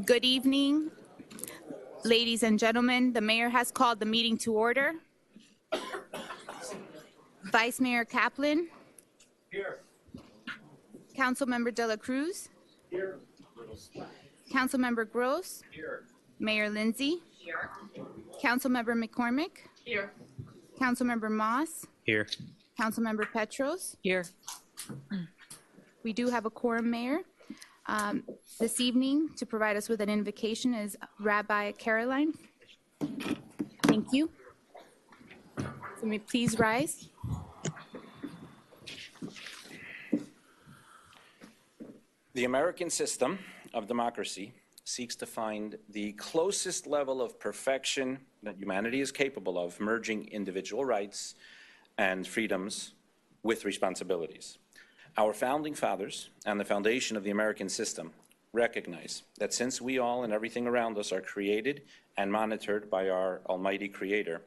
Good evening, ladies and gentlemen. The mayor has called the meeting to order. Vice Mayor Kaplan. Here. Councilmember De La Cruz. Here. Councilmember Gross. Here. Mayor Lindsay. Here. Councilmember McCormick. Here. Councilmember Moss. Here. Councilmember Petros. Here. We do have a quorum, Mayor. This evening, to provide us with an invocation is Rabbi Caroline. Thank you. So may please rise. The American system of democracy seeks to find the closest level of perfection that humanity is capable of, merging individual rights and freedoms with responsibilities. Our founding fathers and the foundation of the American system recognize that since we all and everything around us are created and monitored by our Almighty Creator,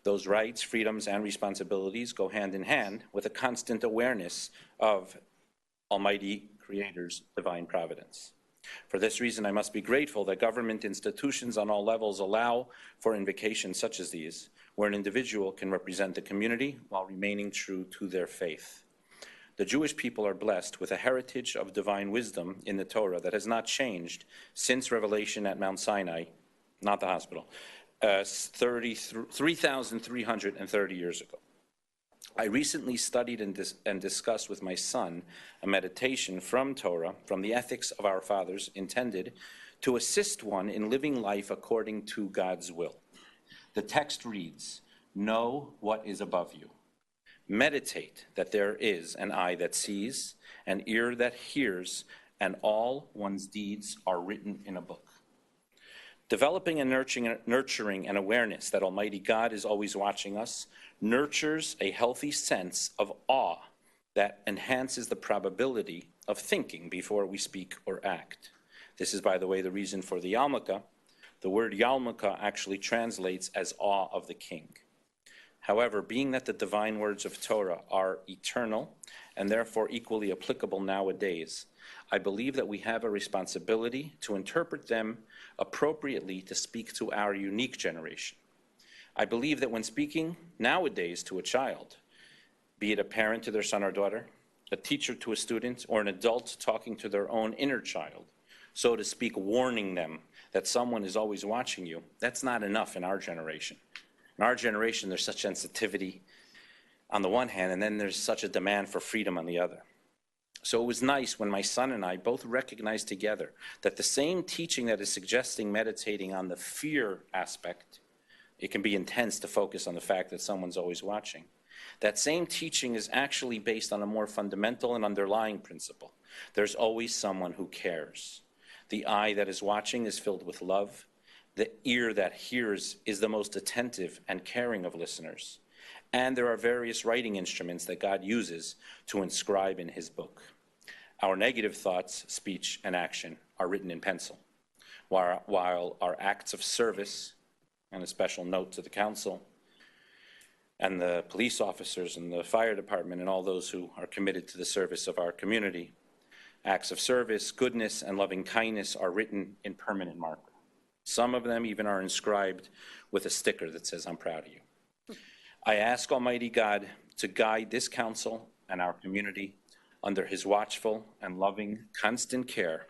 those rights, freedoms, and responsibilities go hand in hand with a constant awareness of Almighty Creator's divine providence. For this reason, I must be grateful that government institutions on all levels allow for invocations such as these, where an individual can represent the community while remaining true to their faith. The Jewish people are blessed with a heritage of divine wisdom in the Torah that has not changed since revelation at Mount Sinai, not the hospital, 3,330 years ago. I recently studied and discussed with my son a meditation from Torah, from the ethics of our fathers, intended to assist one in living life according to God's will. The text reads, "Know what is above you. Meditate that there is an eye that sees, an ear that hears, and all one's deeds are written in a book." Developing and nurturing an awareness that Almighty God is always watching us nurtures a healthy sense of awe that enhances the probability of thinking before we speak or act. This is, by the way, the reason for the yarmulke. The word yarmulke actually translates as awe of the king. However, being that the divine words of Torah are eternal and therefore equally applicable nowadays, I believe that we have a responsibility to interpret them appropriately to speak to our unique generation. I believe that when speaking nowadays to a child, be it a parent to their son or daughter, a teacher to a student, or an adult talking to their own inner child, so to speak, warning them that someone is always watching you, that's not enough in our generation. In our generation, there's such sensitivity on the one hand, and then there's such a demand for freedom on the other. So it was nice when my son and I both recognized together that the same teaching that is suggesting meditating on the fear aspect, it can be intense to focus on the fact that someone's always watching. That same teaching is actually based on a more fundamental and underlying principle. There's always someone who cares. The eye that is watching is filled with love. The ear that hears is the most attentive and caring of listeners. And there are various writing instruments that God uses to inscribe in his book. Our negative thoughts, speech, and action are written in pencil, while our acts of service, and a special note to the council, and the police officers and the fire department and all those who are committed to the service of our community, acts of service, goodness, and loving kindness are written in permanent marker. Some of them even are inscribed with a sticker that says, "I'm proud of you." I ask Almighty God to guide this council and our community under his watchful and loving, constant care,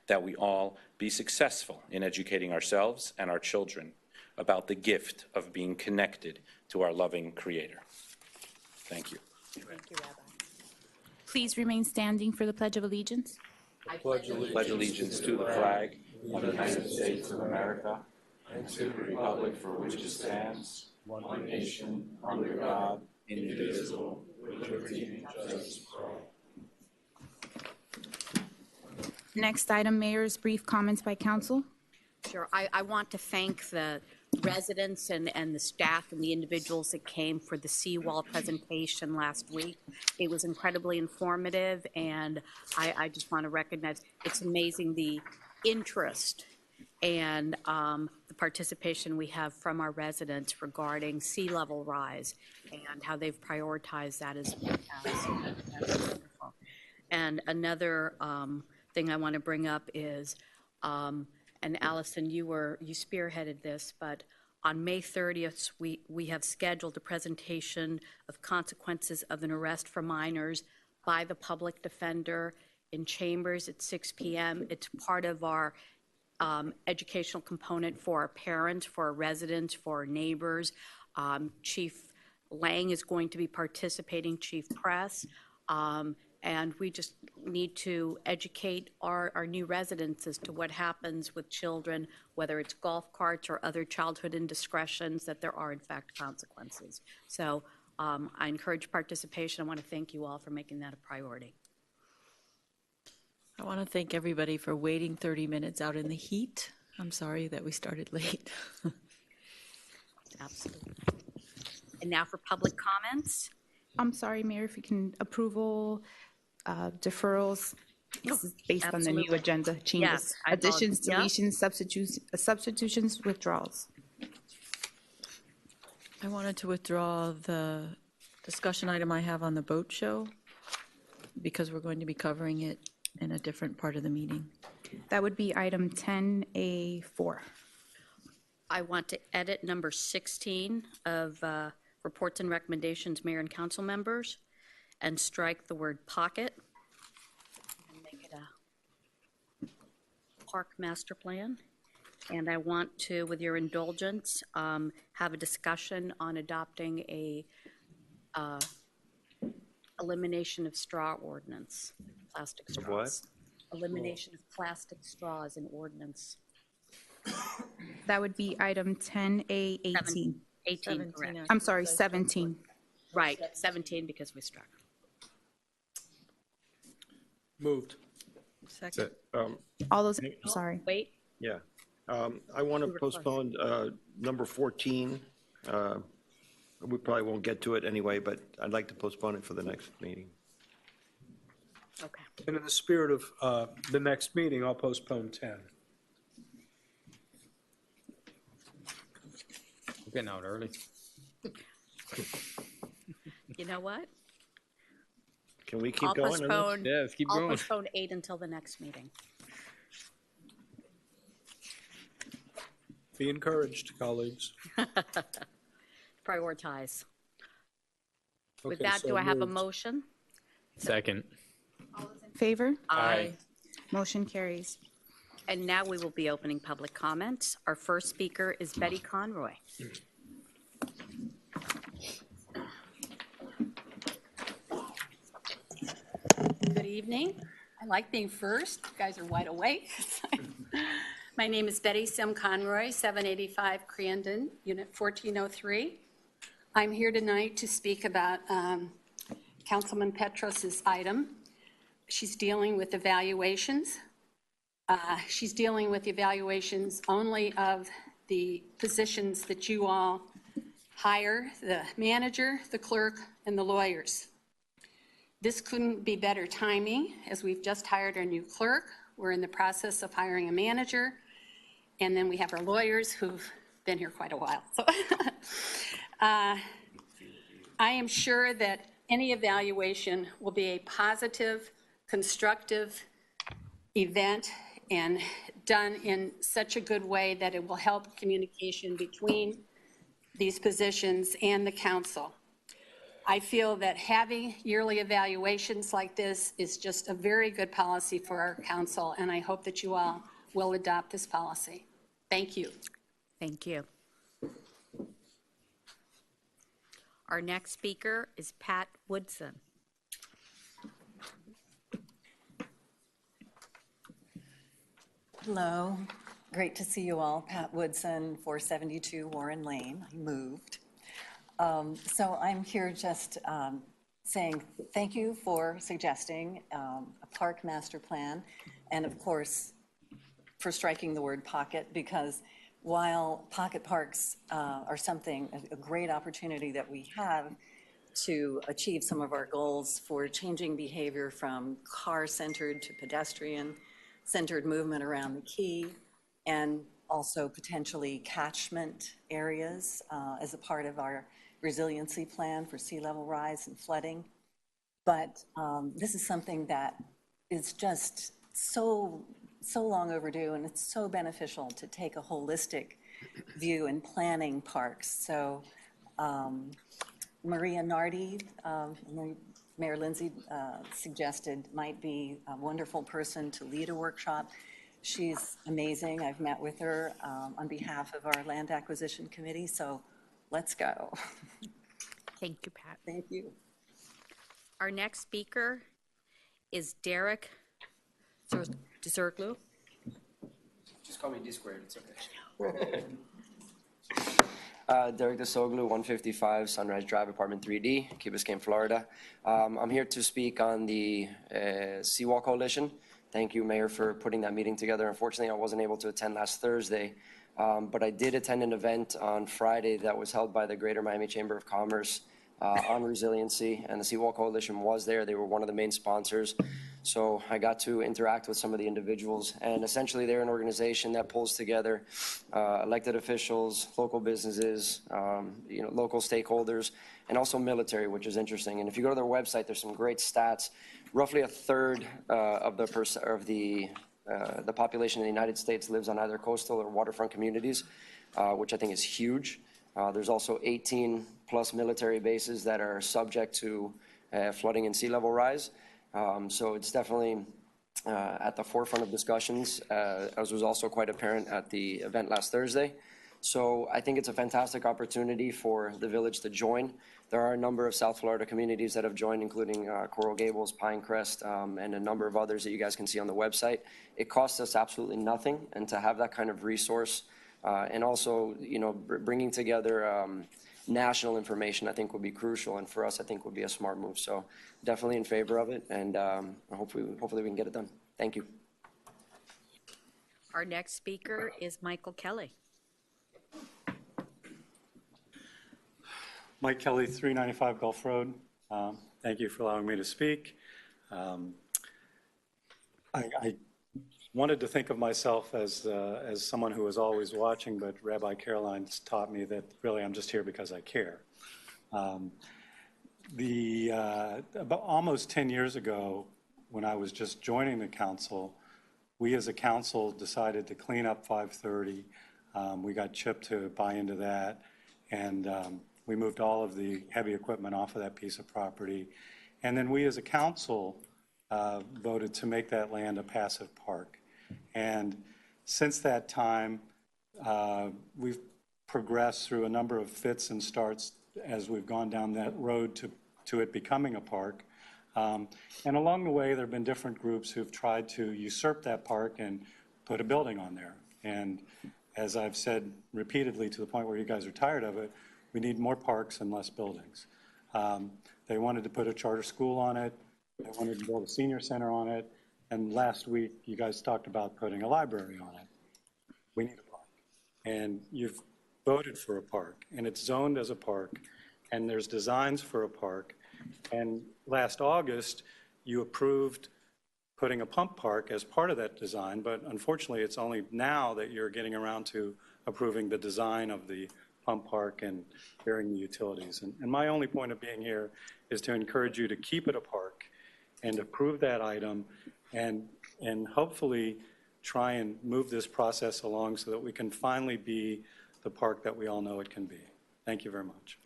that we all be successful in educating ourselves and our children about the gift of being connected to our loving Creator. Thank you. Thank you, Rabbi. Please remain standing for the Pledge of Allegiance. I pledge allegiance to the flag of the United States of America and to the republic for which it stands, one nation, under God, indivisible, with liberty and justice for all. Next item, Mayor's brief comments by council. Sure. I want to thank the residents and the staff and the individuals that came for the seawall presentation last week. It was incredibly informative, and I just want to recognize it's amazing the interest and the participation we have from our residents regarding sea level rise and how they've prioritized that as wonderful. And another thing I want to bring up is, and Allison, you spearheaded this, but on May 30th, we have scheduled a presentation of consequences of an arrest for minors by the public defender in Chambers at 6 p.m. It's part of our educational component for our parents, for our residents, for our neighbors. Chief Lang is going to be participating, Chief Press, and we just need to educate our new residents as to what happens with children, whether it's golf carts or other childhood indiscretions, that there are in fact consequences. So I encourage participation. I want to thank you all for making that a priority. I want to thank everybody for waiting 30 minutes out in the heat. I'm sorry that we started late. Absolutely. And now for public comments. I'm sorry, Mayor, if you can approval, deferrals. This is based on the new Absolutely. agenda changes. Yes, I Additions, apologize. deletions, substitutions, withdrawals. I wanted to withdraw the discussion item I have on the boat show because we're going to be covering it in a different part of the meeting. That would be item 10A4. I want to edit number 16 of reports and recommendations, mayor and council members, and strike the word pocket and make it a park master plan. And I want to, with your indulgence, have a discussion on adopting a elimination of straw ordinance, plastic straws. Elimination of plastic straws in ordinance. That would be item 10A18. 18, correct. I'm sorry, 17. Right, 17 because we struck. Moved. Second. All those, sorry. Wait, Yeah. I want to postpone number 14. We probably won't get to it anyway, but I'd like to postpone it for the next meeting. okay. And in the spirit of the next meeting, I'll postpone 10. We're getting out early. You know what? Can we keep I'll going? or not? postpone, Yeah, let's keep I'll going. postpone 8 until the next meeting. Be encouraged, colleagues. Prioritize. With Okay, that, so do I have a moved. motion? Second. In favor? Aye. Motion carries. And now we will be opening public comments. Our first speaker is Betty Conroy. Good evening. I like being first. You guys are wide awake. My name is Betty Sim Conroy, 785 Crandon, Unit 1403. I'm here tonight to speak about Councilman Petros's item. She's dealing with evaluations. She's dealing with evaluations only of the positions that you all hire, the manager, the clerk, and the lawyers. This couldn't be better timing, as we've just hired our new clerk. We're in the process of hiring a manager, and then we have our lawyers who've been here quite a while. So I am sure that any evaluation will be a positive, constructive event and done in such a good way that it will help communication between these positions and the council. I feel that having yearly evaluations like this is just a very good policy for our council, and I hope that you all will adopt this policy. Thank you. Thank you. Our next speaker is Pat Woodson. Hello, great to see you all. Pat Woodson, 472 Warren Lane. I moved. So I'm here just saying thank you for suggesting a park master plan, and of course, for striking the word pocket, because while pocket parks are something, a great opportunity that we have to achieve some of our goals for changing behavior from car-centered to pedestrian-centered movement around the key, and also potentially catchment areas as a part of our resiliency plan for sea level rise and flooding. But this is something that is just so long overdue, and it's so beneficial to take a holistic view in planning parks. So Maria Nardi, Mayor Lindsay suggested might be a wonderful person to lead a workshop. She's amazing. I've met with her on behalf of our Land Acquisition Committee, so let's go. Thank you, Pat. Thank you. Our next speaker is Derek Dzurglu. Just call me D squared, it's okay. Derek Dzurglu, 155 Sunrise Drive, Apartment 3D, Key Biscayne, Florida. I'm here to speak on the Seawall Coalition. Thank you, Mayor, for putting that meeting together. Unfortunately, I wasn't able to attend last Thursday, but I did attend an event on Friday that was held by the Greater Miami Chamber of Commerce on resiliency, and the Seawall Coalition was there. They were one of the main sponsors. So I got to interact with some of the individuals, and essentially they're an organization that pulls together elected officials, local businesses, local stakeholders, and also military, which is interesting. And if you go to their website, there's some great stats. Roughly a third of the population in the United States lives on either coastal or waterfront communities, which I think is huge. There's also 18 plus military bases that are subject to flooding and sea level rise. So it's definitely at the forefront of discussions, as was also quite apparent at the event last Thursday. So I think it's a fantastic opportunity for the village to join. There are a number of South Florida communities that have joined, including Coral Gables, Pinecrest, and a number of others that you guys can see on the website. It costs us absolutely nothing, and to have that kind of resource and also, bringing together national information, I think would be crucial, and for us, I think would be a smart move. So definitely in favor of it, and hopefully we can get it done. Thank you. Our next speaker is Michael Kelly. Mike Kelly, 395 Gulf Road. Thank you for allowing me to speak. I wanted to think of myself as someone who is always watching, but Rabbi Caroline's taught me that really I'm just here because I care. About almost 10 years ago, when I was just joining the council, we as a council decided to clean up 530. We got CHIP to buy into that, and we moved all of the heavy equipment off of that piece of property. And then we as a council voted to make that land a passive park. And since that time, we've progressed through a number of fits and starts as we've gone down that road to it becoming a park. And along the way, there have been different groups who've tried to usurp that park and put a building on there. And as I've said repeatedly, to the point where you guys are tired of it, we need more parks and less buildings. They wanted to put a charter school on it. They wanted to build a senior center on it. And last week, you guys talked about putting a library on it. We need a park. And you've voted for a park, and it's zoned as a park, and there's designs for a park. And last August, you approved putting a pump park as part of that design, but unfortunately, it's only now that you're getting around to approving the design of the pump park and hearing the utilities. And my only point of being here is to encourage you to keep it a park and approve that item, and hopefully try and move this process along so that we can finally be the park that we all know it can be. Thank you very much.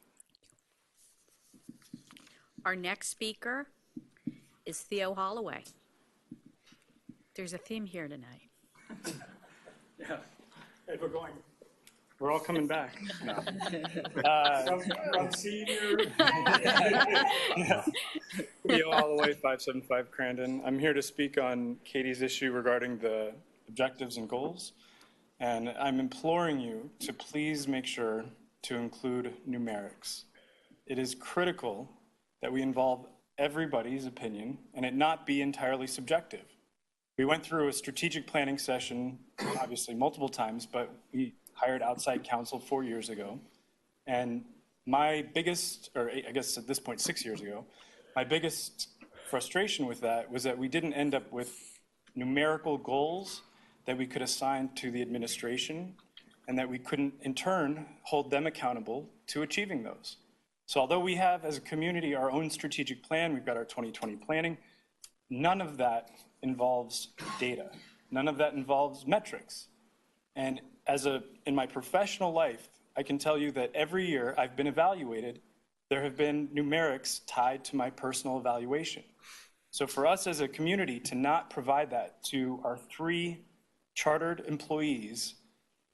Our next speaker is Theo Holloway. There's a theme here tonight. Yeah, and we're all coming back. No. From senior. Theo Holloway, 575 Crandon. I'm here to speak on Katie's issue regarding the objectives and goals. And I'm imploring you to please make sure to include numerics. It is critical that we involve everybody's opinion and it not be entirely subjective. We went through a strategic planning session, obviously multiple times, but we hired outside counsel 4 years ago. And my biggest, or I guess at this point 6 years ago, my biggest frustration with that was that we didn't end up with numerical goals that we could assign to the administration and that we couldn't in turn hold them accountable to achieving those. So although we have as a community our own strategic plan, we've got our 2020 planning, none of that involves data. None of that involves metrics. And in my professional life, I can tell you that every year I've been evaluated, there have been numerics tied to my personal evaluation. So for us as a community to not provide that to our 3 chartered employees,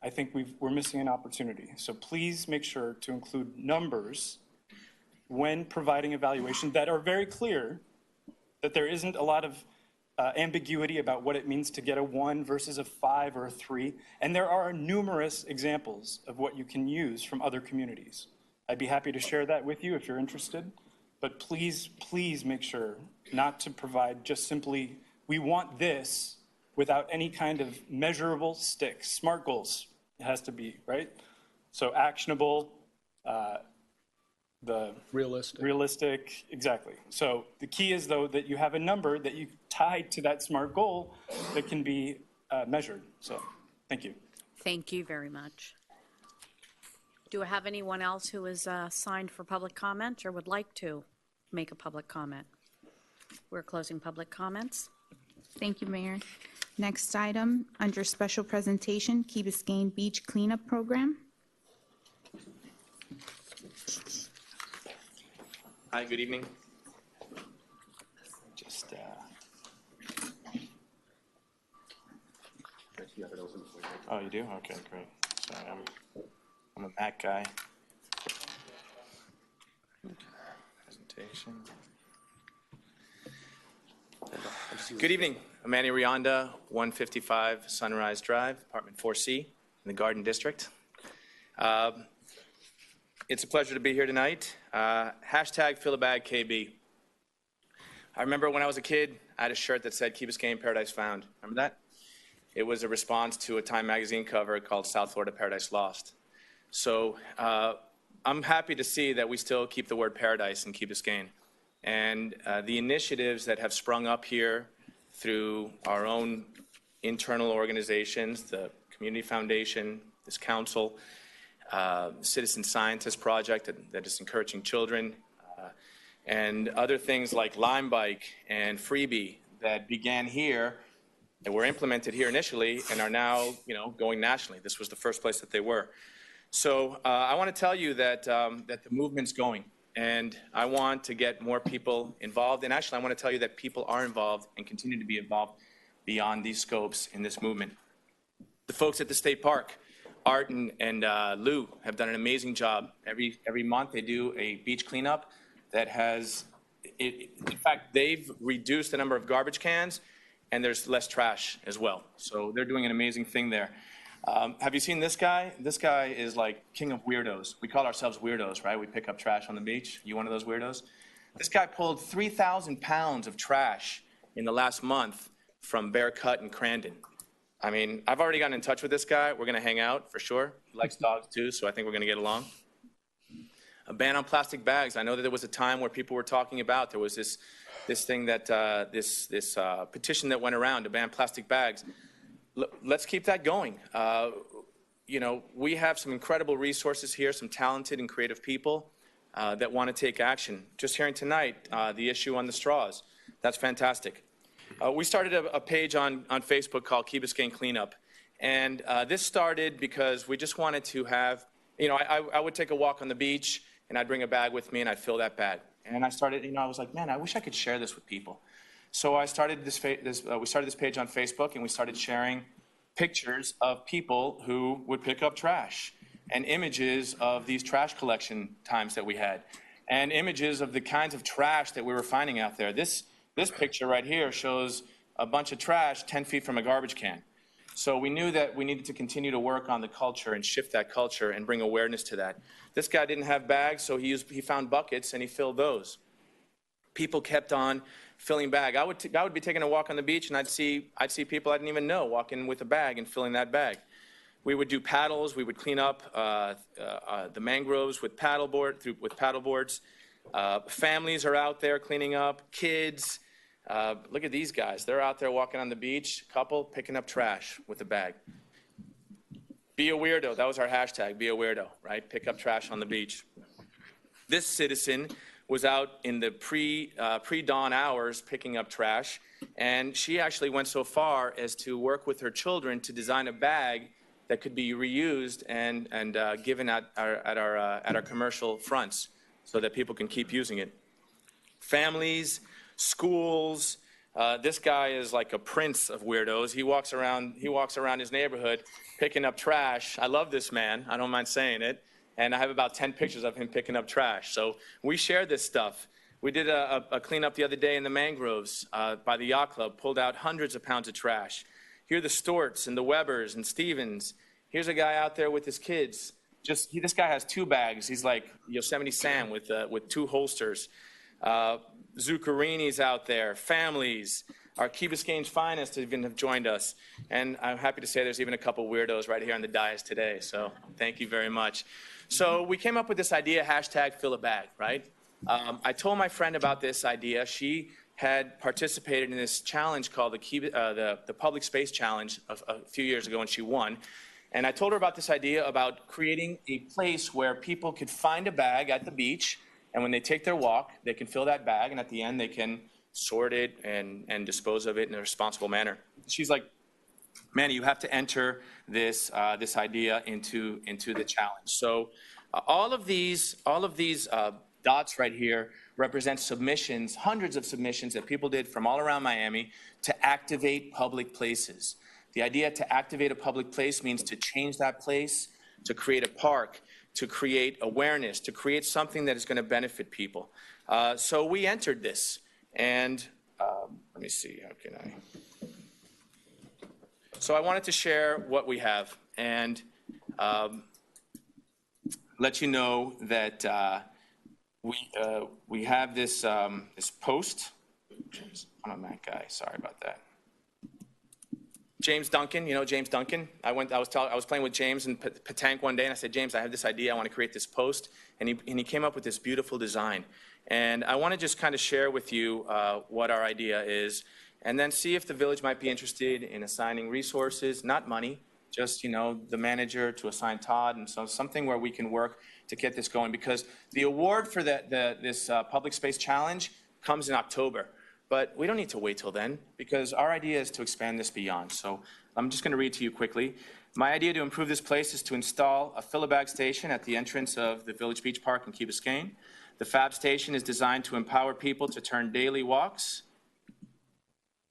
I think we're missing an opportunity. So please make sure to include numbers when providing evaluation that are very clear, that there isn't a lot of ambiguity about what it means to get a 1 versus a 5 or a 3. And there are numerous examples of what you can use from other communities. I'd be happy to share that with you if you're interested. But please, please make sure not to provide just simply, we want this, without any kind of measurable sticks. SMART goals, it has to be, right? So actionable, the realistic, exactly. So the key is, though, that you have a number that you tied to that SMART goal that can be measured. So thank you. Thank you very much. Do I have anyone else who is signed for public comment or would like to make a public comment? We're closing public comments. Thank you, Mayor. Next item, under special presentation, Key Biscayne Beach Cleanup Program. Hi, good evening. Oh, you do? Okay, great. Sorry, I'm a Mac guy. Presentation. Good evening. I'm Manny Rionda, 155 Sunrise Drive, apartment 4C in the Garden District. It's a pleasure to be here tonight. Hashtag Fill a Bag KB. I remember when I was a kid, I had a shirt that said Key Biscayne Paradise Found. Remember that? It was a response to a Time magazine cover called South Florida Paradise Lost. So I'm happy to see that we still keep the word paradise in Key Biscayne. And the initiatives that have sprung up here through our own internal organizations, the Community Foundation, this council, Citizen Scientist Project that is encouraging children, and other things like Lime Bike and Freebie that began here, that were implemented here initially and are now, going nationally. This was the first place that they were. So I want to tell you that that the movement's going, and I want to get more people involved. And actually, I want to tell you that people are involved and continue to be involved beyond these scopes in this movement. The folks at the state park, Art and Lou, have done an amazing job. Every month they do a beach cleanup that has, in fact, they've reduced the number of garbage cans, and there's less trash as well. So they're doing an amazing thing there. Have you seen this guy? This guy is like king of weirdos. We call ourselves weirdos, right? We pick up trash on the beach. You one of those weirdos? This guy pulled 3,000 pounds of trash in the last month from Bear Cut and Crandon. I mean, I've already gotten in touch with this guy. We're going to hang out for sure. He likes dogs too, so I think we're going to get along. A ban on plastic bags. I know that there was a time where people were talking about, there was this thing that, this petition that went around to ban plastic bags. Let's keep that going. We have some incredible resources here, some talented and creative people that want to take action. Just hearing tonight the issue on the straws. That's fantastic. We started a page on Facebook called Key Biscayne Cleanup. And this started because we just wanted to have, I would take a walk on the beach and I'd bring a bag with me and I'd fill that bag. And I started, I was like, man, I wish I could share this with people. So I started we started this page on Facebook, and we started sharing pictures of people who would pick up trash and images of these trash collection times that we had and images of the kinds of trash that we were finding out there. This picture right here shows a bunch of trash 10 feet from a garbage can. So we knew that we needed to continue to work on the culture and shift that culture and bring awareness to that. This guy didn't have bags, so he found buckets and he filled those. People kept on filling bag. I would be taking a walk on the beach and I'd see people I didn't even know walking with a bag and filling that bag. We would do paddles. We would clean up the mangroves with paddleboards. Families are out there cleaning up. Kids. Look at these guys. They're out there walking on the beach. Couple picking up trash with a bag. Be a weirdo. That was our hashtag. Be a weirdo. Right? Pick up trash on the beach. This citizen was out in the pre-dawn hours picking up trash, and she actually went so far as to work with her children to design a bag that could be reused and given at our commercial fronts so that people can keep using it. Families, schools. This guy is like a prince of weirdos. He walks around his neighborhood picking up trash. I love this man. I don't mind saying it. And I have about 10 pictures of him picking up trash. So we share this stuff. We did a cleanup the other day in the mangroves by the yacht club, pulled out hundreds of pounds of trash. Here are the Storts and the Webbers and Stevens. Here's a guy out there with his kids. This guy has 2 bags. He's like Yosemite Sam with 2 holsters. Zuccarini's out there, families. Our Key Biscayne's finest even have joined us. And I'm happy to say there's even a couple weirdos right here on the dais today. So thank you very much. So we came up with this idea, #FillABag, right? I told my friend about this idea. She had participated in this challenge called the Public Space Challenge a few years ago, and she won. And I told her about this idea about creating a place where people could find a bag at the beach, and when they take their walk, they can fill that bag, and at the end, they can sort it and dispose of it in a responsible manner. She's like, Manny, you have to enter this idea into the challenge. So all of these dots right here represent submissions, hundreds of submissions that people did from all around Miami to activate public places. The idea to activate a public place means to change that place, to create a park, to create awareness, to create something that is going to benefit people. So we entered this, and let me see, how can I? So I wanted to share what we have and let you know that we have this post. I'm a Mac guy. Sorry about that. James Duncan, you know James Duncan? I was playing with James in Petanque one day, and I said, James, I have this idea. I want to create this post. And he came up with this beautiful design. And I want to just kind of share with you what our idea is, and then see if the village might be interested in assigning resources, not money, just, the manager to assign Todd, and so something where we can work to get this going. Because the award for this Public Space Challenge comes in October. But we don't need to wait till then, because our idea is to expand this beyond. So I'm just going to read to you quickly. My idea to improve this place is to install a fill-a-bag station at the entrance of the Village Beach Park in Key Biscayne. The FAB station is designed to empower people to turn daily walks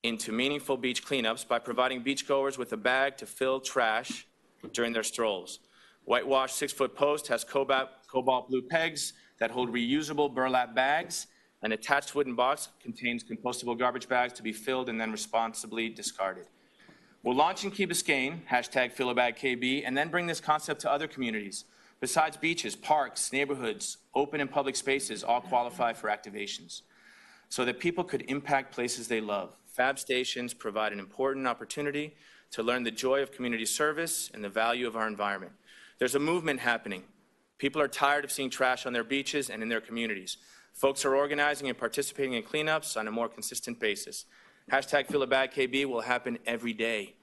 into meaningful beach cleanups by providing beachgoers with a bag to fill trash during their strolls. Whitewashed 6-foot post has cobalt blue pegs that hold reusable burlap bags. An attached wooden box contains compostable garbage bags to be filled and then responsibly discarded. We'll launch in Key Biscayne, #FillABagKB, and then bring this concept to other communities. Besides beaches, parks, neighborhoods, open and public spaces all qualify for activations so that people could impact places they love. FAB stations provide an important opportunity to learn the joy of community service and the value of our environment. There's a movement happening. People are tired of seeing trash on their beaches and in their communities. Folks are organizing and participating in cleanups on a more consistent basis. #FillABagKB will happen every day.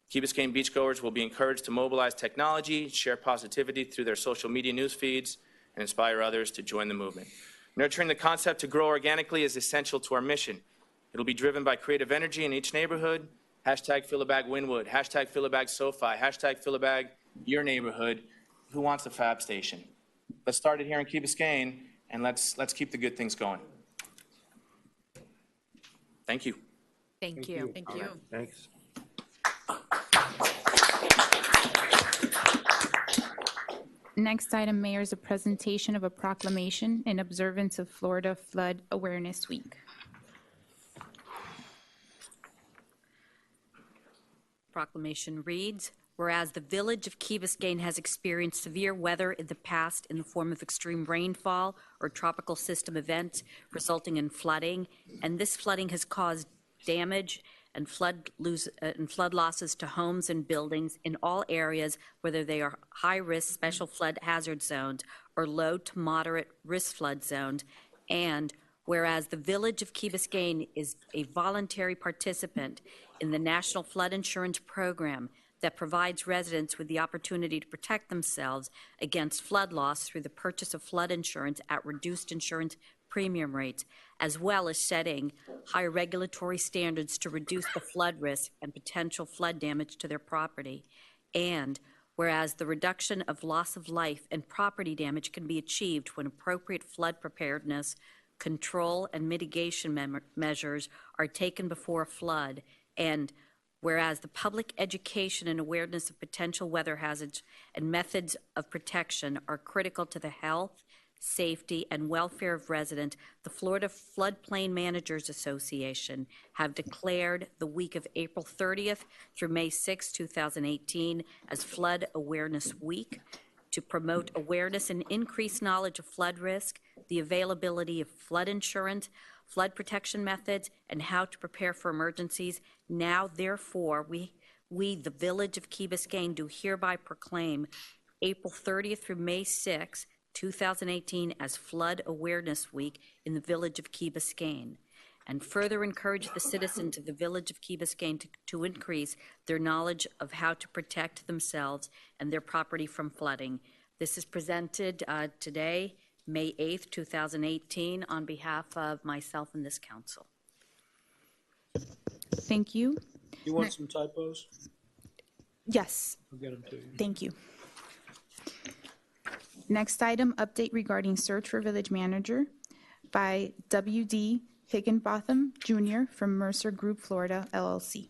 Key Biscayne beachgoers will be encouraged to mobilize technology, share positivity through their social media news feeds, and inspire others to join the movement. Nurturing the concept to grow organically is essential to our mission. It'll be driven by creative energy in each neighborhood. #FillABagWinwood, #FillABagSoFi, #FillABag your neighborhood. Who wants a FAB station? Let's start it here in Key Biscayne, and let's keep the good things going. Thank you. Thank you. Thank you. Thanks. Next item, Mayor, is a presentation of a proclamation in observance of Florida Flood Awareness Week. Proclamation reads, whereas the village of Key Biscayne has experienced severe weather in the past in the form of extreme rainfall or tropical system events resulting in flooding, and this flooding has caused damage and flood losses to homes and buildings in all areas, whether they are high-risk special flood hazard zones or low to moderate risk flood zones, and whereas the village of Key Biscayne is a voluntary participant in the National Flood Insurance Program that provides residents with the opportunity to protect themselves against flood loss through the purchase of flood insurance at reduced insurance premium rates, as well as setting higher regulatory standards to reduce the flood risk and potential flood damage to their property. And whereas the reduction of loss of life and property damage can be achieved when appropriate flood preparedness, control, and mitigation measures are taken before a flood, and whereas the public education and awareness of potential weather hazards and methods of protection are critical to the health, safety, and welfare of residents, the Florida Floodplain Managers Association have declared the week of April 30th through May 6, 2018 as Flood Awareness Week to promote awareness and increase knowledge of flood risk, the availability of flood insurance, flood protection methods, and how to prepare for emergencies. Now, therefore, we the Village of Key Biscayne, do hereby proclaim April 30th through May 6, 2018 as Flood Awareness Week in the Village of Key Biscayne, and further encourage the citizens of the Village of Key Biscayne to increase their knowledge of how to protect themselves and their property from flooding. This is presented today, May 8th, 2018, on behalf of myself and this council. Thank you. You want some typos? Yes, I'll get them to you. thank you. Next item, update regarding search for village manager by W.D. Higginbotham Jr. from Mercer Group, Florida, LLC.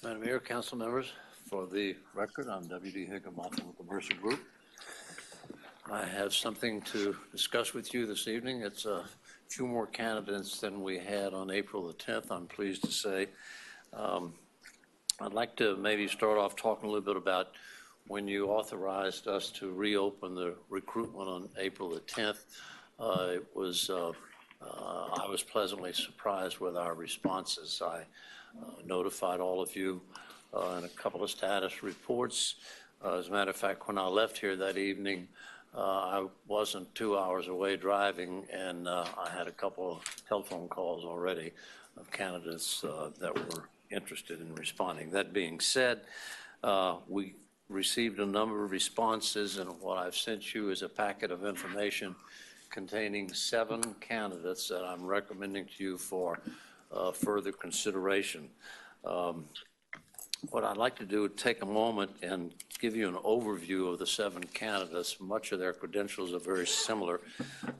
Madam Mayor, council members, for the record, I'm W.D. Higginbotham with the Mercer Group. I have something to discuss with you this evening. It's a few more candidates than we had on April the 10th, I'm pleased to say. I'd like to maybe start off talking a little bit about when you authorized us to reopen the recruitment on April the 10th. I was pleasantly surprised with our responses. I notified all of you in a couple of status reports. As a matter of fact, when I left here that evening, I wasn't 2 hours away driving, and I had a couple of telephone calls already of candidates that were interested in responding. That being said, we received a number of responses, and what I've sent you is a packet of information containing 7 candidates that I'm recommending to you for further consideration. What I'd like to do is take a moment and give you an overview of the 7 candidates. Much of their credentials are very similar.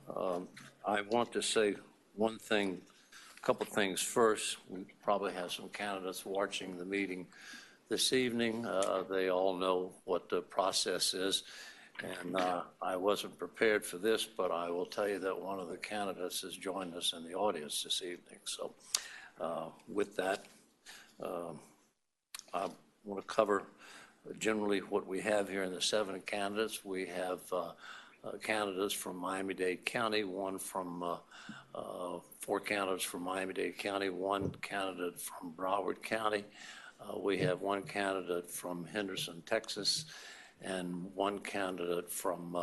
I want to say one thing, a couple things first. We probably have some candidates watching the meeting this evening. They all know what the process is, and I wasn't prepared for this, but I will tell you that one of the candidates has joined us in the audience this evening. So with that, I want to cover generally what we have here in the 7 candidates. We have candidates from Miami-Dade County, 4 candidates from Miami-Dade County, 1 candidate from Broward County. We have 1 candidate from Henderson, Texas, and 1 candidate from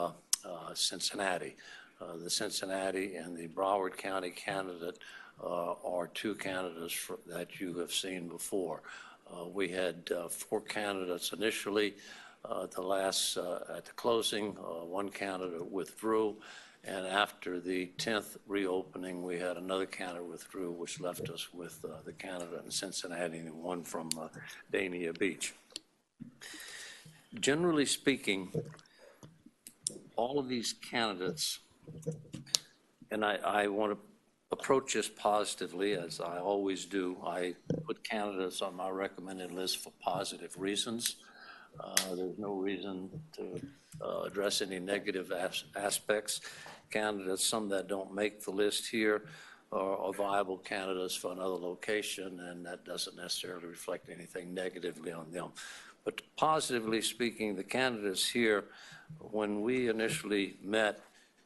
Cincinnati. The Cincinnati and the Broward County candidate are 2 candidates that you have seen before. We had 4 candidates initially. At the closing, 1 candidate withdrew, and after the 10th reopening, we had another candidate withdrew, which left us with the candidate in Cincinnati and 1 from Dania Beach. Generally speaking, all of these candidates, and I want to approach this positively, as I always do. I put candidates on my recommended list for positive reasons. There's no reason to address any negative aspects. Candidates, some that don't make the list here, are viable candidates for another location, and that doesn't necessarily reflect anything negatively on them. But positively speaking, the candidates here, when we initially met,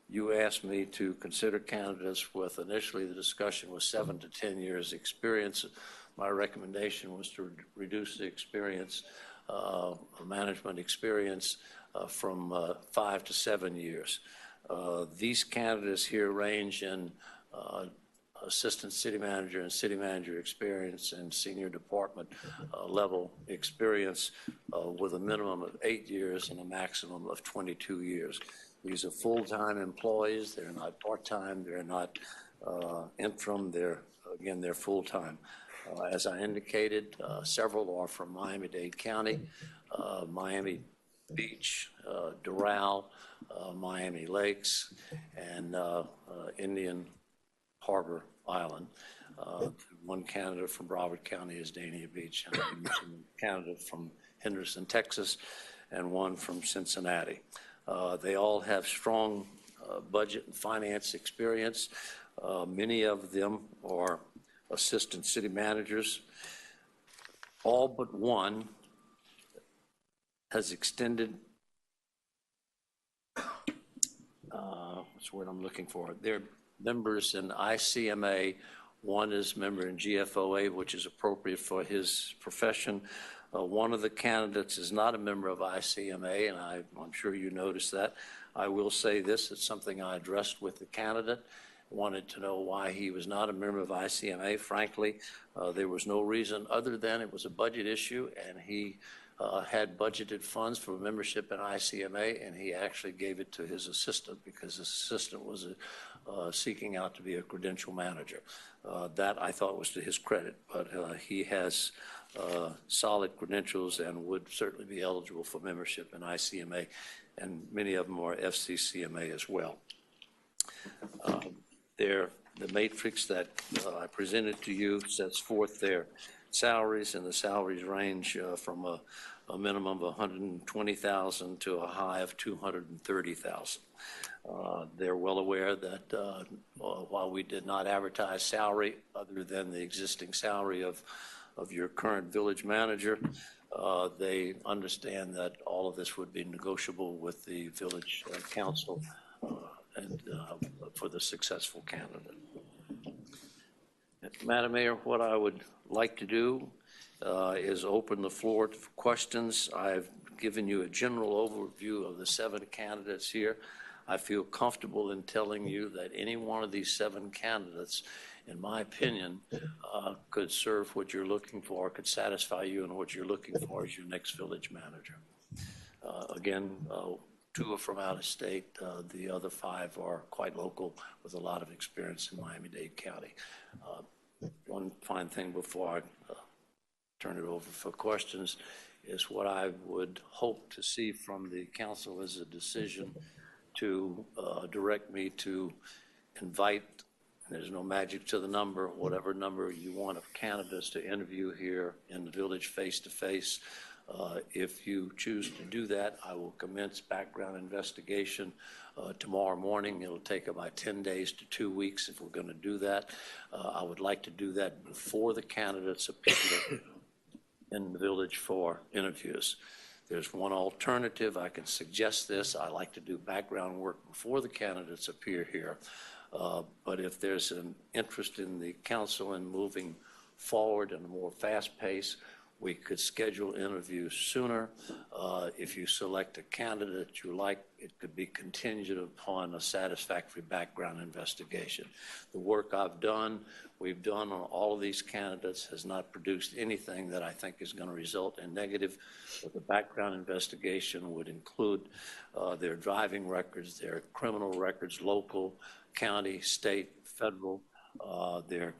you asked me to consider candidates with, initially the discussion was 7 to 10 years experience. My recommendation was to reduce the experience, management experience, from 5 to 7 years. These candidates here range in assistant city manager and city manager experience and senior department level experience with a minimum of 8 years and a maximum of 22 years. These are full-time employees. They're not part-time. They're not interim. They're full-time. As I indicated, several are from Miami-Dade County, Miami Beach, Doral, Miami Lakes, and Indian Harbor Island. One candidate from Broward County is Dania Beach, and one candidate from Henderson, Texas, and one from Cincinnati. They all have strong budget and finance experience. Many of them are assistant city managers. All but one has extended, what's the word I'm looking for? They're members in ICMA. One is member in GFOA, which is appropriate for his profession. One of the candidates is not a member of ICMA, and I'm sure you noticed that. I will say this, it's something I addressed with the candidate. Wanted to know why he was not a member of ICMA. Frankly, there was no reason other than it was a budget issue, and he had budgeted funds for membership in ICMA, and he actually gave it to his assistant because his assistant was seeking out to be a credential manager. That I thought was to his credit, but he has solid credentials and would certainly be eligible for membership in ICMA, and many of them are FCCMA as well. The matrix that I presented to you sets forth their salaries, and the salaries range from a minimum of $120,000 to a high of $230,000. They're well aware that while we did not advertise salary other than the existing salary of your current village manager, they understand that all of this would be negotiable with the village council and for the successful candidate. Madam Mayor, what I would like to do is open the floor for questions. I've given you a general overview of the 7 candidates here. I feel comfortable in telling you that any one of these 7 candidates, in my opinion, could serve what you're looking for, could satisfy you in what you're looking for as your next village manager. Again, 2 are from out of state. The other 5 are quite local with a lot of experience in Miami-Dade County. One fine thing before I turn it over for questions is what I would hope to see from the council is a decision to direct me to invite, there's no magic to the number, whatever number you want of candidates to interview here in the village face-to-face. If you choose to do that, I will commence background investigation tomorrow morning. It'll take about 10 days to 2 weeks if we're going to do that. I would like to do that before the candidates appear in the village for interviews. There's one alternative. I can suggest this. I like to do background work before the candidates appear here. But if there's an interest in the council in moving forward in a more fast pace, we could schedule interviews sooner. If you select a candidate you like, it could be contingent upon a satisfactory background investigation. The work we've done on all of these candidates has not produced anything that I think is going to result in negative. But the background investigation would include their driving records, their criminal records, local, county, state, federal, their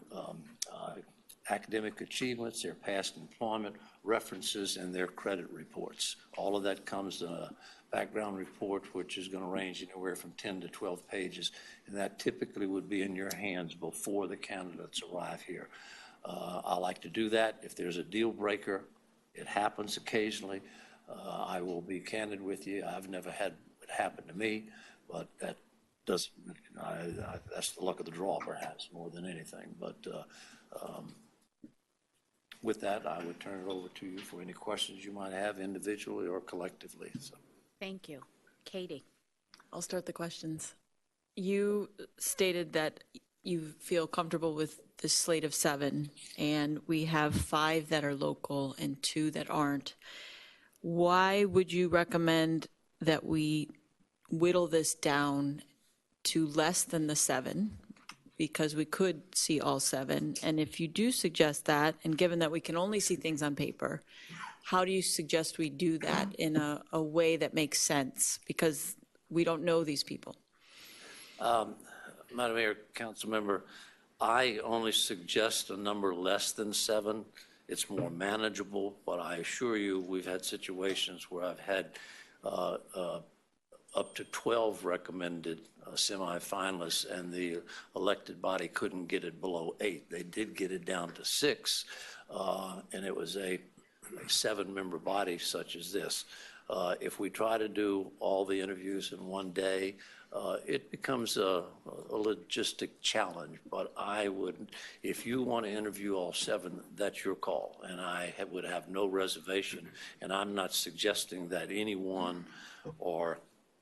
academic achievements, their past employment references, and their credit reports. All of that comes in a background report, which is going to range anywhere from 10 to 12 pages, and that typically would be in your hands before the candidates arrive here. I like to do that. If there's a deal breaker, it happens occasionally. I will be candid with you. I've never had it happen to me, but that doesn't, that's the luck of the draw, perhaps, more than anything. But with that, I would turn it over to you for any questions you might have individually or collectively. So. Thank you. Katie. I'll start the questions. You stated that you feel comfortable with this slate of 7, and we have 5 that are local and 2 that aren't. Why would you recommend that we whittle this down to less than the 7? Because we could see all 7. And if you do suggest that, and given that we can only see things on paper, how do you suggest we do that in a way that makes sense? Because we don't know these people. Madam Mayor, council member, I only suggest a number less than 7. It's more manageable, but I assure you, we've had situations where I've had up to 12 recommended semifinalists, and the elected body couldn't get it below 8. They did get it down to 6, and it was a 7-member body such as this. If we try to do all the interviews in one day, it becomes a logistic challenge. But I would, if you want to interview all 7, that's your call, and I would have no reservation. And I'm not suggesting that any one or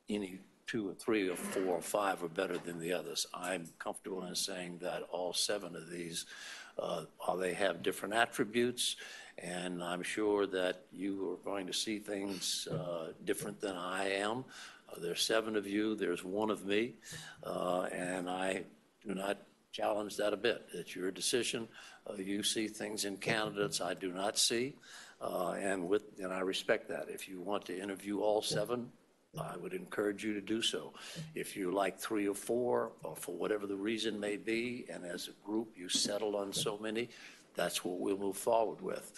any 2 or 3 or 4 or 5 are better than the others. I'm comfortable in saying that all 7 of these, they have different attributes, and I'm sure that you are going to see things different than I am. There's 7 of you, there's 1 of me, and I do not challenge that a bit. It's your decision. You see things in candidates I do not see, and I respect that. If you want to interview all 7, I would encourage you to do so. If you like 3 or 4, or for whatever the reason may be, and as a group you settle on so many, that's what we'll move forward with.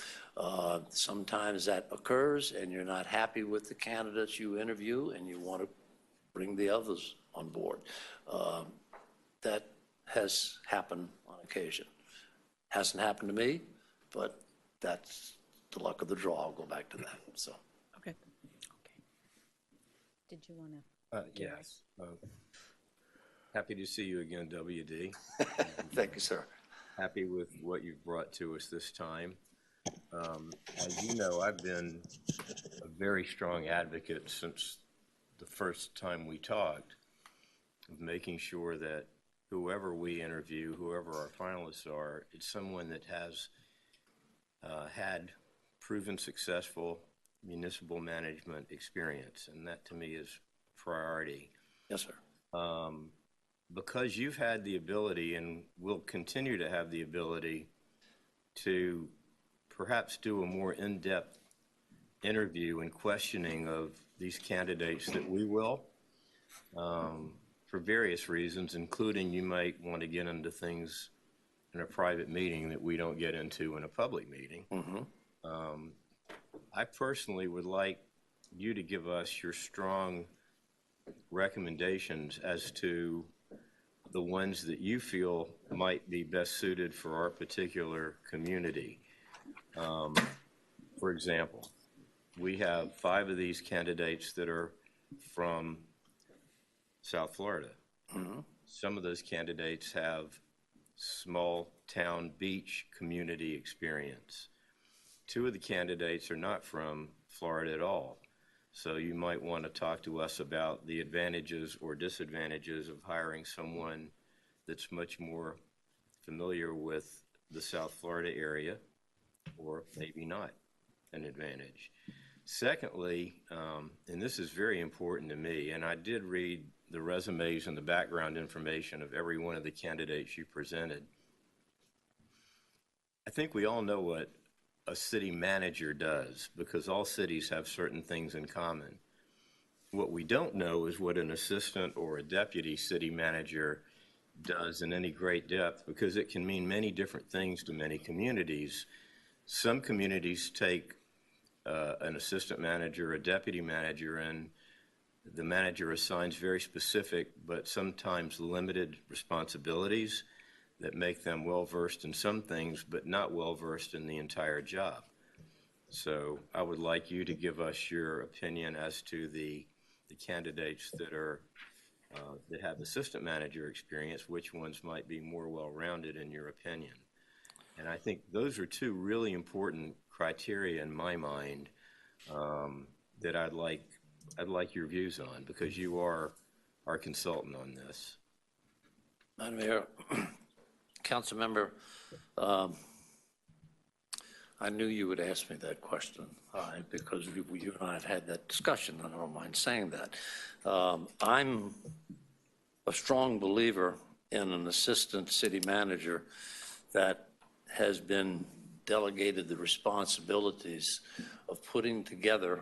Sometimes that occurs and you're not happy with the candidates you interview and you want to bring the others on board. That has happened on occasion. Hasn't happened to me, but that's the luck of the draw. I'll go back to that. So. Okay. Did you want to? Yes. Happy to see you again, WD. Thank you, sir. Happy with what you've brought to us this time. As you know, I've been a very strong advocate since the first time we talked of making sure that whoever we interview, whoever our finalists are, it's someone that has had proven successful municipal management experience, and that to me is priority. Yes, sir. Because you've had the ability and will continue to have the ability to perhaps do a more in-depth interview and questioning of these candidates that we will, for various reasons, including you might want to get into things in a private meeting that we don't get into in a public meeting. Mm-hmm. I personally would like you to give us your strong recommendations as to the ones that you feel might be best suited for our particular community. For example, we have 5 of these candidates that are from South Florida. Mm-hmm. Some of those candidates have small town beach community experience. 2 of the candidates are not from Florida at all. So you might want to talk to us about the advantages or disadvantages of hiring someone that's much more familiar with the South Florida area, or maybe not an advantage. Secondly, and this is very important to me, and I did read the resumes and the background information of every one of the candidates you presented. I think we all know what a city manager does, because all cities have certain things in common. What we don't know is what an assistant or a deputy city manager does in any great depth, because it can mean many different things to many communities. Some communities take an assistant manager, a deputy manager, and the manager assigns very specific but sometimes limited responsibilities that make them well-versed in some things, but not well-versed in the entire job. So I would like you to give us your opinion as to the candidates that are that have assistant manager experience, which ones might be more well-rounded in your opinion. And I think those are 2 really important criteria in my mind that I'd like your views on, because you are our consultant on this. Madam Mayor, Council Member, I knew you would ask me that question because you and I have had that discussion, and I don't mind saying that. I'm a strong believer in an assistant city manager that has been delegated the responsibilities of putting together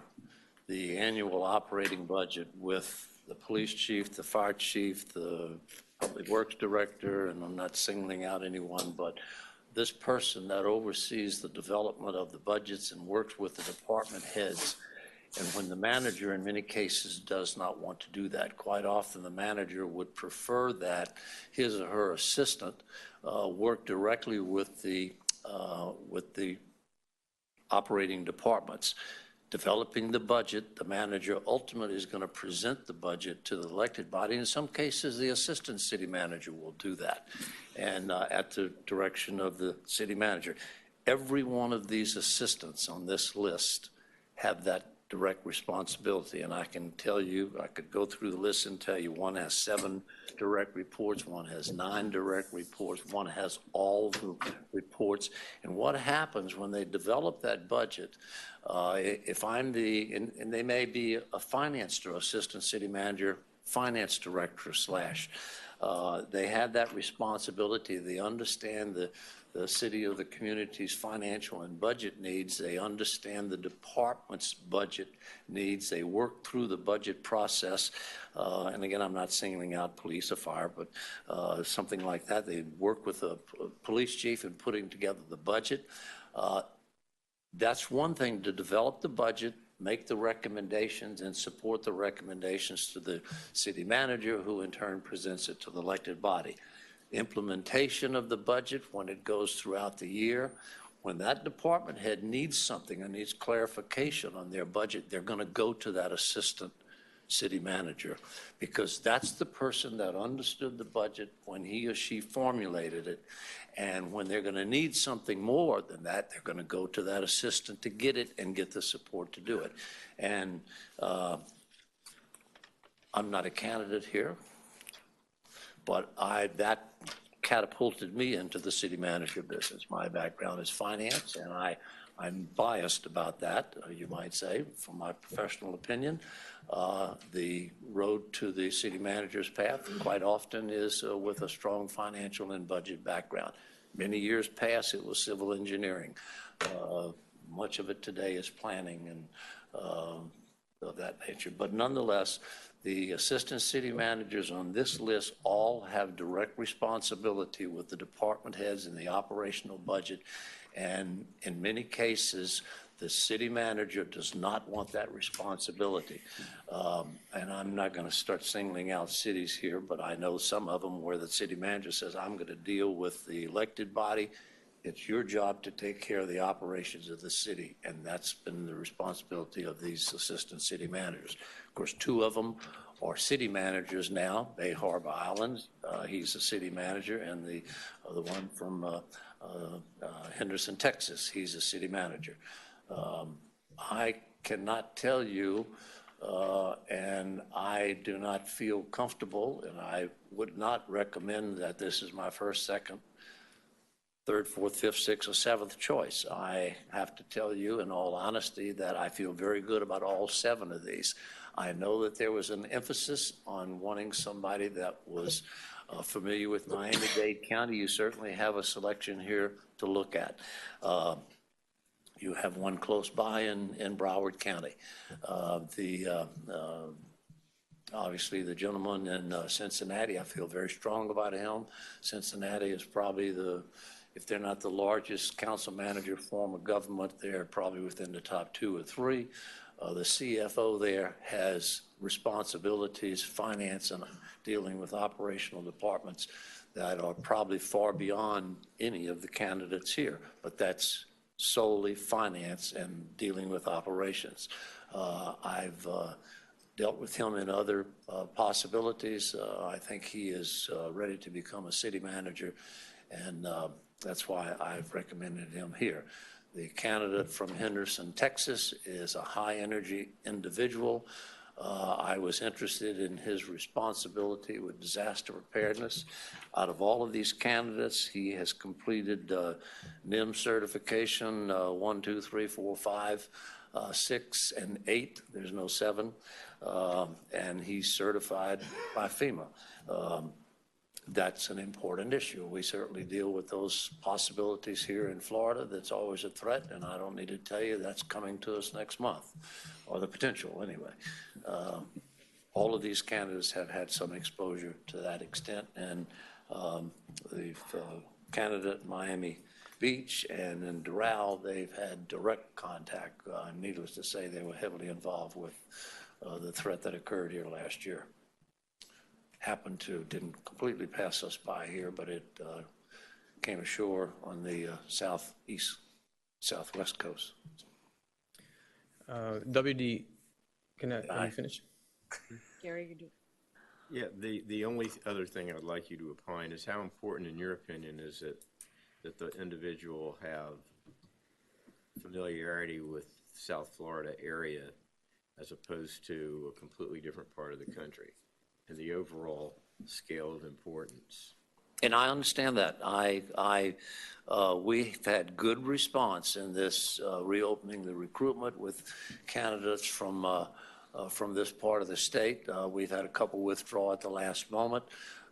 the annual operating budget with the police chief, the fire chief, the public works director, and I'm not singling out anyone, but this person that oversees the development of the budgets and works with the department heads. And when the manager, in many cases, does not want to do that, quite often the manager would prefer that his or her assistant work directly with the operating departments. Developing the budget, the manager ultimately is going to present the budget to the elected body. In some cases, the assistant city manager will do that, and at the direction of the city manager. Every one of these assistants on this list have that direct responsibility, and I can tell you, I could go through the list and tell you one has 7 direct reports, one has 9 direct reports, one has all the reports. And what happens when they develop that budget, if I'm and they may be a finance or assistant city manager, finance director slash, they have that responsibility. They understand the city or the community's financial and budget needs. They understand the department's budget needs. They work through the budget process. And again, I'm not singling out police or fire, but something like that. They work with a police chief in putting together the budget. That's one thing, to develop the budget, make the recommendations, and support the recommendations to the city manager, who in turn presents it to the elected body. Implementation of the budget, when it goes throughout the year, when that department head needs something or needs clarification on their budget, they're going to go to that assistant city manager, because that's the person that understood the budget when he or she formulated it. And when they're going to need something more than that, they're going to go to that assistant to get it and get the support to do it. And I'm not a candidate here, but that catapulted me into the city manager business. My background is finance, and I'm biased about that, you might say, from my professional opinion. The road to the city manager's path quite often is with a strong financial and budget background. Many years past, it was civil engineering. Much of it today is planning and of that nature. But nonetheless, the assistant city managers on this list all have direct responsibility with the department heads and the operational budget. And in many cases, the city manager does not want that responsibility. And I'm not going to start singling out cities here, but I know some of them where the city manager says, I'm going to deal with the elected body. It's your job to take care of the operations of the city. And that's been the responsibility of these assistant city managers. Of course, 2 of them are city managers now. Bay Harbor Islands, he's a city manager, and the one from Henderson, Texas, he's a city manager. I cannot tell you, and I do not feel comfortable, and I would not recommend that this is my first, second, third, fourth, fifth, sixth, or seventh choice. I have to tell you in all honesty that I feel very good about all 7 of these. I know that there was an emphasis on wanting somebody that was familiar with Miami-Dade County. You certainly have a selection here to look at. You have one close by in Broward County. Obviously, the gentleman in Cincinnati, I feel very strong about him. Cincinnati is probably if they're not the largest council manager form of government, they're probably within the top 2 or 3. The CFO there has responsibilities, finance, and dealing with operational departments that are probably far beyond any of the candidates here. But that's solely finance and dealing with operations. I've dealt with him in other possibilities. I think he is ready to become a city manager, and that's why I've recommended him here. The candidate from Henderson, Texas, is a high-energy individual. I was interested in his responsibility with disaster preparedness. Out of all of these candidates, he has completed NIM certification 1, 2, 3, 4, 5, 6, and 8. There's no 7. And he's certified by FEMA. That's an important issue. We certainly deal with those possibilities here in Florida. That's always a threat, and I don't need to tell you that's coming to us next month, or the potential anyway. all of these candidates have had some exposure to that extent, and the candidate in Miami Beach and in Doral, they've had direct contact. Needless to say, they were heavily involved with the threat that occurred here last year. Didn't completely pass us by here, but it came ashore on the southwest coast. WD, can you finish? Gary, you do. Yeah, the only other thing I'd like you to opine is how important, in your opinion, is it that the individual have familiarity with South Florida area as opposed to a completely different part of the country, and the overall scale of importance? And I understand that. We've had good response in this reopening the recruitment with candidates from this part of the state. We've had a couple withdraw at the last moment,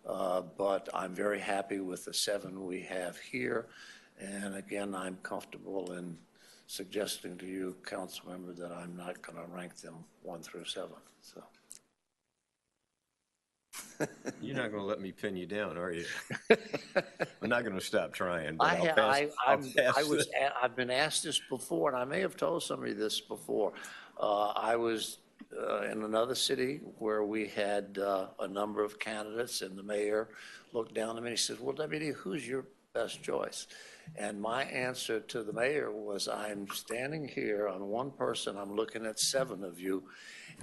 but I'm very happy with the 7 we have here. And again, I'm comfortable in suggesting to you, council member, that I'm not going to rank them 1 through 7. So. You're not going to let me pin you down, are you? I'm not going to stop trying. But I've been asked this before, and I may have told somebody this before. I was in another city where we had a number of candidates, and the mayor looked down at me and he said, "Well, WD, who's your best choice?" And my answer to the mayor was, I'm standing here on one person, I'm looking at 7 of you,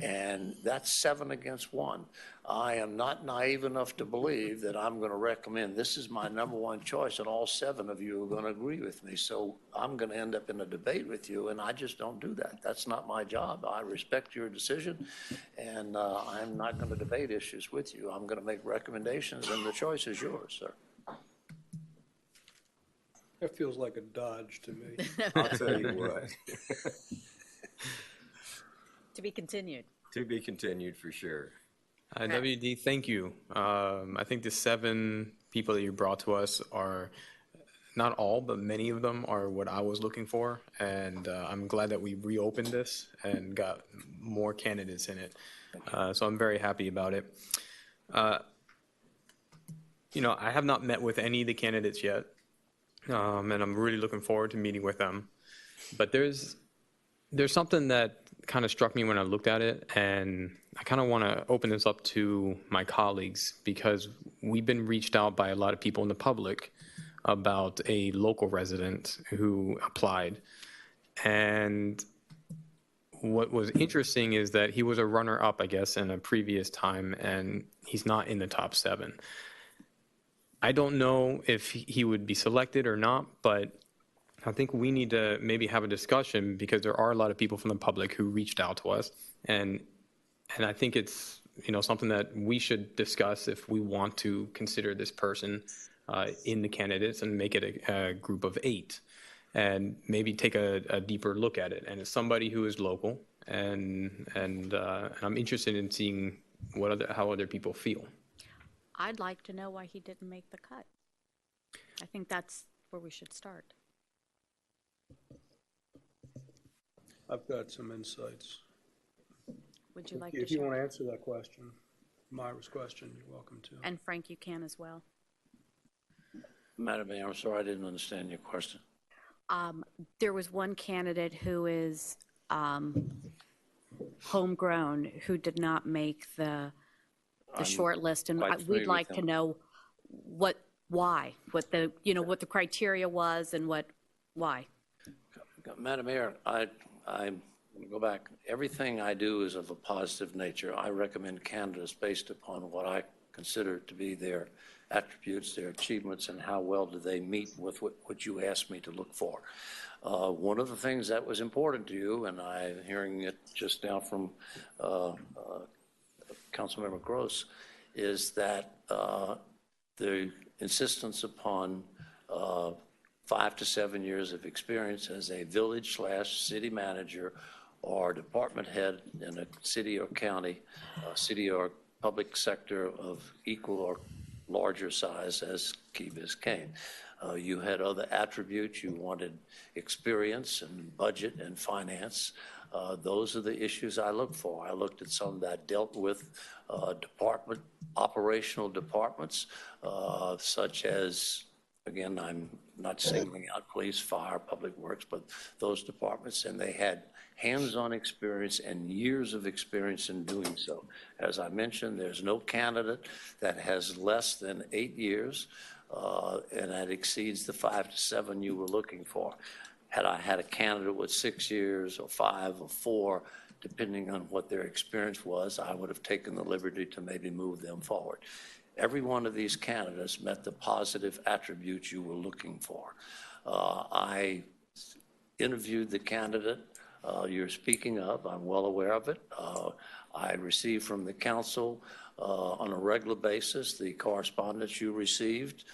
and that's 7 against 1. I am not naive enough to believe that I'm going to recommend this is my number 1 choice, and all 7 of you are going to agree with me. So I'm going to end up in a debate with you, and I just don't do that. That's not my job. I respect your decision, and I'm not going to debate issues with you. I'm going to make recommendations, and the choice is yours, sir. That feels like a dodge to me. I'll tell you what. To be continued. To be continued for sure. WD, thank you. I think the 7 people that you brought to us are, not all, but many of them are what I was looking for. And I'm glad that we reopened this and got more candidates in it. So I'm very happy about it. You know, I have not met with any of the candidates yet. And I'm really looking forward to meeting with them. But there's something that kind of struck me when I looked at it, and I kind of want to open this up to my colleagues, because we've been reached out by a lot of people in the public about a local resident who applied. And what was interesting is that he was a runner-up, I guess, in a previous time, and he's not in the top 7. I don't know if he would be selected or not, but I think we need to maybe have a discussion, because there are a lot of people from the public who reached out to us, and I think it's, you know, something that we should discuss if we want to consider this person in the candidates and make it a group of 8, and maybe take a deeper look at it. And it's somebody who is local, and I'm interested in seeing how other people feel. I'd like to know why he didn't make the cut. I think that's where we should start. I've got some insights. Would you like If to you share? want to answer that question, Myra's question, you're welcome to. And Frank, you can as well. Madam Mayor, I'm sorry, I didn't understand your question. There was one candidate who is homegrown who did not make the short list, and we'd like to know what the criteria was and why. Madam Mayor, I'm going to go back. Everything I do is of a positive nature. I recommend candidates based upon what I consider to be their attributes, their achievements, and how well do they meet with what you asked me to look for. One of the things that was important to you, and I'm hearing it just now from Councilmember Gross, is that the insistence upon 5 to 7 years of experience as a village/city manager or department head in a city or county, city or public sector of equal or larger size as Key Biscayne. You had other attributes. You wanted experience and budget and finance. Those are the issues I look for. I looked at some that dealt with operational departments, such as, again, I'm not singling out police, fire, public works, but those departments, and they had hands-on experience and years of experience in doing so. As I mentioned, there's no candidate that has less than 8 years, and that exceeds the 5 to 7 you were looking for. Had I had a candidate with 6 years or 5 or 4, depending on what their experience was, I would have taken the liberty to maybe move them forward. Every one of these candidates met the positive attributes you were looking for. I interviewed the candidate you're speaking of. I'm well aware of it. I receive from the council on a regular basis the correspondence you received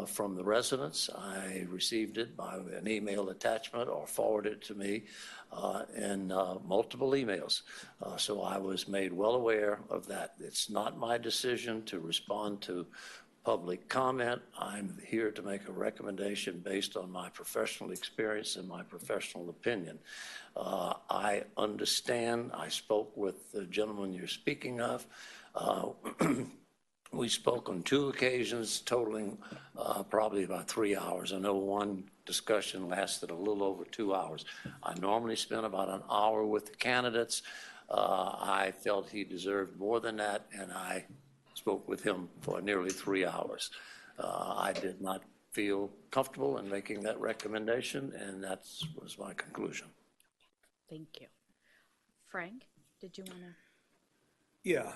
from the residents. I received it by an email attachment or forwarded it to me in multiple emails. So I was made well aware of that. It's not my decision to respond to public comment. I'm here to make a recommendation based on my professional experience and my professional opinion. I understand. I spoke with the gentleman you're speaking of. We spoke on 2 occasions, totaling probably about 3 hours. I know one discussion lasted a little over 2 hours. I normally spend about an hour with the candidates. I felt he deserved more than that, and I spoke with him for nearly 3 hours. I did not feel comfortable in making that recommendation, and that was my conclusion. Thank you. Frank, did you want to? Yeah.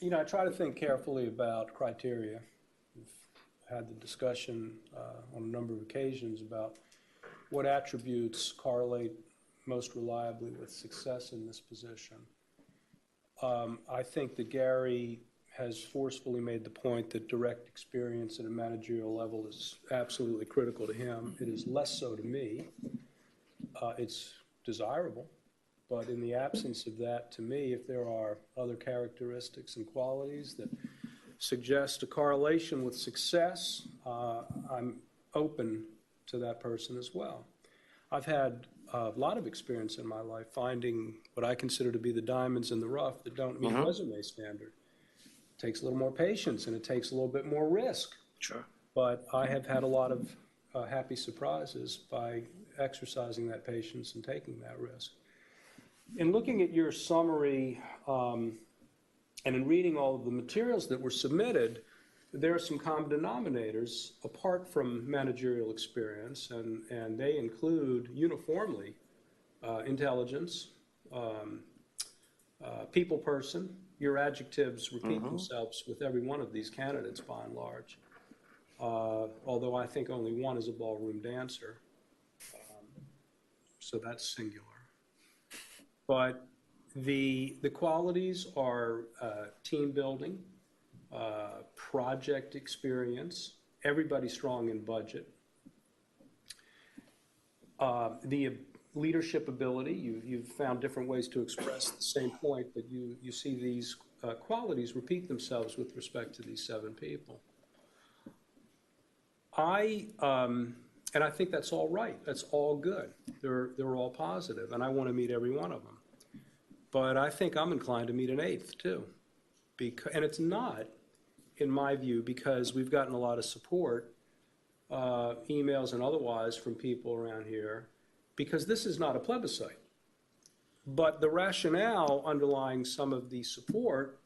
You know, I try to think carefully about criteria. We've had the discussion on a number of occasions about what attributes correlate most reliably with success in this position. I think that Gary has forcefully made the point that direct experience at a managerial level is absolutely critical to him. It is less so to me. It's desirable. But in the absence of that, to me, if there are other characteristics and qualities that suggest a correlation with success, I'm open to that person as well. I've had a lot of experience in my life finding what I consider to be the diamonds in the rough that don't meet resume standard. It takes a little more patience and it takes a little bit more risk. Sure. But I have had a lot of happy surprises by exercising that patience and taking that risk. In looking at your summary and in reading all of the materials that were submitted, there are some common denominators apart from managerial experience, and they include uniformly intelligence, people person. Your adjectives repeat themselves with every one of these candidates by and large, although I think only one is a ballroom dancer, so that's singular. But the qualities are team building, project experience, everybody strong in budget, the leadership ability. You've found different ways to express the same point, but you see these qualities repeat themselves with respect to these 7 people. And I think that's all right. That's all good. They're all positive, and I want to meet every one of them. But I think I'm inclined to meet an 8th too, and it's not, in my view, because we've gotten a lot of support, emails and otherwise, from people around here, because this is not a plebiscite. But the rationale underlying some of the support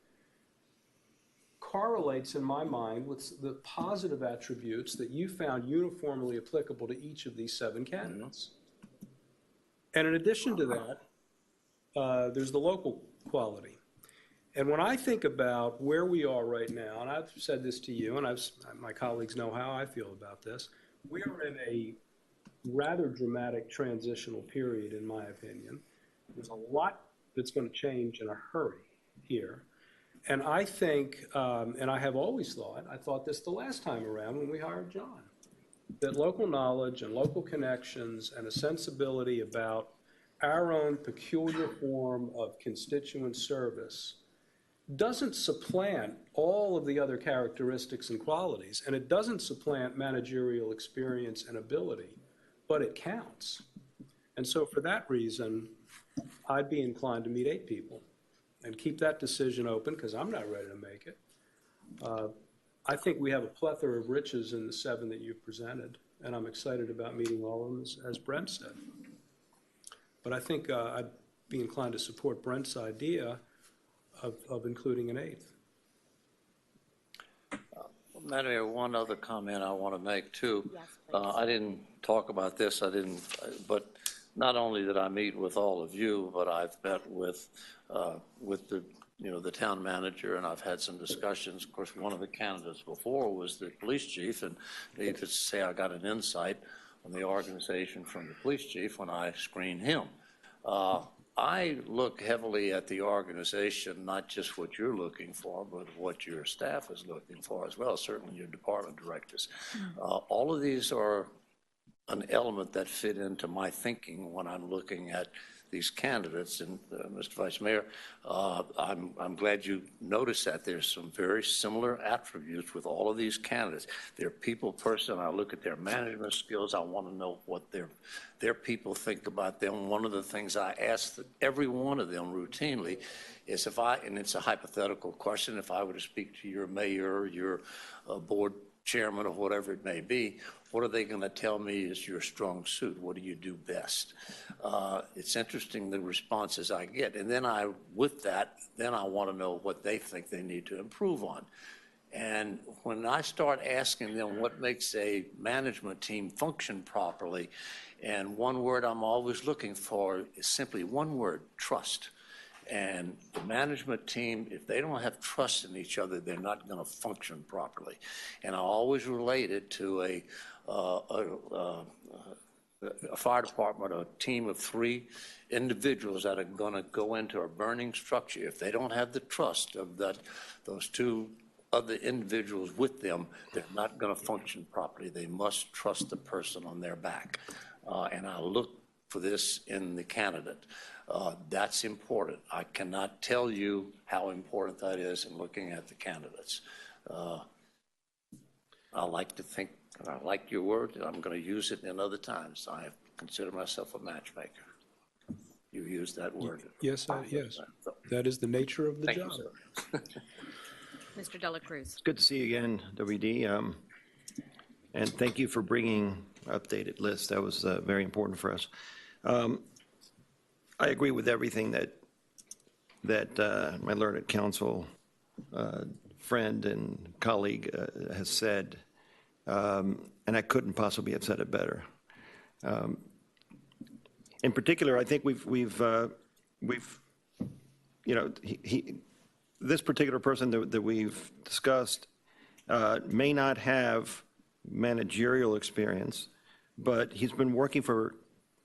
correlates, in my mind, with the positive attributes that you found uniformly applicable to each of these 7 candidates. And in addition to that, there's the local quality. And when I think about where we are right now, and I've said this to you, and my colleagues know how I feel about this, we are in a rather dramatic transitional period, in my opinion. There's a lot that's going to change in a hurry here. And I think, and I have always thought, I thought this the last time around when we hired John, that local knowledge and local connections and a sensibility about our own peculiar form of constituent service doesn't supplant all of the other characteristics and qualities, and it doesn't supplant managerial experience and ability, but it counts. And so for that reason, I'd be inclined to meet 8 people and keep that decision open, because I'm not ready to make it. I think we have a plethora of riches in the 7 that you've presented, and I'm excited about meeting all of them, as Brent said. But I think I'd be inclined to support Brent's idea of including an 8th. Madam Mayor, one other comment I want to make too. I didn't talk about this, but not only did I meet with all of you, but I've met with the town manager, and I've had some discussions. Of course, one of the candidates before was the police chief, and needless to say, I got an insight on the organization from the police chief when I screened him. I look heavily at the organization, not just what you're looking for, but what your staff is looking for as well, certainly your department directors. All of these are an element that fit into my thinking when I'm looking at these candidates. And Mr. Vice Mayor, I'm glad you noticed that there's some very similar attributes with all of these candidates. They're people person. I look at their management skills. I want to know what their people think about them. One of the things I ask every one of them routinely is and it's a hypothetical question, if I were to speak to your mayor, your board chairman, or whatever it may be, what are they going to tell me is your strong suit? What do you do best? It's interesting the responses I get. And then with that, I want to know what they think they need to improve on. And when I start asking them what makes a management team function properly, and one word I'm always looking for is simply one word: trust. And the management team, if they don't have trust in each other, they're not going to function properly. And I always relate it to a fire department, a team of 3 individuals that are going to go into a burning structure. If they don't have the trust of those 2 other individuals with them, they're not going to function properly. They must trust the person on their back. And I look for this in the candidate. That's important. I cannot tell you how important that is in looking at the candidates. I like to think, and I like your word, and I'm going to use it in other times. I consider myself a matchmaker. You used that word. Yes, yes. That is the nature of the Thank job. you, sir. Mr. Dela Cruz. It's good to see you again, WD. And thank you for bringing updated lists. That was very important for us. I agree with everything that my learned counsel friend and colleague has said, and I couldn't possibly have said it better. In particular, I think we've this particular person that we've discussed may not have managerial experience, but he's been working for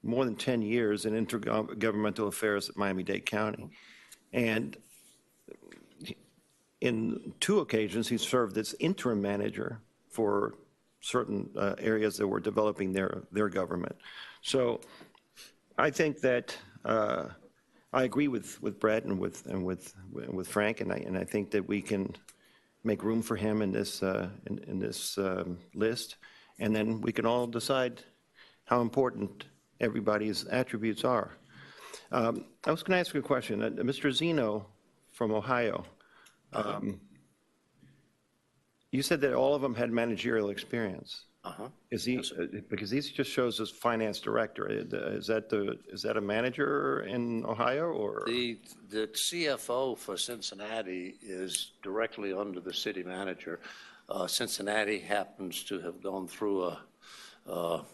more than 10 years in intergovernmental affairs at Miami-Dade County. And in 2 occasions, he served as interim manager for certain areas that were developing their government. So I think that I agree with Brett and with Frank, and I think that we can make room for him in this list, and then we can all decide how important everybody's attributes are. I was going to ask you a question. Mr. Zeno from Ohio, you said that all of them had managerial experience. Is he? Yes, because he just shows as finance director. Is that a manager in Ohio, or the CFO for Cincinnati is directly under the city manager. Cincinnati happens to have gone through a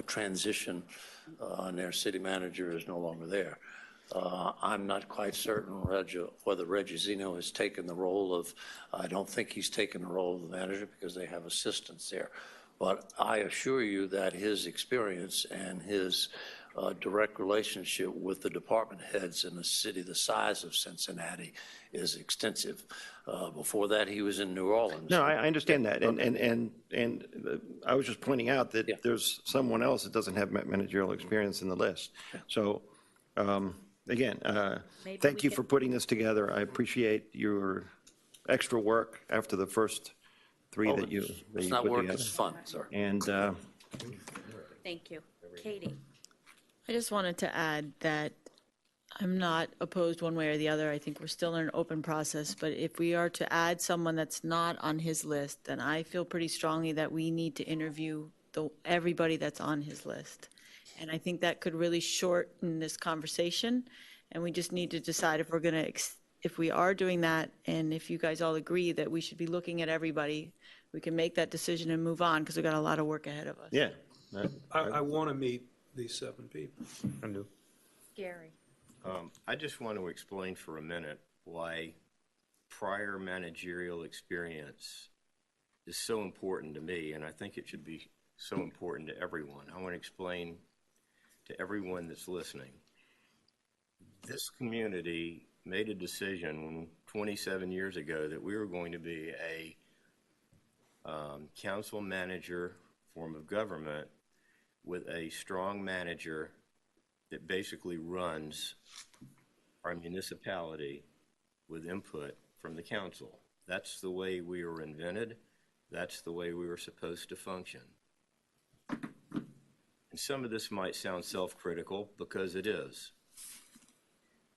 transition, and their city manager is no longer there. I'm not quite certain whether Reggie Zeno has taken the role of, I don't think he's taken the role of the manager because they have assistants there. But I assure you that his experience and his direct relationship with the department heads in a city the size of Cincinnati is extensive. Before that, he was in New Orleans. No, I understand that, and I was just pointing out that there's someone else that doesn't have managerial experience in the list. So again, Maybe thank we you can- for putting this together. I appreciate your extra work after the first three that you It's put not work, together. it's fun, sir. And Thank you. Katie? I just wanted to add that I'm not opposed one way or the other. I think we're still in an open process, but if we are to add someone that's not on his list, then I feel pretty strongly that we need to interview everybody that's on his list. And I think that could really shorten this conversation, and we just need to decide if we're going to, if we are doing that, and if you guys all agree that we should be looking at everybody, we can make that decision and move on, because we've got a lot of work ahead of us. yeah. I want to meet these 7 people. I do. Gary? I just want to explain for a minute why prior managerial experience is so important to me, and I think it should be so important to everyone. I want to explain to everyone that's listening. This community made a decision 27 years ago that we were going to be a council manager form of government with a strong manager that basically runs our municipality with input from the council. That's the way we were invented. That's the way we were supposed to function. And some of this might sound self-critical, because it is.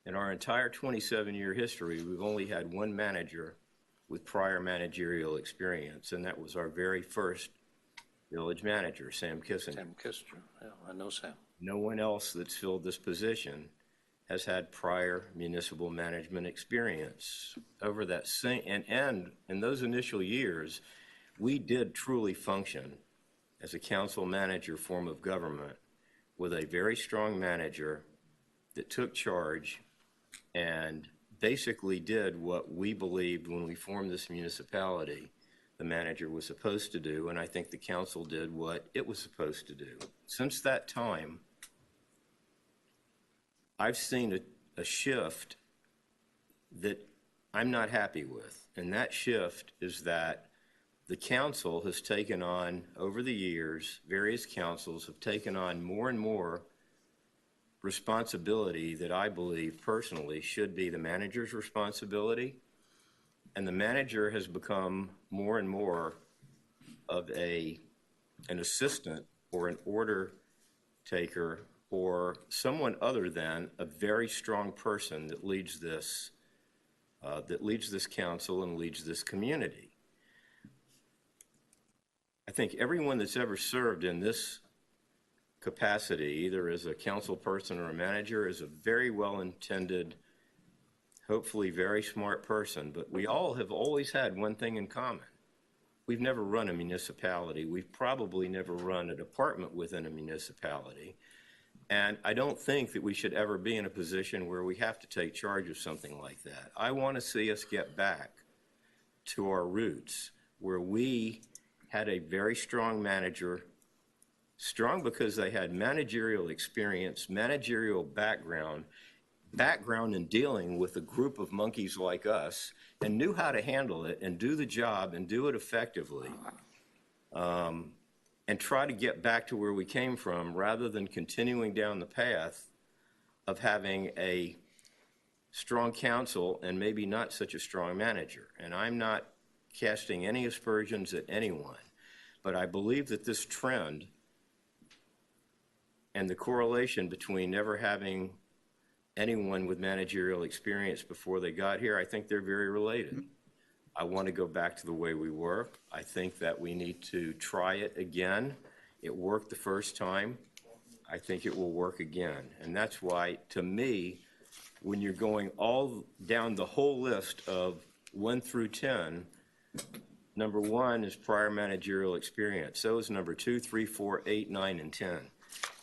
In our entire 27-year history, we've only had one manager with prior managerial experience, and that was our very first village manager, Sam Kissinger. Sam Kissinger, yeah, I know Sam. No one else that's filled this position has had prior municipal management experience. Over that same, and in those initial years, we did truly function as a council manager form of government with a very strong manager that took charge and basically did what we believed when we formed this municipality the manager was supposed to do, and I think the council did what it was supposed to do. Since that time, I've seen a shift that I'm not happy with, and that shift is that the council has taken on, over the years, various councils have taken on more and more responsibility that I believe personally should be the manager's responsibility. And the manager has become more and more of an assistant or an order taker or someone other than a very strong person that leads this council and leads this community. I think everyone that's ever served in this capacity, either as a council person or a manager, is a very well-intended, hopefully very smart person, but we all have always had one thing in common. We've never run a municipality. We've probably never run a department within a municipality. And I don't think that we should ever be in a position where we have to take charge of something like that. I want to see us get back to our roots, where we had a very strong manager, strong because they had managerial experience, managerial background in dealing with a group of monkeys like us, and knew how to handle it and do the job and do it effectively, and try to get back to where we came from rather than continuing down the path of having a strong council and maybe not such a strong manager. And I'm not casting any aspersions at anyone, but I believe that this trend and the correlation between never having anyone with managerial experience before they got here, I think they're very related. I want to go back to the way we were. I think that we need to try it again. It worked the first time. I think it will work again. And that's why, to me, when you're going all down the whole list of 1 through 10, number 1 is prior managerial experience. So is number 2, 3, 4, 8, 9, and 10.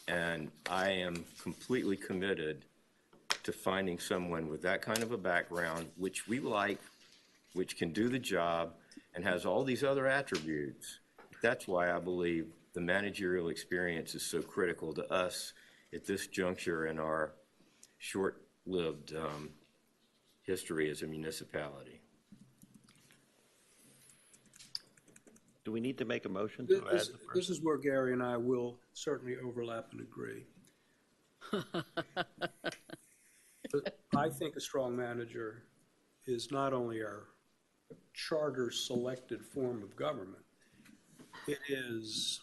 And I am completely committed to finding someone with that kind of a background, which we like, which can do the job, and has all these other attributes. That's why I believe the managerial experience is so critical to us at this juncture in our short-lived history as a municipality. Do we need to make a motion to add the first? This is where Gary and I will certainly overlap and agree. I think a strong manager is not only our charter-selected form of government, it is,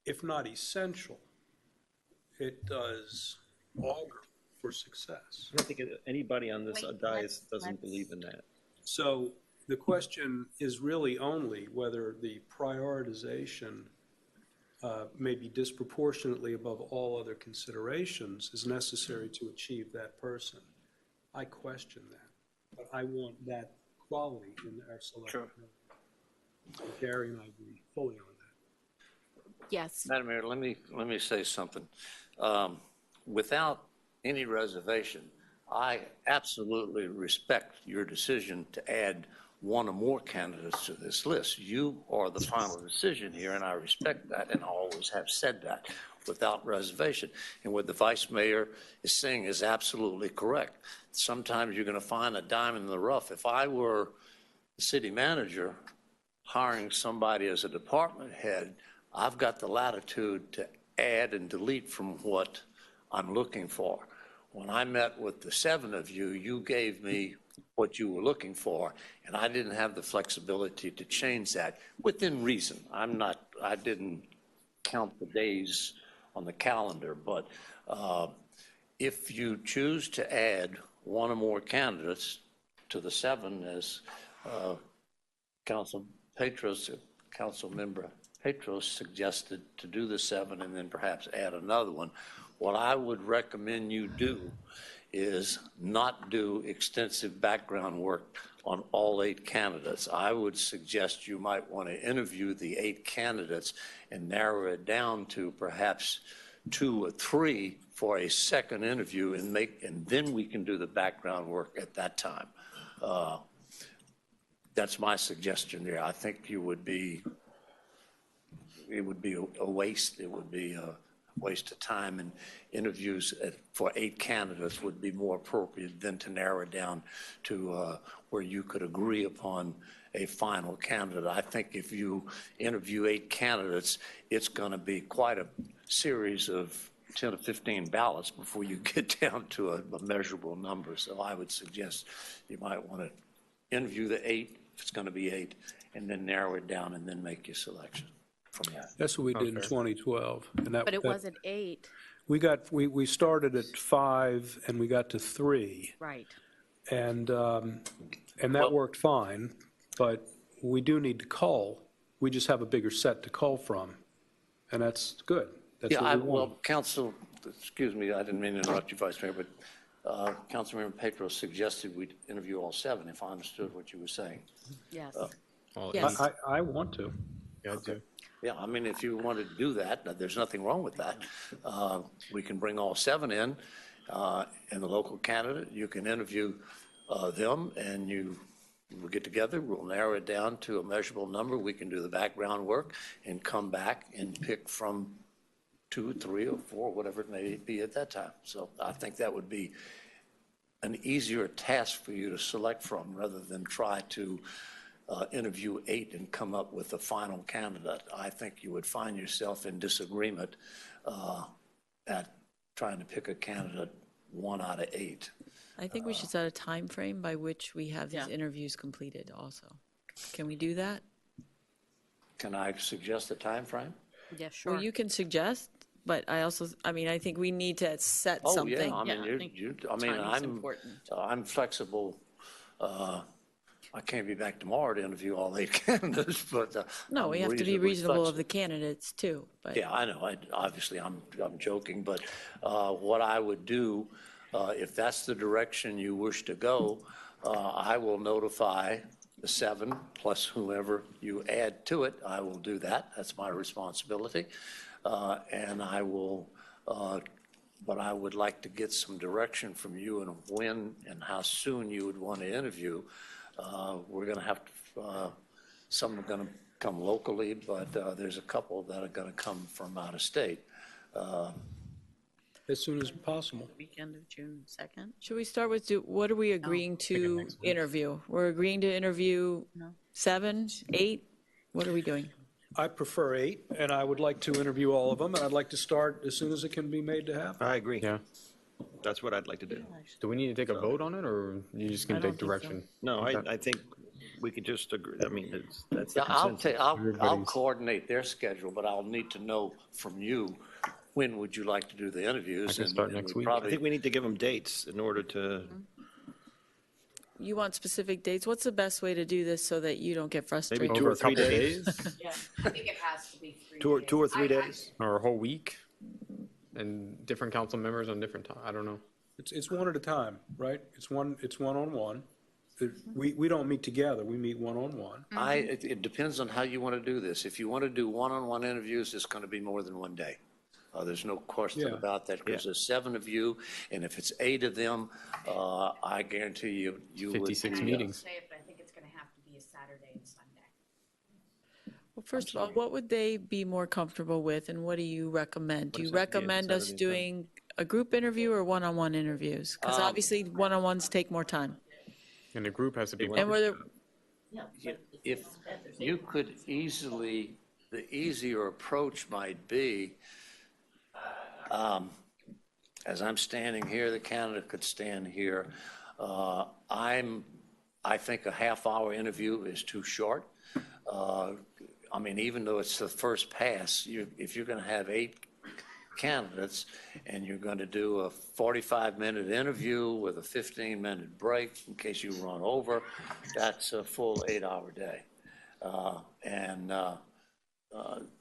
if not essential, it does augur for success. I don't think anybody on this dais doesn't believe in that. So the question is really only whether the prioritization maybe disproportionately above all other considerations is necessary to achieve that person. I question that, but I want that quality in our selection. Sure. Gary and I agree fully on that. Yes. Madam Mayor, let me say something. Without any reservation, I absolutely respect your decision to add one or more candidates to this list. You are the final decision here, and I respect that, and I always have said that without reservation. And what the vice mayor is saying is absolutely correct. Sometimes you're going to find a diamond in the rough. If I were the city manager hiring somebody as a department head, I've got the latitude to add and delete from what I'm looking for. When I met with the 7 of you, you gave me what you were looking for, and I didn't have the flexibility to change that within reason. I didn't count the days on the calendar, but if you choose to add one or more candidates to the 7, as Councilmember Petros suggested, to do the 7 and then perhaps add another one, what I would recommend you do is not do extensive background work on all 8 candidates. I would suggest you might want to interview the 8 candidates and narrow it down to perhaps 2 or 3 for a second interview, and then we can do the background work at that time. That's my suggestion there. I think it would be a waste. It would be a waste of time, and interviews for 8 candidates would be more appropriate than to narrow it down to where you could agree upon a final candidate. I think if you interview 8 candidates, it's going to be quite a series of 10 or 15 ballots before you get down to a measurable number. So I would suggest you might want to interview the 8, if it's going to be 8, and then narrow it down and then make your selection from that. That's what we did in 2012. And But it wasn't 8. We started at 5 and we got to 3. Right. And that worked fine, but we do need to cull. We just have a bigger set to cull from, and that's good. That's Yeah, what we want. well, Council, excuse me, I didn't mean to interrupt you, Vice Mayor, but Councilmember Petros suggested we interview all 7, if I understood what you were saying. Yes. Yes. I want to. Yeah, I do. Yeah, I mean, if you wanted to do that, there's nothing wrong with that. We can bring all 7 in, and the local candidate, you can interview them, and we'll get together, we'll narrow it down to a measurable number. We can do the background work and come back and pick from 2, 3, or 4, whatever it may be at that time. So I think that would be an easier task for you to select from rather than try to interview 8 and come up with a final candidate. I think you would find yourself in disagreement at trying to pick a candidate 1 out of 8. I think we should set a time frame by which we have these interviews completed also. Can we do that? Can I suggest a time frame? Yeah, sure. Well, you can suggest, but I think we need to set something. Oh, yeah, I'm flexible. I can't be back tomorrow to interview all 8 candidates, but. No, we have to be reasonable of the candidates too, but. Yeah, I know. Obviously, I'm joking, but what I would do, if that's the direction you wish to go, I will notify the 7 plus whoever you add to it. I will do that. That's my responsibility. And I will, but I would like to get some direction from you and when and how soon you would want to interview. We're going to have to, some are going to come locally, but there's a couple that are going to come from out of state. As soon as possible. Weekend of June 2nd. Should we start with, what are we agreeing to interview? We're agreeing to interview 7, 8? What are we doing? I prefer 8, and I would like to interview all of them, and I'd like to start as soon as it can be made to happen. I agree. Yeah. That's what I'd like to do. Do we need to take a vote on it, or you just can take direction? No, Okay. I think we could just agree, I mean, that's the Yeah, I'll consensus. I'll Everybody's- coordinate their schedule, but I'll need to know from you, when would you like to do the interviews? I can And- start and next we week. I probably- think we need to give them dates in order to, You want specific dates? What's the best way to do this so that you don't get frustrated? maybe 2 Over or a 3 couple days. Yeah, I think it has to be 3 Two or 3 days. Or a whole week? And different council members on different time, I don't know. It's one at a time, right? It's one-on-one. We don't meet together, we meet one-on-one. It depends on how you want to do this. If you want to do one-on-one interviews, it's going to be more than one day. There's no question Yeah. about that, because Yeah. there's 7 of you, and if it's 8 of them, I guarantee you would. 56 be, meetings. Say it, but I think it's gonna have to be a Saturday and Sunday. Well, first of all, what would they be more comfortable with, and what do you recommend? Do you does that have to be on recommend us Saturday and Sunday? doing a group interview or one-on-one interviews? Because obviously, one-on-ones take more time. And the group has to be. And whether, If you could easily, the easier approach might be, as I'm standing here, the candidate could stand here. I think a half-hour interview is too short. I mean, even though it's the first pass, if you're going to have 8 candidates and you're going to do a 45-minute interview with a 15-minute break in case you run over, that's a full 8-hour day.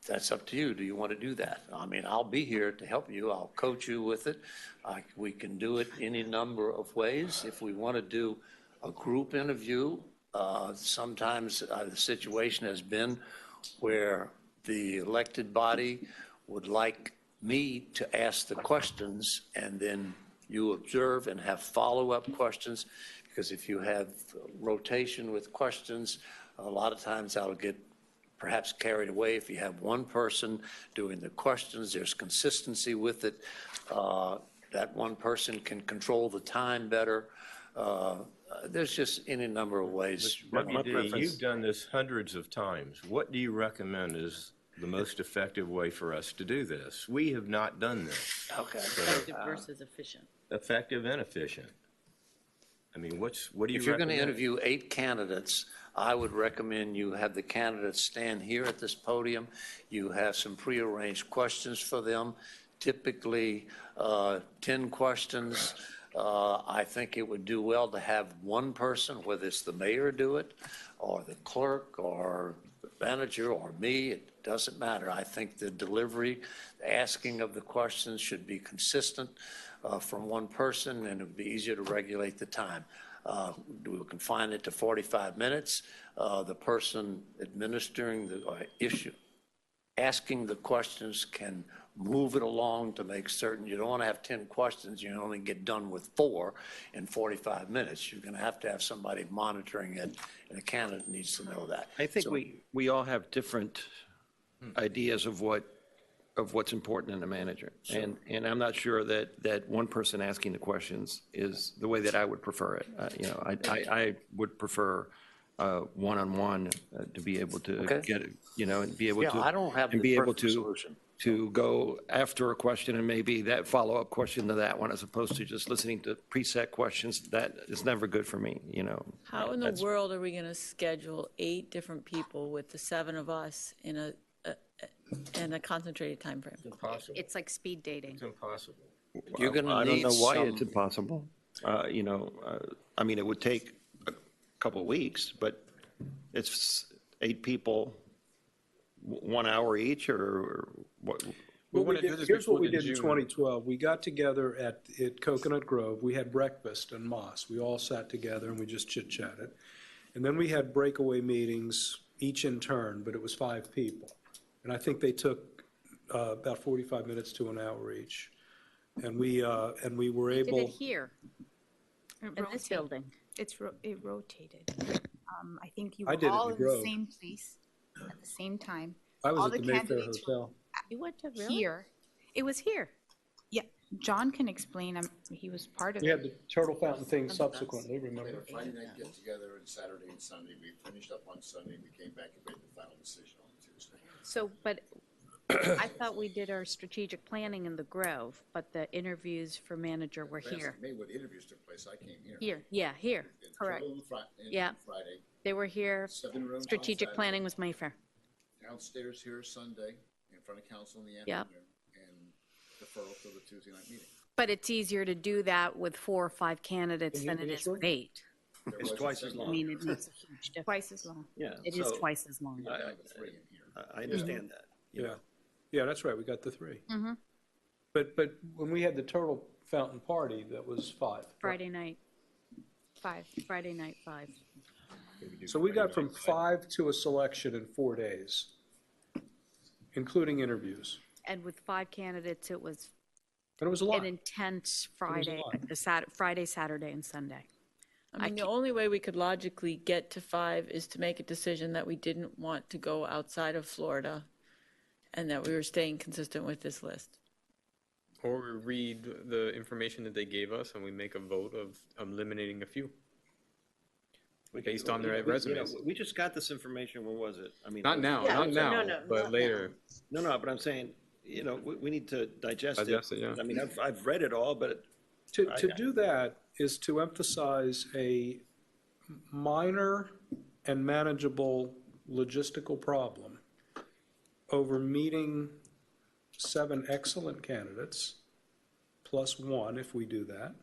That's up to you. Do you want to do that? I mean, I'll be here to help you. I'll coach you with it. We can do it any number of ways. If we want to do a group interview, sometimes the situation has been where the elected body would like me to ask the questions, and then you observe and have follow-up questions, because if you have rotation with questions, a lot of times I'll get perhaps carried away. If you have one person doing the questions, there's consistency with it. That one person can control the time better. There's just any number of ways. WD, you've done this hundreds of times. What do you recommend is the most effective way for us to do this? We have not done this. Okay. versus efficient. Effective and efficient. I mean, what do you If you're going recommend? to interview 8 candidates, I would recommend you have the candidates stand here at this podium. You have some prearranged questions for them, typically 10 questions. I think it would do well to have one person, whether it's the mayor do it, or the clerk, or the manager, or me, it doesn't matter. I think the delivery, the asking of the questions should be consistent from one person, and it would be easier to regulate the time. We can confine it to 45 minutes. The person administering the issue, asking the questions, can move it along to make certain you don't want to have 10 questions, you only get done with 4 in 45 minutes. You're going to have somebody monitoring it, and the candidate needs to know that. I think So- we all have different ideas of what's important in a manager. And I'm not sure that one person asking the questions is the way that I would prefer it. I would prefer one-on-one to be able to Okay. get it, and be able Yeah, to. I don't have and the be able perfect to solution. To go after a question and maybe that follow-up question to that one, as opposed to just listening to preset questions. That is never good for me, How in the That's- world are we going to schedule 8 different people with the 7 of us in a concentrated timeframe? Impossible. It's like speed dating. It's impossible. You're going to I don't need know why some- it's impossible. I mean, it would take a couple of weeks, but it's 8 people, 1 hour each, or what? We want to do this Here's what before we the did in June. 2012. We got together at Coconut Grove. We had breakfast in Moss. We all sat together and we just chit-chatted. And then we had breakaway meetings, each in turn, but it was 5 people. And I think they took about 45 minutes to an hour each. And we were Did able. it here, in this building. It rotated. I think you I were did it all in in the Grove. same place at the same time. I was all at the the Mayfair candidates Hotel. You went to, really? Here. It was here. Yeah, John can explain. He was part of We had it. the Turtle Fountain thing subsequently, We had remember? a Friday night get together and Saturday and Sunday. We finished up on Sunday. We came back and made the final decision on Tuesday. So, but I thought we did our strategic planning in the Grove, but the interviews for manager were here. Maybe when the interviews took place, I came here. Here, yeah, here, correct. Yeah. Friday, They were here. 7 rooms on Strategic Saturday. planning was Mayfair. Downstairs here Sunday, in front of council in the Yep. afternoon, and deferral to the Tuesday night meeting. But it's easier to do that with 4 or 5 candidates than it is with 8. It's twice as I long. mean, it makes a huge difference. Twice as long. Yeah. It is so twice as long. I understand that. you know. Yeah, that's right, we got the 3. Mm-hmm. But when we had the Turtle Fountain Party, that was 5. Friday night, 5. Friday night, 5. So we got from 5 to a selection in 4 days, including interviews. And with 5 candidates, it was And it was a lot. an intense Friday, lot. Friday, Saturday, and Sunday. I mean, the only way we could logically get to 5 is to make a decision that we didn't want to go outside of Florida and that we were staying consistent with this list. Or we read the information that they gave us and we make a vote of eliminating a few. Based on their resumes. We just got this information, when was it? I mean. Not now, not now, but later. No, but I'm saying, we need to digest it. Digest it, yeah. I mean, I've read it all, but. To do that is to emphasize a minor and manageable logistical problem over meeting 7 excellent candidates, plus 1 if we do that.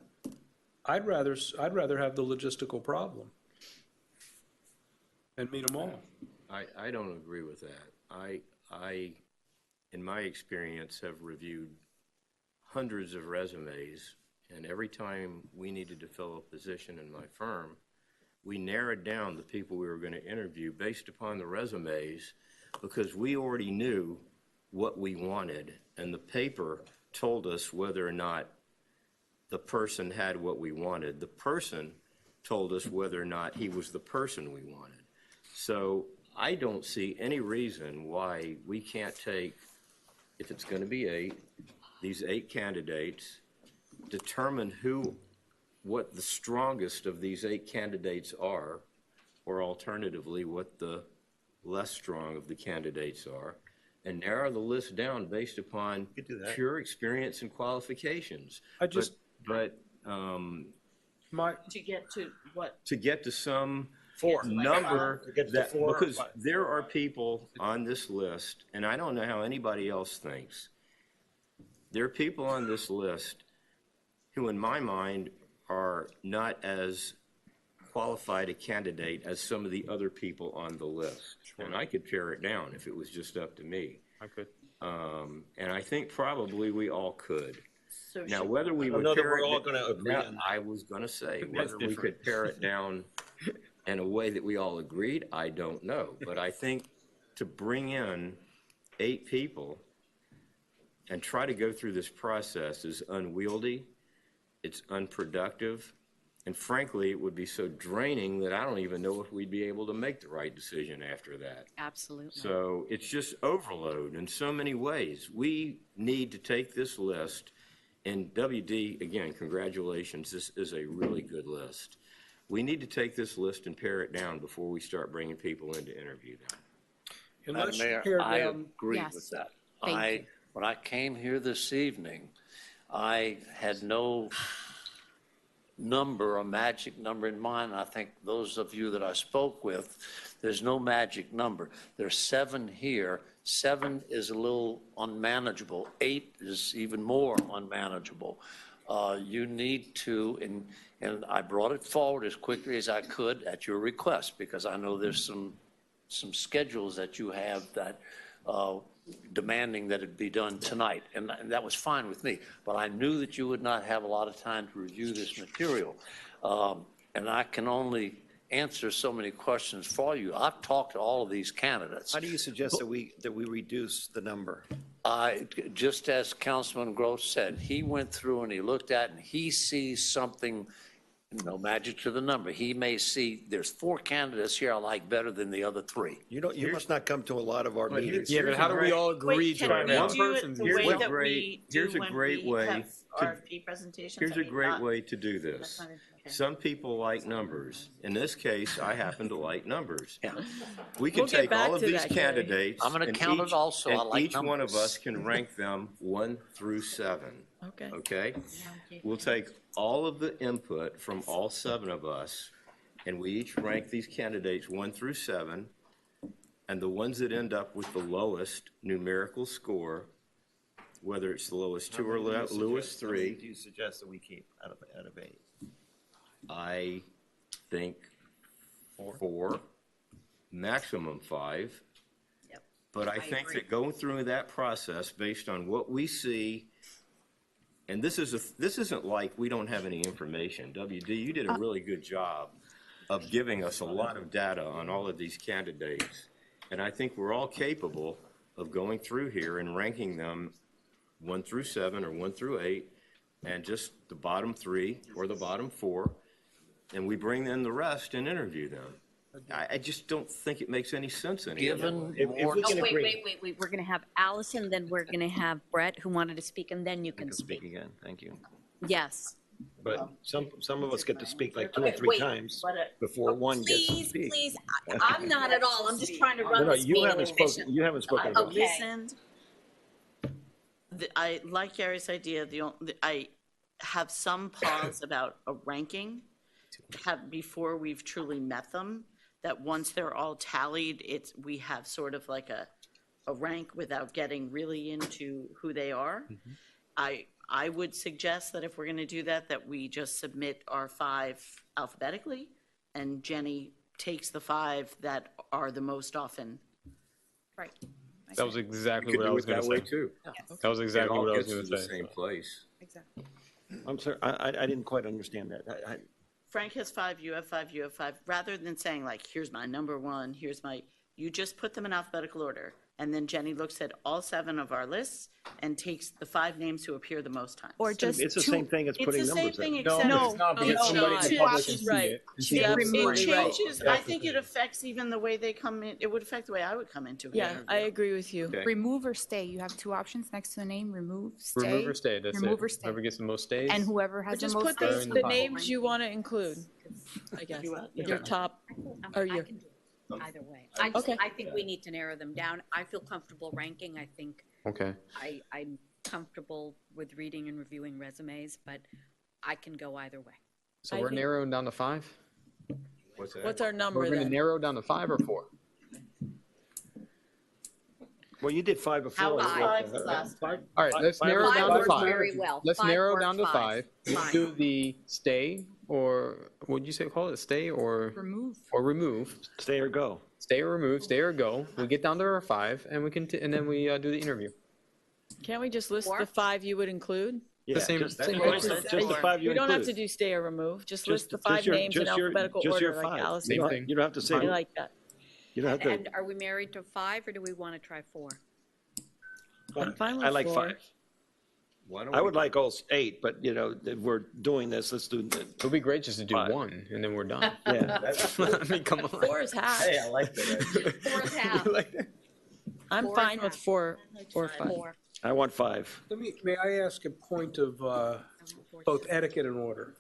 I'd rather have the logistical problem and meet them all. I don't agree with that. I, in my experience, have reviewed hundreds of resumes, and every time we needed to fill a position in my firm, we narrowed down the people we were going to interview based upon the resumes because we already knew what we wanted, and the paper told us whether or not the person had what we wanted. The person told us whether or not he was the person we wanted. So I don't see any reason why we can't take, if it's going to be 8, these 8 candidates, determine what the strongest of these 8 candidates are, or alternatively, what the less strong of the candidates are, and narrow the list down based upon pure experience and qualifications. To get to what? To get to some 4 number To get to that, 4 or because 5. there are people on this list, and I don't know how anybody else thinks. There are people on this list who, in my mind, are not as qualified a candidate as some of the other people on the list. And I could pare it down if it was just up to me. I could. And I think probably we all could. So Now, whether we I would don't know that pare we're it all gonna agree down, on that. I was going to say, That's whether we different. could pare it down in a way that we all agreed, I don't know. But I think to bring in 8 people and try to go through this process is unwieldy, it's unproductive, and frankly, it would be so draining that I don't even know if we'd be able to make the right decision after that. Absolutely. So it's just overload in so many ways. We need to take this list, and WD, again, congratulations, this is a really good list. We need to take this list and pare it down before we start bringing people in to interview them. Unless you Madam pare Mayor, I down- agree Yes. with that. Thank you. When I came here this evening, I had no number, a magic number in mind. I think those of you that I spoke with, there's no magic number. There's 7 here. 7 is a little unmanageable. 8 is even more unmanageable. You need to, and I brought it forward as quickly as I could at your request, because I know there's some schedules that you have that demanding that it be done tonight, and that was fine with me. But I knew that you would not have a lot of time to review this material, and I can only answer so many questions for you. I've talked to all of these candidates. How do you suggest that we reduce the number? Just as Councilman Gross said, he went through and he looked at and he sees something no magic to the number. He may see there's 4 candidates here I like better than the other 3. You must not come to a lot of our meetings. Yeah, but how do we all agree to it? One person's Here's agree. a great, here's a great way to, RFP presentations. here's a great way to do this. Some people like numbers. In this case, I happen to like numbers. We can We'll get take back all of to these that, Gary. candidates. I'm gonna and count it each- also. I and like each one of numbers. us can rank them 1 through 7. Okay. Okay? We'll take all of the input from all 7 of us, and we each rank these candidates 1 through 7, and the ones that end up with the lowest numerical score, whether it's the lowest 2 or lowest 3. Do you suggest that we keep out of 8? I think 4, maximum 5. Yep. But I think that going through that process based on what we see, and this isn't like we don't have any information. WD, you did a really good job of giving us a lot of data on all of these candidates. And I think we're all capable of going through here and ranking them 1 through 7 or 1 through 8, and just the bottom 3 or the bottom 4, and we bring in the rest and interview them. I just don't think it makes any sense anymore. Given If more. we can Oh, agree. wait. We're going to have Allison, then we're going to have Brett, who wanted to speak, and then you can Speak speak. again, thank you. Yes. But some of us get to speak like 2 or Okay, 3 wait, times but, before one gets to Please, speak. please, I'm not at all. I'm just trying to run No, this you meeting haven't spoken, efficiently. you haven't spoken at all. Okay. Listened. I like Gary's idea. I have some pause about a ranking before we've truly met them, that once they're all tallied, we have sort of like a rank without getting really into who they are. I would suggest that if we're going to do that, that we just submit our 5 alphabetically, and Jenny takes the 5 that are the most often. Right. That was You exactly could what I do was it going that to way say. too. That was exactly It all what I was gets going to to the say. same place. Exactly. I'm sorry, I didn't quite understand that. Frank has 5, you have 5, you have 5. Rather than saying like, here's my number 1, you just put them in alphabetical order. And then Jenny looks at all 7 of our lists and takes the 5 names who appear the most times. Or just It's the same thing as It's putting the same numbers thing, in. except. it's not because it's somebody not. in the public can see Right. it. and see It it. absolutely Right. changes, I think it affects even the way they come in, it would affect the way I would come into an interview. agree with you. Okay. Remove or stay. You have 2 options next to the name. Remove, stay. Remove or stay, that's Remove it. or stay. Whoever gets the most stays. And whoever has the Just most put They're the, in the the pile. names you want to include, I guess. Your top, or your, Either way. Okay. I think we need to narrow them down. I feel comfortable ranking. I think Okay. I'm comfortable with reading and reviewing resumes, but I can go either way. So I we're think- narrowing down to 5? What's that? what's our number We're going to then? narrow down to 5 or 4? Well, you did 5 before. How was Five. 5 last time? All right, let's Five narrow works down Five to works 5. very well. Let's Five narrow works down to fine. 5. Let's Fine. do the stay, or what did you say, call it, stay or Remove. remove? Stay or go. Stay or remove, stay or go. We get down to our 5, and we can, and then we do the interview. Can't we just list Four? the 5 you would include? Yeah, same- just same just process. the 5 you We don't have to included. do stay or remove, just Just- list the just 5 your- names in just your- alphabetical just your order like 5. Allison. You don't- thing. You don't have to say, I like that. you don't have to. And are we married to 5, or do we want to try 4? I'm fine with I like 4. 5. Why don't I we would like all 8, but if we're doing this, let's do. It would be great just to do 1, and then we're done. Yeah. I mean, come on. 4 is half. Hey, I like that. 4 is half. I'm Four fine is with half. 4 or 5. 4. I want 5. May I ask a point of both etiquette and order?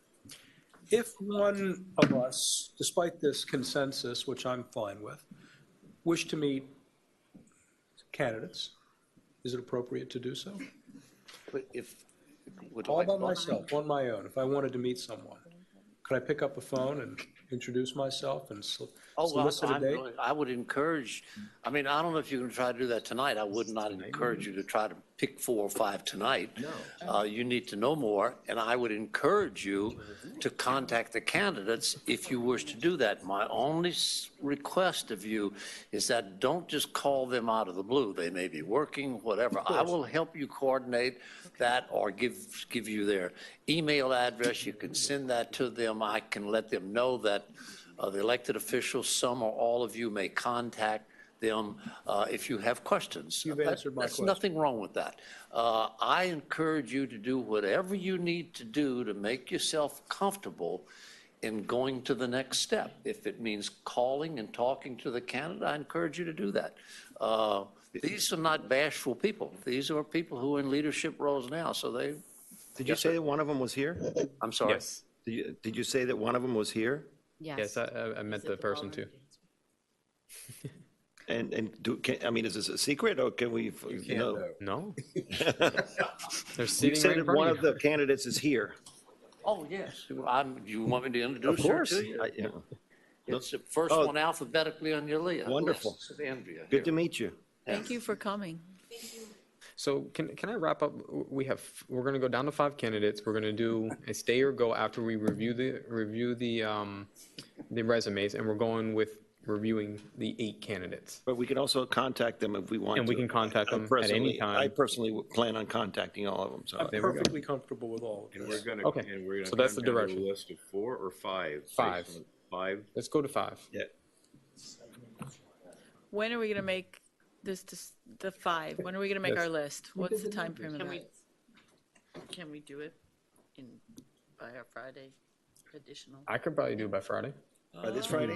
If one of us, despite this consensus, which I'm fine with, wish to meet candidates, is it appropriate to do so? But if, would All like by vote? myself, on my own, if I wanted to meet someone? Could I pick up a phone and introduce myself and Oh, well, solicit a date? I would encourage, I mean, I don't know if you're going to try to do that tonight. I would not encourage you to try to pick 4 or 5 tonight. No. You need to know more, and I would encourage you to contact the candidates if you wish to do that. My only request of you is that don't just call them out of the blue. They may be working, whatever. I will help you coordinate that or give you their email address. You can send that to them. I can let them know that the elected officials, some or all of you may contact them if you have questions. You've answered my There's question. nothing wrong with that. I encourage you to do whatever you need to do to make yourself comfortable in going to the next step. If it means calling and talking to the candidate, I encourage you to do that. These are not bashful people. These are people who are in leadership roles now, so they. Did you say that one of them was here? I'm sorry? Yes. Did you say that one of them was here? Yes, I met the person too. And I mean, is this a secret or can we? No. They're You sitting said right in that front one of of you. the candidates is here. Oh, yes. You want me to Of introduce her course. to you? Yeah. It's the first Oh. one alphabetically on your list. Wonderful. List, Andrea. Good to meet you. Thank you for coming. So can I wrap up? We're going to go down to 5 candidates. We're going to do a stay or go after we review the resumes, and we're going with reviewing the 8 candidates. But we can also contact them if we want to. And we can contact them at any time. I personally would plan on contacting all of them, so. I'm perfectly comfortable with all of And this. we're gonna, Okay. and we're gonna. So that's the come down to direction. A list of 4 or 5? 5. 5? Let's go to 5. Yeah. When are we going to make this the 5? When are we going to make our list? What's the time frame of that? Can we do it by our Friday additional? I could probably do it by Friday. By this Friday?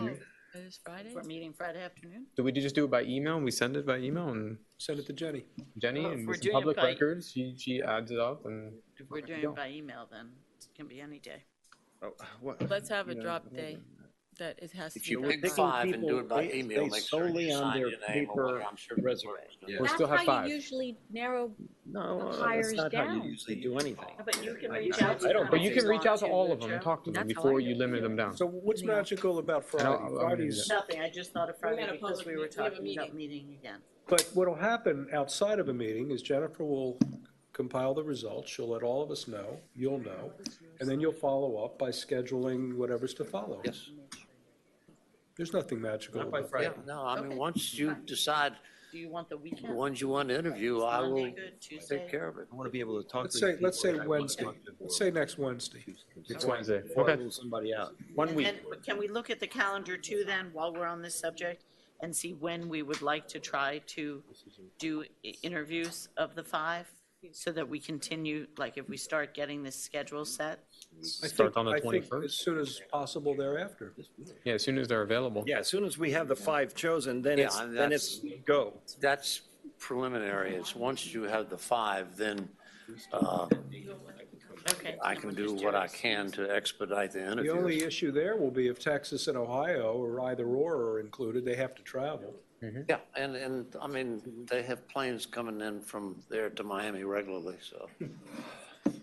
It is Friday? For a meeting Friday afternoon? Do we just do it by email and we send it by email and Send it to Jenny. Jenny Well, if and we're it's doing it public by- records, she adds it up and. If we're doing go. it by email, then it can be any day. Oh, what? Let's have a drop day that it has to If be. you done pick by. 5 and do it by They- email, they make sure solely you on sign their your name or whatever. paper I'm sure resume. Yeah. We'll still have 5. That's how you usually narrow No, hires that's not how you down. usually do anything. But you can reach out to them. But you if can reach out to want all of them and talk to them That's how before I you do limit it. them down. So what's magical about Friday? I'll do Friday's, Nothing, I just thought of Friday had a because we were public- we have a talking about meeting. meeting again. but what'll happen outside of a meeting is Jennifer will compile the results. She'll let all of us know, you'll know, and then you'll follow up by scheduling whatever's to follow. Yes. There's nothing magical Not by about Friday. Yeah, no, I mean, Okay, once you decide Do you want the the weekend? ones you want to interview, I will Monday good, Tuesday? take care of it. I want to be able to talk Let's to. say, these let's say people that I want to Wednesday. talk to Let's say next Wednesday. It's Wednesday. before I Okay. rule somebody out. 1 And week. then, can we look at the calendar too then, while we're on this subject, and see when we would like to try to do interviews of the 5? So that we continue, like if we start getting this schedule set? Start on the I think 21st. as soon as possible thereafter. Yeah, as soon as they're available. Yeah, as soon as we have the 5 chosen, then Yeah, it's, and then it's go. That's preliminary. It's once you have the 5, then Okay. I can do what I can to expedite the The interviews. only issue there will be if Texas and Ohio or either or are included, they have to travel. Yeah, and I mean, they have planes coming in from there to Miami regularly, so.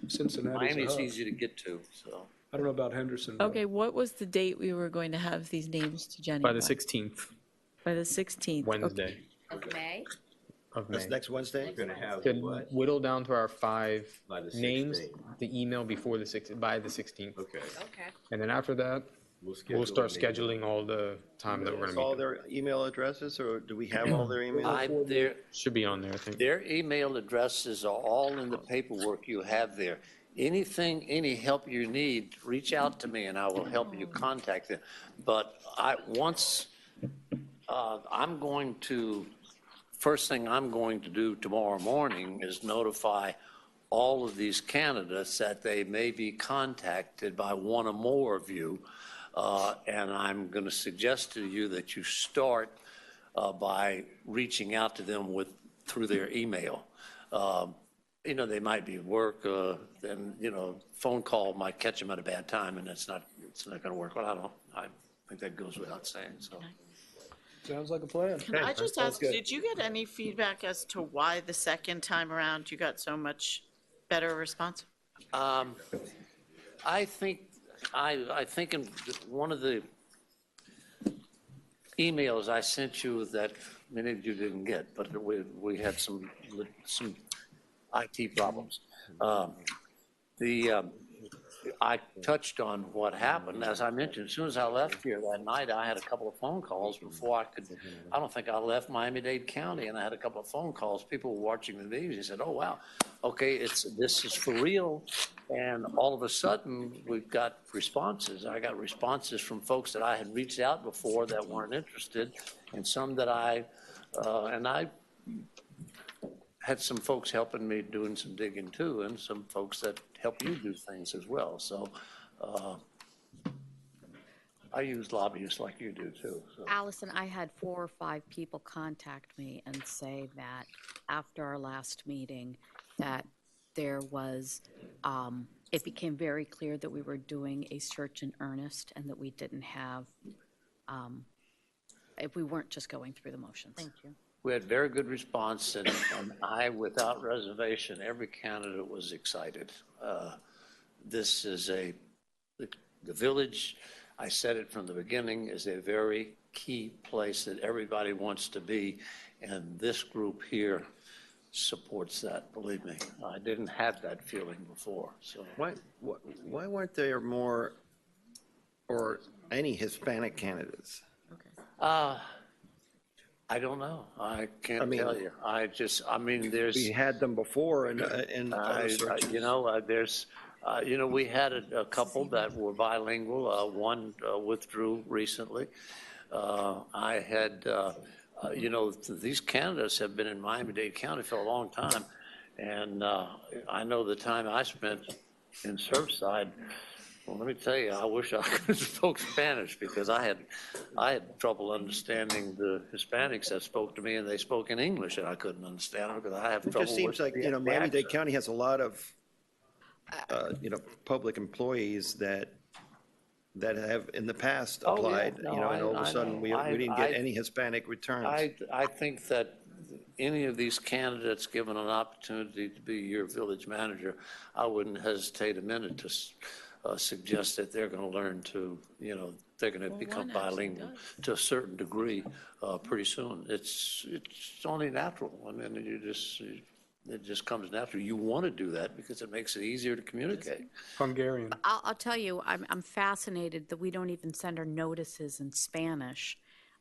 Cincinnati's a Miami's hub. easy to get to, so. I don't know about Henderson. but- Okay, what was the date we were going to have these names to Jenny? By the 16th, By the 16th. Okay. Wednesday Of May? of That's May. next Wednesday? We're gonna have To what? whittle down to our 5 By the names, 16th. the email before the 6th, by the 16th. Okay. Okay. And then after that, we'll start schedule a meeting. scheduling all the time that we're All going to their email addresses, or do we have all their emails? Their, Should be on there, I think. their email addresses are all in the paperwork you have there. Anything, any help you need, reach out to me and I will help you contact them. But I'm going to, first thing I'm going to do tomorrow morning is notify all of these candidates that they may be contacted by one or more of you. And I'm going to suggest to you that you start by reaching out to them through their email. They might be at work, and, phone call might catch them at a bad time, and it's not going to work. Well, I think that goes without saying, so. Sounds like a plan. Can I just ask, did you get any feedback as to why the second time around you got so much better response? I think in one of the emails I sent you that many of you didn't get, but we had some IT problems. I touched on what happened. As I mentioned, as soon as I left here that night, I had a couple of phone calls before I don't think I left Miami-Dade County, and I had a couple of phone calls. People were watching the news. They said, oh, wow, okay, this is for real. And all of a sudden, we've got responses. I got responses from folks that I had reached out before that weren't interested, and some that I had some folks helping me doing some digging too, and some folks that help you do things as well. So I use lobbyists like you do too. So. Allison, I had 4 or 5 people contact me and say that after our last meeting, that there was, it became very clear that we were doing a search in earnest and that we didn't have, if we weren't just going through the motions. Thank you. We had very good response, and I, without reservation, every candidate was excited. This is the village, I said it from the beginning, is a very key place that everybody wants to be, and this group here supports that, believe me. I didn't have that feeling before, so. Why weren't there more or any Hispanic candidates? I don't know. I can't tell you. There's. We had them before and there's, we had a couple that were bilingual. One withdrew recently. I had, these candidates have been in Miami-Dade County for a long time. And I know the time I spent in Surfside. Well, let me tell you, I wish I could spoke Spanish because I had trouble understanding the Hispanics that spoke to me, and they spoke in English, and I couldn't understand them because I have trouble. It just seems like, Miami-Dade County has a lot of, public employees that have in the past applied, and all of a sudden we didn't get any Hispanic returns. I think that any of these candidates given an opportunity to be your village manager, I wouldn't hesitate a minute to suggest that they're going to learn to, they're going to become bilingual to a certain degree pretty soon. It's only natural. I mean, it just comes natural. You want to do that because it makes it easier to communicate. Hungarian. I'll tell you, I'm fascinated that we don't even send our notices in Spanish,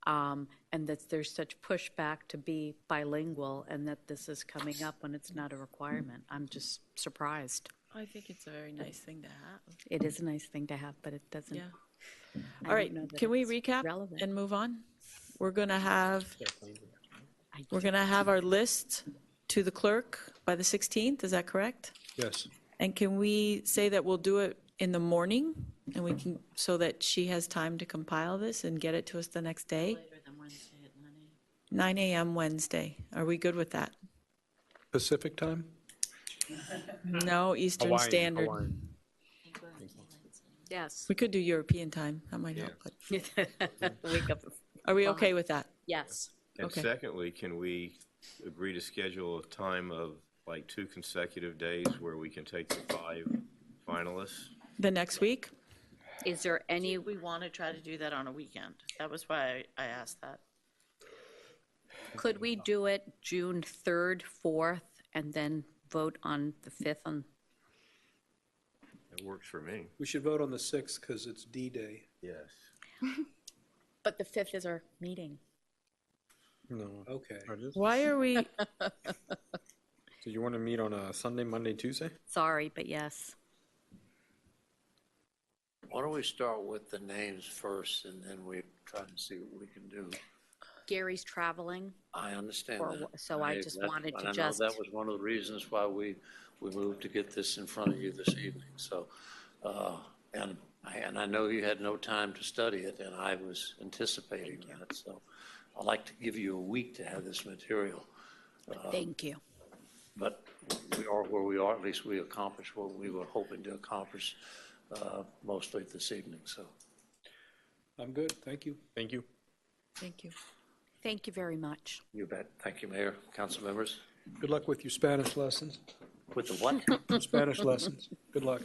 and that there's such pushback to be bilingual, and that this is coming up when it's not a requirement. I'm just surprised. I think it's a very nice thing to have. It is a nice thing to have, but it doesn't. Yeah. I All right, don't know that can we it's recap relevant. and move on? We're going to have our list to the clerk by the 16th, is that correct? Yes. And can we say that we'll do it in the morning, and we can, so that she has time to compile this and get it to us the next day? Later than Wednesday at 9 a.m. 9 a.m. Wednesday. Are we good with that? Pacific time? No, Eastern Standard. Yes. We could do European time. That might help. but- Wake up. Are we okay with that? Yes. And Okay. secondly, can we agree to schedule a time of like 2 consecutive days where we can take the 5 finalists? The next week? Is there any, We want to try to do that on a weekend. That was why I asked that. could we do it June 3rd, 4th, and then vote on the 5th on? It works for me. We should vote on the 6th because it's D-Day. Yes. But the 5th is our meeting. No. Okay. Why are we, So you want to meet on a Sunday, Monday, Tuesday? Sorry, but yes. Why don't we start with the names first, and then we try to see what we can do. Gary's traveling. I understand For- that. so I just wanted to and I know just- that was one of the reasons why we moved to get this in front of you this evening. So, and I know you had no time to study it, and I was anticipating that. So I'd like to give you a week to have this material. Thank you. But we are where we are, at least we accomplished what we were hoping to accomplish mostly this evening, so. I'm good. Thank you. Thank you. thank you. Thank you very much. You bet. Thank you, Mayor, council members. Good luck with your Spanish lessons. With the what? Spanish lessons. Good luck.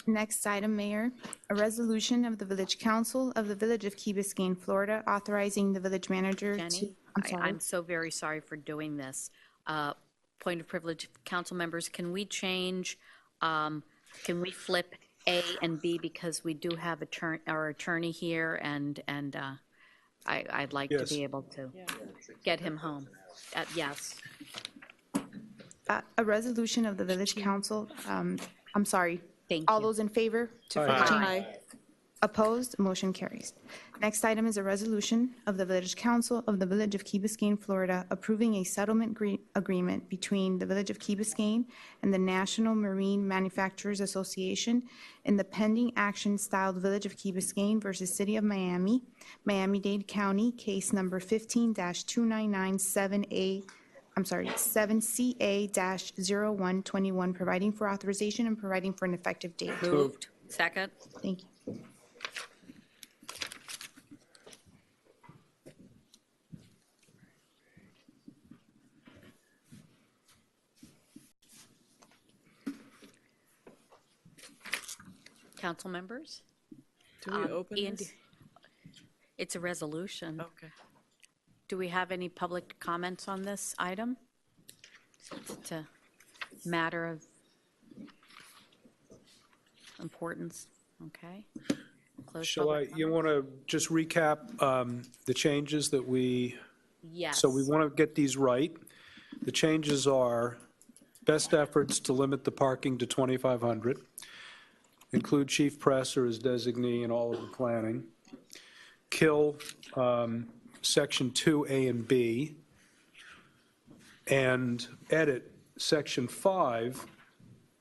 Next item, Mayor, a resolution of the Village Council of the Village of Key Biscayne, Florida, authorizing the village manager to. Jenny, I'm so very sorry for doing this. Point of privilege, council members, can we change, can we flip A and B because we do have our attorney here and I'd like to Yes. be able to get him home. Yes. A resolution of the Village Council, I'm sorry. Thank All you. those in favor to Aye. flip change? Aye. Opposed? Motion carries. Next item is a resolution of the Village Council of the Village of Key Biscayne, Florida, approving a settlement agreement between the Village of Key Biscayne and the National Marine Manufacturers Association in the pending action styled Village of Key Biscayne versus City of Miami, Miami-Dade County, case number 15-2997A. 7CA-0121, providing for authorization and providing for an effective date. Moved. Second. Thank you. Council members? Do we open Ian, this? It's a resolution. Okay. Do we have any public comments on this item? It's a matter of importance, okay? Close Shall public you want to just recap the changes that we? Yes. So we want to get these right. The changes are best efforts to limit the parking to 2,500, include Chief Presser as designee in all of the planning, kill Section 2A and B, and edit Section 5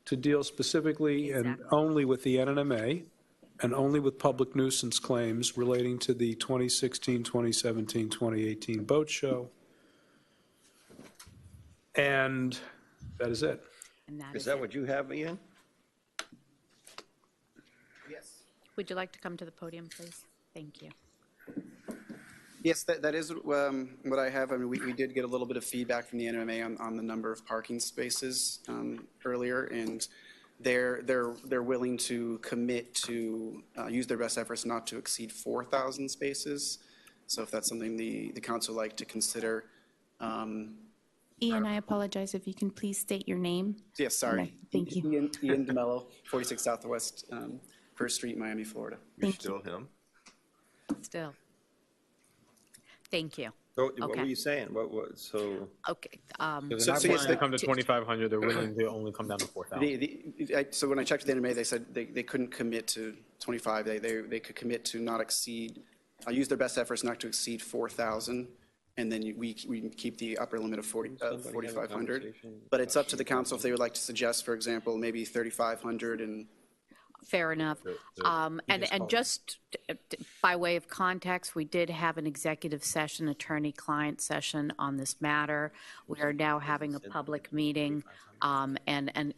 to deal specifically and only with the NNMA and only with public nuisance claims relating to the 2016, 2017, 2018 boat show. And that is it. And that Is that what you have, Ian? Would you like to come to the podium, please? Thank you. Yes, that is what I have. I mean, we did get a little bit of feedback from the NMA on the number of parking spaces earlier, and they're willing to commit to use their best efforts not to exceed 4,000 spaces. So if that's something the council would like to consider. Ian, I apologize if you can please state your name. Yes, sorry. Okay, thank you. Ian DeMello, 46 Southwest 1st Street, Miami, Florida. You're still him? Still. Thank you. So, what Okay. were you saying? So? Okay. So they're not willing to come to 2,500, they're willing to only come down to 4,000. So when I checked with the NMA, they said they couldn't commit to 25. They could commit to not exceed, use their best efforts not to exceed 4,000, and then we keep the upper limit of 4,500. But it's up to the council if they would like to suggest, for example, maybe 3,500 and. Fair enough. And just by way of context, we did have an executive session, attorney-client session on this matter. We are now having a public meeting and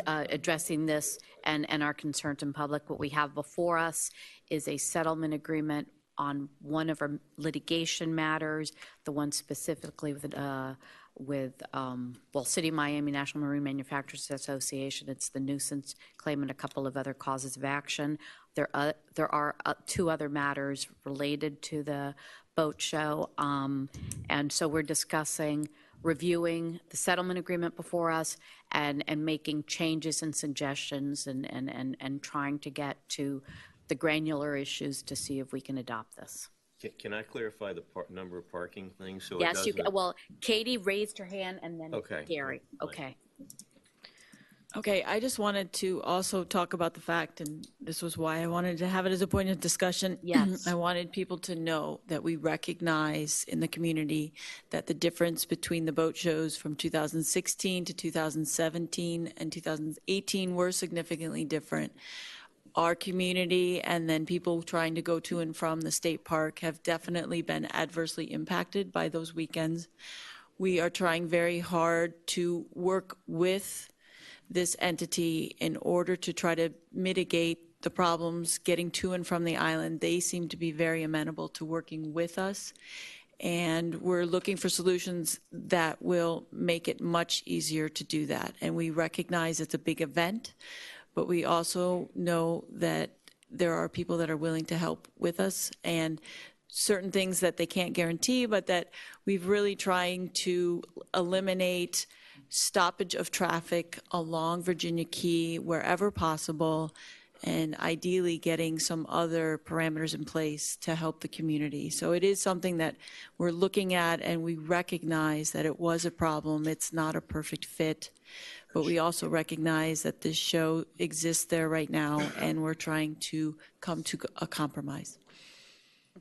addressing this and our concerns in public. What we have before us is a settlement agreement on one of our litigation matters, the one specifically with City of Miami National Marine Manufacturers Association. It's the nuisance claim and a couple of other causes of action. There are two other matters related to the boat show. And so we're discussing reviewing the settlement agreement before us and making changes and suggestions and trying to get to the granular issues to see if we can adopt this. Can I clarify the number of parking things? So Yes, you can. Well, Katie raised her hand and then Okay. Gary. Okay. Okay, I just wanted to also talk about the fact, and this was why I wanted to have it as a point of discussion. Yes. I wanted people to know that we recognize in the community that the difference between the boat shows from 2016 to 2017 and 2018 were significantly different. Our community and then people trying to go to and from the state park have definitely been adversely impacted by those weekends. We are trying very hard to work with this entity in order to try to mitigate the problems getting to and from the island. They seem to be very amenable to working with us, and we're looking for solutions that will make it much easier to do that. And we recognize it's a big event, but we also know that there are people that are willing to help with us, and certain things that they can't guarantee, but that we've really trying to eliminate stoppage of traffic along Virginia Key wherever possible, and ideally getting some other parameters in place to help the community. So it is something that we're looking at, and we recognize that it was a problem. It's not a perfect fit, but we also recognize that this show exists there right now, and we're trying to come to a compromise.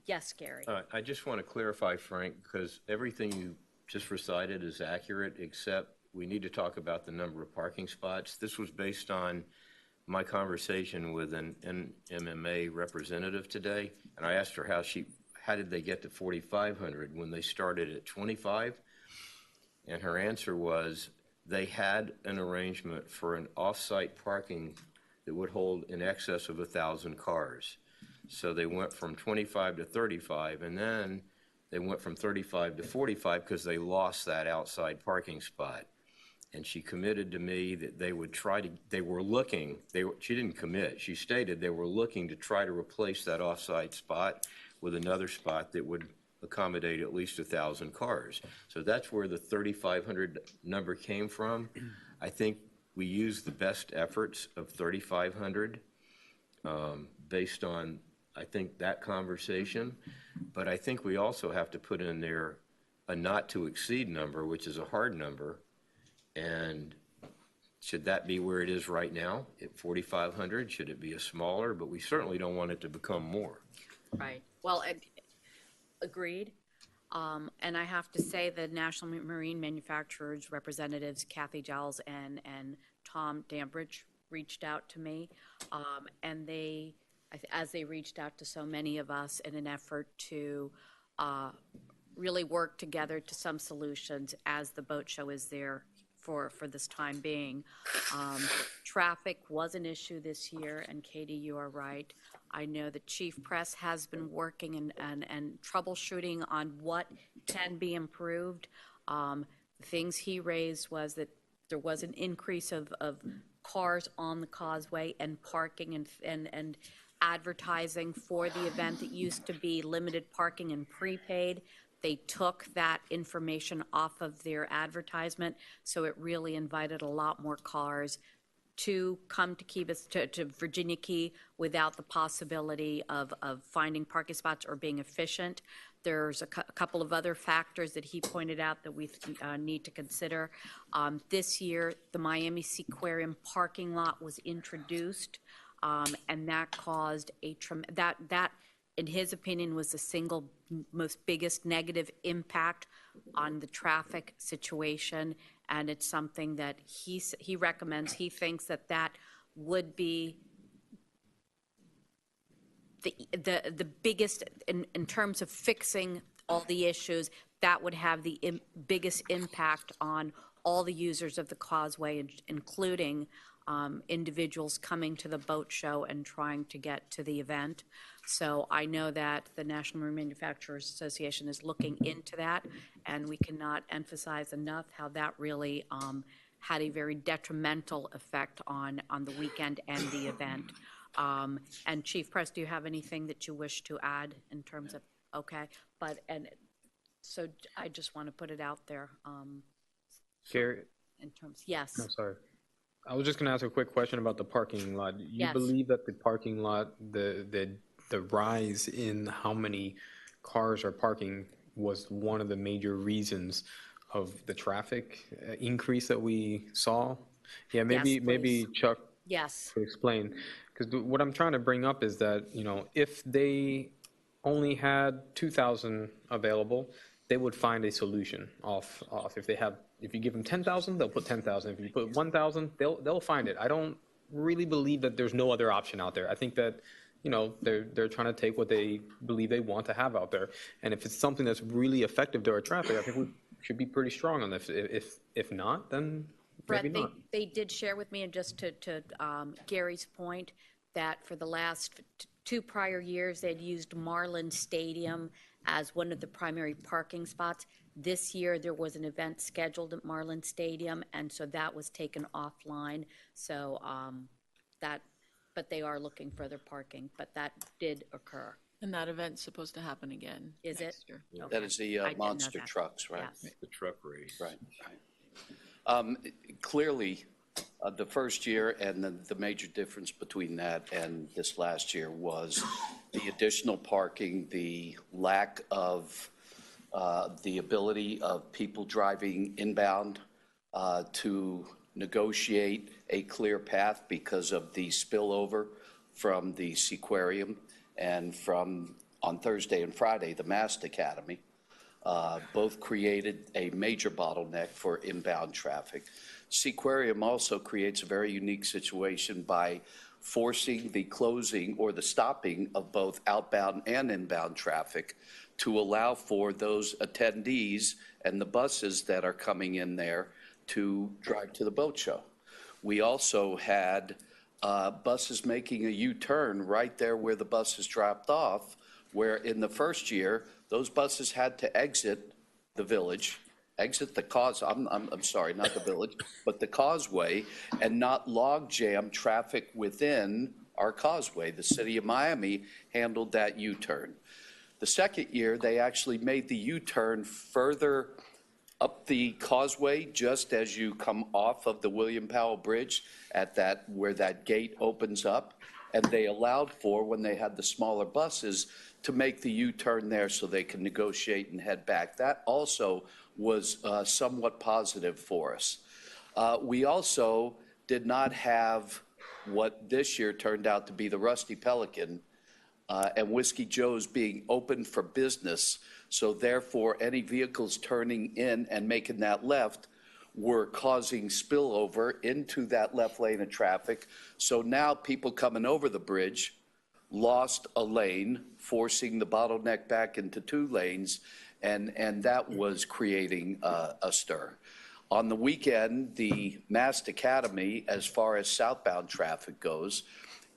Yes, Gary. I just want to clarify, Frank, because everything you just recited is accurate, except we need to talk about the number of parking spots. This was based on my conversation with an NMMA representative today, and I asked her how did they get to 4,500 when they started at 25? And her answer was they had an arrangement for an off-site parking that would hold in excess of 1,000 cars. So they went from 25 to 35, and then they went from 35 to 45 because they lost that outside parking spot. And she committed to me that they would she didn't commit, she stated they were looking to try to replace that off-site spot with another spot that would accommodate at least 1,000 cars. So that's where the 3,500 number came from. I think we used the best efforts of 3,500 based on, I think, that conversation. But I think we also have to put in there a not to exceed number, which is a hard number. And should that be where it is right now at 4,500? Should it be a smaller? But we certainly don't want it to become more. Right. Well, agreed. And I have to say the National Marine Manufacturers representatives, Kathy Giles and Tom Dambridge, reached out to me. And they, as they reached out to so many of us in an effort to really work together to some solutions as the boat show is there for this time being. Traffic was an issue this year, and Katie, you are right. I know the Chief Press has been working and troubleshooting on what can be improved. The things he raised was that there was an increase of cars on the causeway and parking and advertising for the event that used to be limited parking and prepaid. They took that information off of their advertisement, so it really invited a lot more cars to come to to Virginia Key without the possibility of finding parking spots or being efficient. There's a couple of other factors that he pointed out that we need to consider. This year, the Miami Seaquarium parking lot was introduced, and that caused that in his opinion, was the single most biggest negative impact on the traffic situation. And it's something that he recommends. He thinks that would be the biggest, in terms of fixing all the issues, that would have the biggest impact on all the users of the causeway, including individuals coming to the boat show and trying to get to the event. So I know that the National Marine Manufacturers Association is looking into that, and we cannot emphasize enough how that really had a very detrimental effect on the weekend and the event. And Chief Press, do you have anything that you wish to add in terms of, okay, so I just want to put it out there. Gary? In terms, yes. I'm sorry. I was just going to ask a quick question about the parking lot. You Yes. believe that the parking lot, the rise in how many cars are parking was one of the major reasons of the traffic increase that we saw? Yeah, maybe Chuck Yes. could explain. Because what I'm trying to bring up is that, if they only had 2,000 available, they would find a solution off. If you give them 10,000, they'll put 10,000. If you put 1,000, they'll find it. I don't really believe that there's no other option out there. I think that, they're trying to take what they believe they want to have out there. And if it's something that's really effective to our traffic, I think we should be pretty strong on this. If not, then maybe Brett, not. they did share with me, and just to Gary's point, that for the last two prior years, they'd used Marlin Stadium as one of the primary parking spots. This year, there was an event scheduled at Marlin Stadium, and so that was taken offline. So but they are looking for their parking, but that did occur. And that event's supposed to happen again. Is it? Year. Okay. That is the I didn't know monster that. trucks, right? Yes. The truck race. Right. Clearly, the first year and the major difference between that and this last year was the additional parking, the lack of the ability of people driving inbound to negotiate a clear path because of the spillover from the Seaquarium and from, on Thursday and Friday, the Mast Academy. Both created a major bottleneck for inbound traffic. Seaquarium also creates a very unique situation by forcing the closing or the stopping of both outbound and inbound traffic to allow for those attendees and the buses that are coming in there to drive to the boat show. We also had buses making a U-turn right there where the buses dropped off, where in the first year, those buses had to exit the village, exit the I'm sorry, not the village, but the causeway, and not log jam traffic within our causeway. The city of Miami handled that U-turn. The second year, they actually made the U-turn further up the causeway, just as you come off of the William Powell Bridge at that, where that gate opens up. And they allowed for, when they had the smaller buses, to make the U-turn there so they can negotiate and head back. That also was somewhat positive for us. We also did not have what this year turned out to be the Rusty Pelican and Whiskey Joe's being open for business. So therefore, any vehicles turning in and making that left were causing spillover into that left lane of traffic. So now people coming over the bridge lost a lane, forcing the bottleneck back into 2 lanes, and that was creating a stir. On the weekend, the Mast Academy, as far as southbound traffic goes,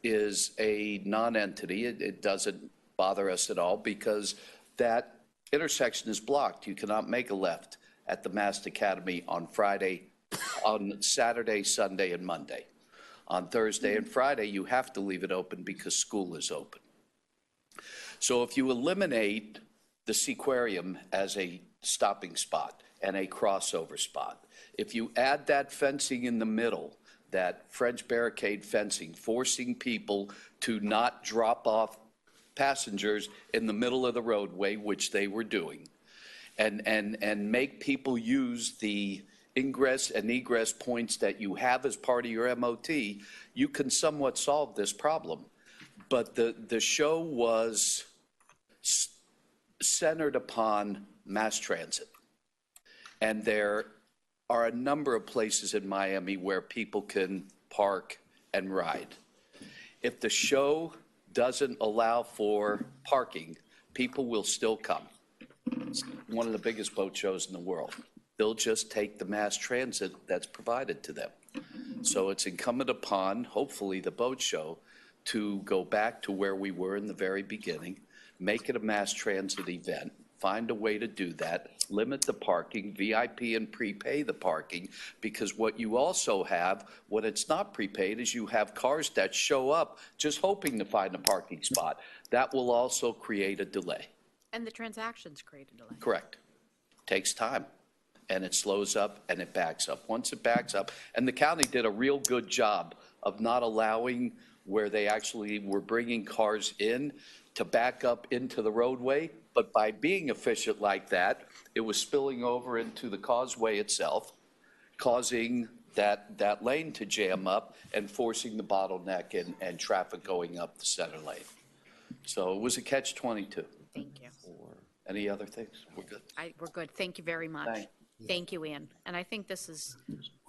is a non-entity. It doesn't bother us at all because that intersection is blocked. You cannot make a left at the Mast Academy on Saturday, Sunday, and Monday. On Thursday and Friday, you have to leave it open because school is open. So if you eliminate the Seaquarium as a stopping spot and a crossover spot, if you add that fencing in the middle, that French barricade fencing, forcing people to not drop off passengers in the middle of the roadway, which they were doing, and make people use the ingress and egress points that you have as part of your MOT, you can somewhat solve this problem. But the show was centered upon mass transit. And there are a number of places in Miami where people can park and ride. If the show doesn't allow for parking, people will still come. It's one of the biggest boat shows in the world. They'll just take the mass transit that's provided to them. So it's incumbent upon, hopefully, the boat show to go back to where we were in the very beginning, make it a mass transit event, find a way to do that, limit the parking, VIP and prepay the parking, because what you also have when it's not prepaid is you have cars that show up just hoping to find a parking spot. That will also create a delay. And the transactions create a delay. Correct. Takes time, and it slows up and it backs up. Once it backs up, and the county did a real good job of not allowing where they actually were bringing cars in to back up into the roadway, but by being efficient like that, it was spilling over into the causeway itself, causing that lane to jam up and forcing the bottleneck and traffic going up the center lane. So it was a catch-22. Thank you. Any other things? We're good. We're good. Thank you very much. Thank you, Ann. And I think this is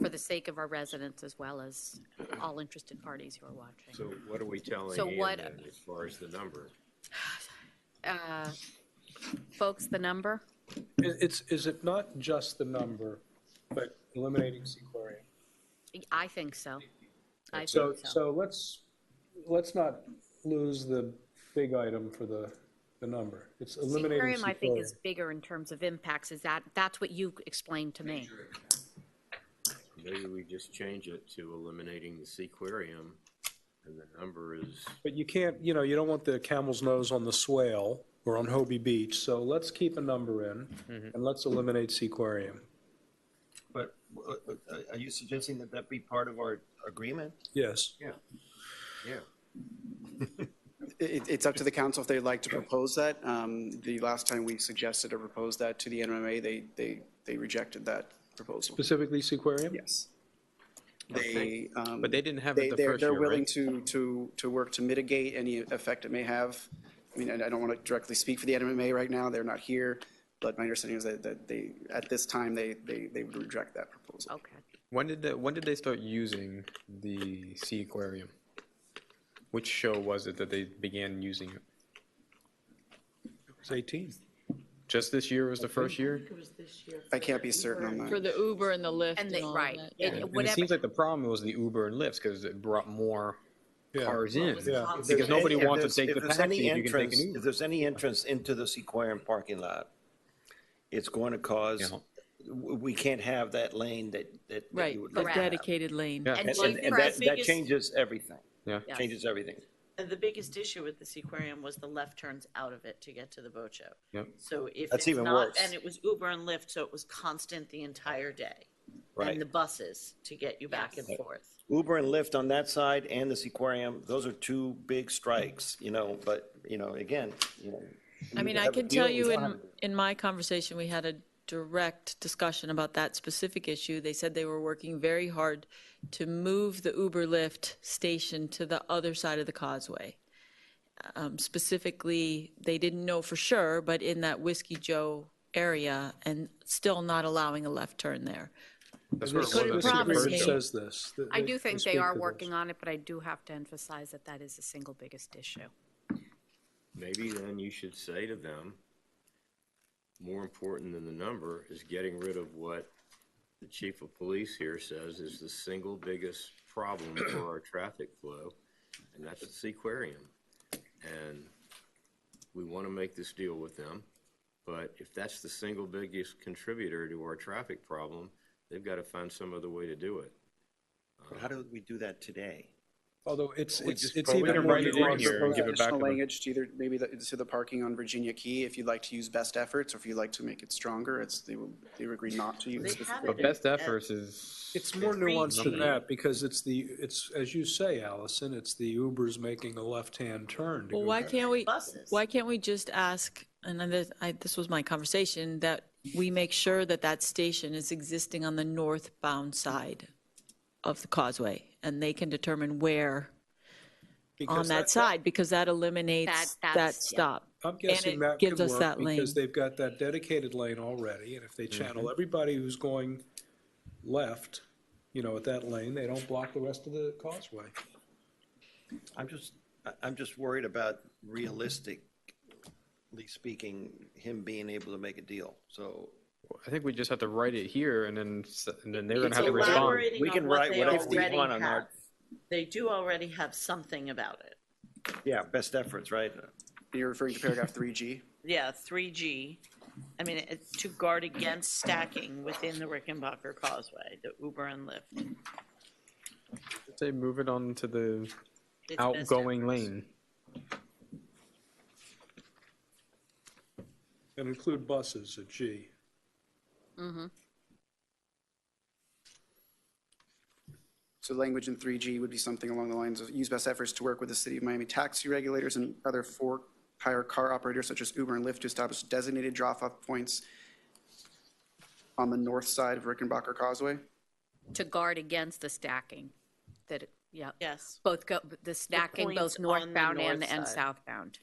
for the sake of our residents as well as all interested parties who are watching. So what are we telling So Ian what- then, as far as the number? Folks, the number? Is it not just the number, but eliminating Seaquarium? I think so. I So, think so. so let's not lose the big item for the number. It's eliminating Seaquarium, I think, is Seaquarium. bigger in terms of impacts. That's what you explained to me. Maybe we just change it to eliminating the Seaquarium, and the number is, But you can't, you don't want the camel's nose on the swale or on Hobie Beach, so let's keep a number in, and let's eliminate Seaquarium. But are you suggesting that that be part of our agreement? Yes. yeah. It's up to the council if they'd like to propose that. The last time we suggested or proposed that to the NMA, they rejected that proposal. Specifically Seaquarium? Yes. They, But they didn't have it the first they're year, willing right? to work to mitigate any effect it may have. I mean, I don't want to directly speak for the NMA right now. They're not here. But my understanding is that they, at this time, they would reject that proposal. Okay. When did they start using the Sea Aquarium? Which show was it that they began using it? It was 18. Just this year was the first year? I can't be certain on that. For the Uber and the Lyft And and they, all right. of that. It- And it whatever- seems like the problem was the Uber and Lyft because it brought more cars in. Yeah. Because nobody If wants to there's- take if the there's taxi any if you can take entrance- an Uber. If there's any entrance into the Sequoian parking lot, it's going to cause, we can't have that lane that Right, you would the like to have. dedicated lane. Yeah. And And Chief, and for that us- changes everything. Yeah. Yes. Changes everything. And the biggest issue with the Seaquarium was the left turns out of it to get to the boat show. Yep. So if That's it's even not, worse. and it was Uber and Lyft, so it was constant the entire day. Right. And the buses to get you back and forth. Uber and Lyft on that side and the Sequoiam, those are two big strikes, but, again, I mean, I can tell you in my conversation, we had a direct discussion about that specific issue. They said they were working very hard to move the Uber Lyft station to the other side of the causeway. Specifically, they didn't know for sure, but in that Whiskey Joe area, and still not allowing a left turn there. That's where it Couldn't was. promise It me. says this. I do think they speak are to this. working on it, but I do have to emphasize that that is the single biggest issue. Maybe then you should say to them, more important than the number is getting rid of what the chief of police here says is the single biggest problem for our traffic flow, and that's the Seaquarium. And we want to make this deal with them, but if that's the single biggest contributor to our traffic problem, they've got to find some other way to do it. How do we do that today? Although it's just even can more write it in nuanced. here and give it back Additional to them. language to either maybe to the parking on Virginia Key, if you'd like to use best efforts, or if you'd like to make it stronger, they would agree not to use They it. have But it best in- efforts is. It's more nuanced than that, because it's as you say, Allison, it's the Ubers making a left-hand turn. to Well, go why back. can't we just ask, and this was my conversation, that we make sure that that station is existing on the northbound side of the causeway, and they can determine where on Because that side, because that eliminates that that's- stop. I'm guessing And it that gives could us work that lane. because they've got that dedicated lane already, and if they channel everybody who's going left, at that lane, they don't block the rest of the causeway. I'm just worried about realistically speaking, him being able to make a deal. So I think we just have to write it here and then they're going It's to have to respond. elaborating We on can what write they whatever we already want on our- have. They do already have something about it. yeah, best efforts, right? You're referring to paragraph 3G? Yeah, 3G. I mean, it's to guard against stacking within the Rickenbacker Causeway, the Uber and Lyft. Say move it on to the It's best outgoing efforts. lane. And include buses at G. So language in 3G would be something along the lines of use best efforts to work with the City of Miami taxi regulators and other for-hire car operators such as Uber and Lyft to establish designated drop-off points on the north side of Rickenbacker Causeway. To guard against the stacking, yeah. Yes. Both the stacking, points both on the northbound and north side. southbound.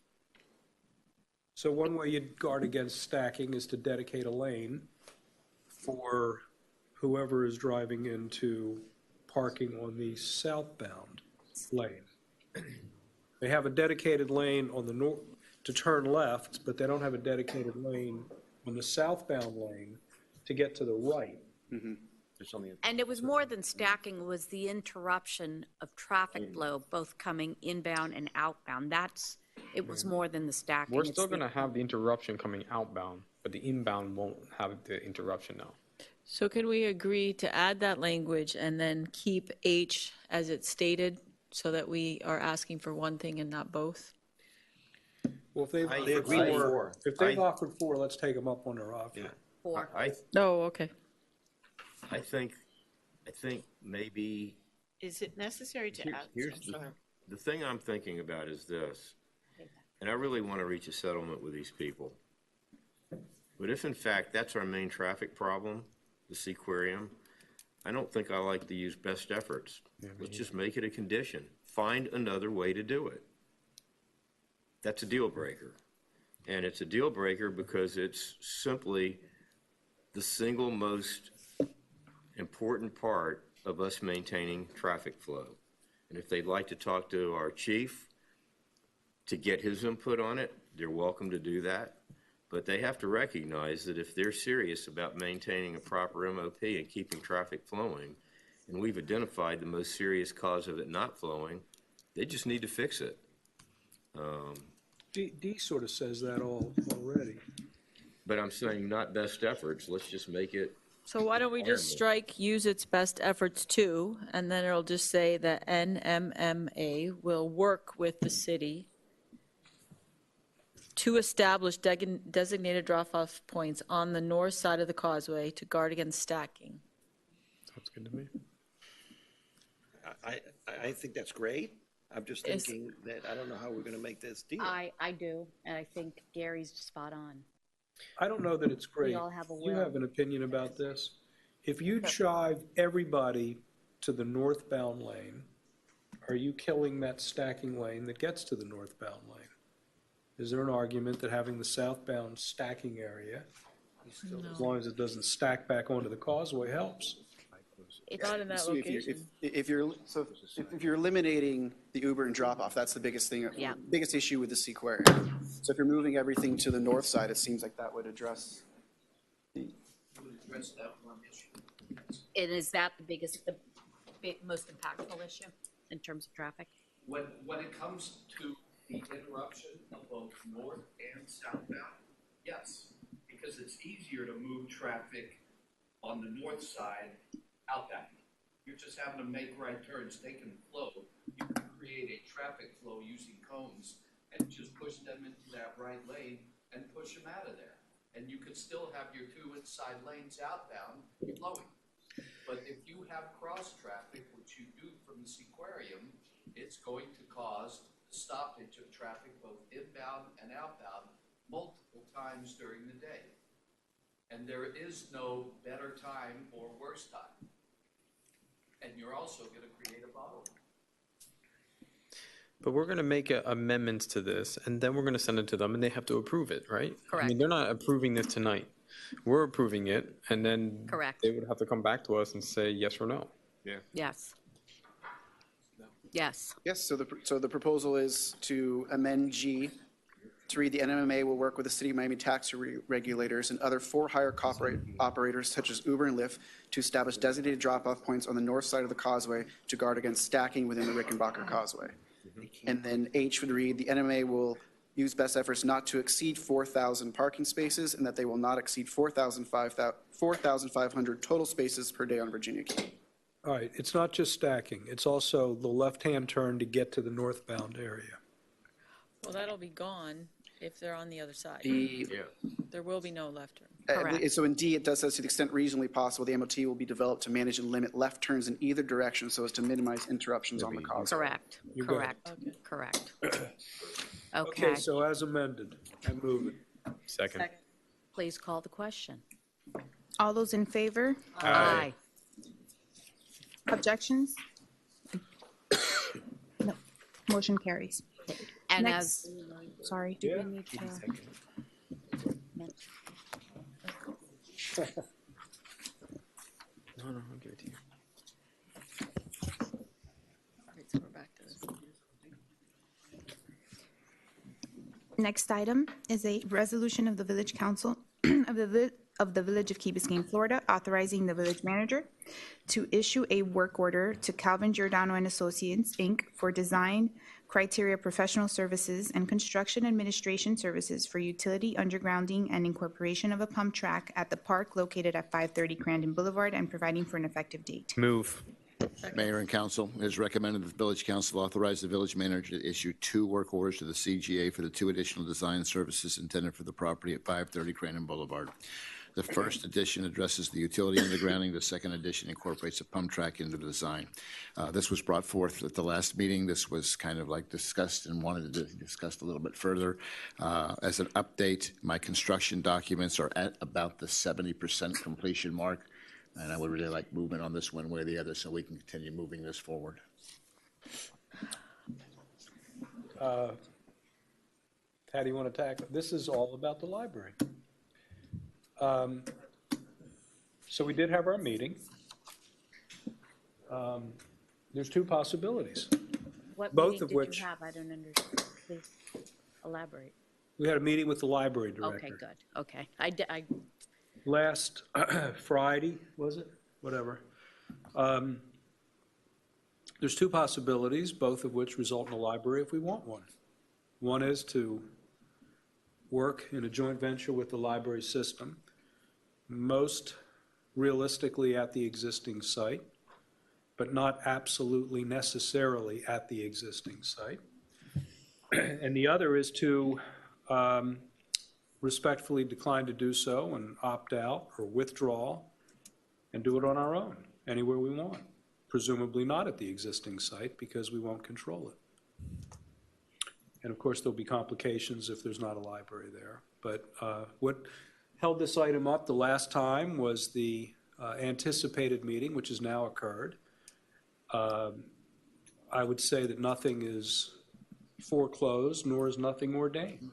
So one way you'd guard against stacking is to dedicate a lane for whoever is driving into parking on the southbound lane. They have a dedicated lane on the north to turn left, but they don't have a dedicated lane on the southbound lane to get to the right. And it was more than stacking, it was the interruption of traffic flow, both coming inbound and outbound. It was more than the stacking. We're It's still the- going to have the interruption coming outbound, but the inbound won't have the interruption now. So can we agree to add that language and then keep H as it's stated, so that we are asking for one thing and not both? Well, if they've I offered agree with four, if they've offered four, let's take them up on their offer. Four. Oh, okay. I think maybe Is it necessary to add? here's the thing I'm thinking about is this, and I really want to reach a settlement with these people. But if in fact that's our main traffic problem, the Seaquarium, I don't think I like to use best efforts. Let's just make it a condition. Find another way to do it. That's a deal breaker. And it's a deal breaker because it's simply the single most important part of us maintaining traffic flow. And if they'd like to talk to our chief to get his input on it, they're welcome to do that. But they have to recognize that if they're serious about maintaining a proper MOP and keeping traffic flowing, and we've identified the most serious cause of it not flowing, they just need to fix it. D sort of says that already. But I'm saying not best efforts. Let's just make it. So why don't we just strike use its best efforts to, and then it'll just say that NMMA will work with the city to establish designated drop-off points on the north side of the causeway to guard against stacking. Sounds good to me. I think that's great. I'm just thinking that I don't know how we're going to make this deal. I do, and I think Gary's spot on. I don't know that it's great. We all have a You will. have an opinion about this? If you drive everybody to the northbound lane, are you killing that stacking lane that gets to the northbound lane? Is there an argument that having the southbound stacking area, as long as it doesn't stack back onto the causeway, helps? It's not in that So location. if you're eliminating the Uber and drop-off, that's the biggest thing, biggest issue with the Seaquarium. So if you're moving everything to the north side, it seems like that would address the. And is that the most impactful issue in terms of traffic? When it comes to the interruption of both north and southbound, yes, because it's easier to move traffic on the north side outbound. You're just having to make right turns, they can flow. You can create a traffic flow using cones and just push them into that right lane and push them out of there. And you could still have your two inside lanes outbound flowing. But if you have cross traffic, which you do from the Seaquarium, it's going to cause stoppage of traffic both inbound and outbound multiple times during the day. And there is no better time or worse time. And you're also going to create a bottleneck. But we're going to make amendments to this, and then we're going to send it to them, and they have to approve it, right? I Correct. mean, they're not approving this tonight. We're approving it, and then Correct. they would have to come back to us and say yes or no. Yeah. Yes. Yes. Yes, so the proposal is to amend G to read the NMMA will work with the City of Miami taxi regulators and other for-hire operators such as Uber and Lyft to establish designated drop-off points on the north side of the causeway to guard against stacking within the Rickenbacker Causeway. And then H would read, the NMA will use best efforts not to exceed 4,000 parking spaces and that they will not exceed 4,500 total spaces per day on Virginia Key. All right, it's not just stacking, it's also the left-hand turn to get to the northbound area. Well, that'll be gone if they're on the other side. Yeah. There will be no left turn. So in D, it does say to the extent reasonably possible, the MOT will be developed to manage and limit left turns in either direction so as to minimize interruptions on the causeway. Correct. You got it. Correct. Okay, so as amended, I move it. Second. Please call the question. All those in favor? Aye. Objections? No. Motion carries. And Next, sorry, do we need to? No, I'll give it to you. Right, so we're back to this. Next item is a resolution of the Village Council of the Village of Key Biscayne, Florida, authorizing the village manager to issue a work order to Calvin Giordano and Associates, Inc. for design criteria professional services and construction administration services for utility undergrounding and incorporation of a pump track at the park located at 530 Crandon Boulevard and providing for an effective date. Move. Mayor and council, it is recommended that the village council authorize the village manager to issue 2 work orders to the CGA for the 2 additional design services intended for the property at 530 Crandon Boulevard. The first edition addresses the utility undergrounding. The second edition incorporates a pump track into the design. This was brought forth at the last meeting. This was kind of like discussed and wanted to discuss a little bit further. As an update, my construction documents are at about the 70% completion mark. And I would really like movement on this one way or the other so we can continue moving this forward. How do you want to tackle? This is all about the library. So we did have our meeting. There's two possibilities. What Both meeting of did which- you have? I don't understand. Please elaborate. We had a meeting with the library director. Okay, good. Okay. Last Friday, was it? Whatever. There's two possibilities, both of which result in a library if we want one. One is to work in a joint venture with the library system, most realistically at the existing site, but not absolutely necessarily at the existing site. And the other is to respectfully decline to do so and opt out or withdraw and do it on our own, anywhere we want. Presumably not at the existing site because we won't control it. And of course, there'll be complications if there's not a library there. But what held this item up the last time was the anticipated meeting, which has now occurred. I would say that nothing is foreclosed, nor is nothing ordained.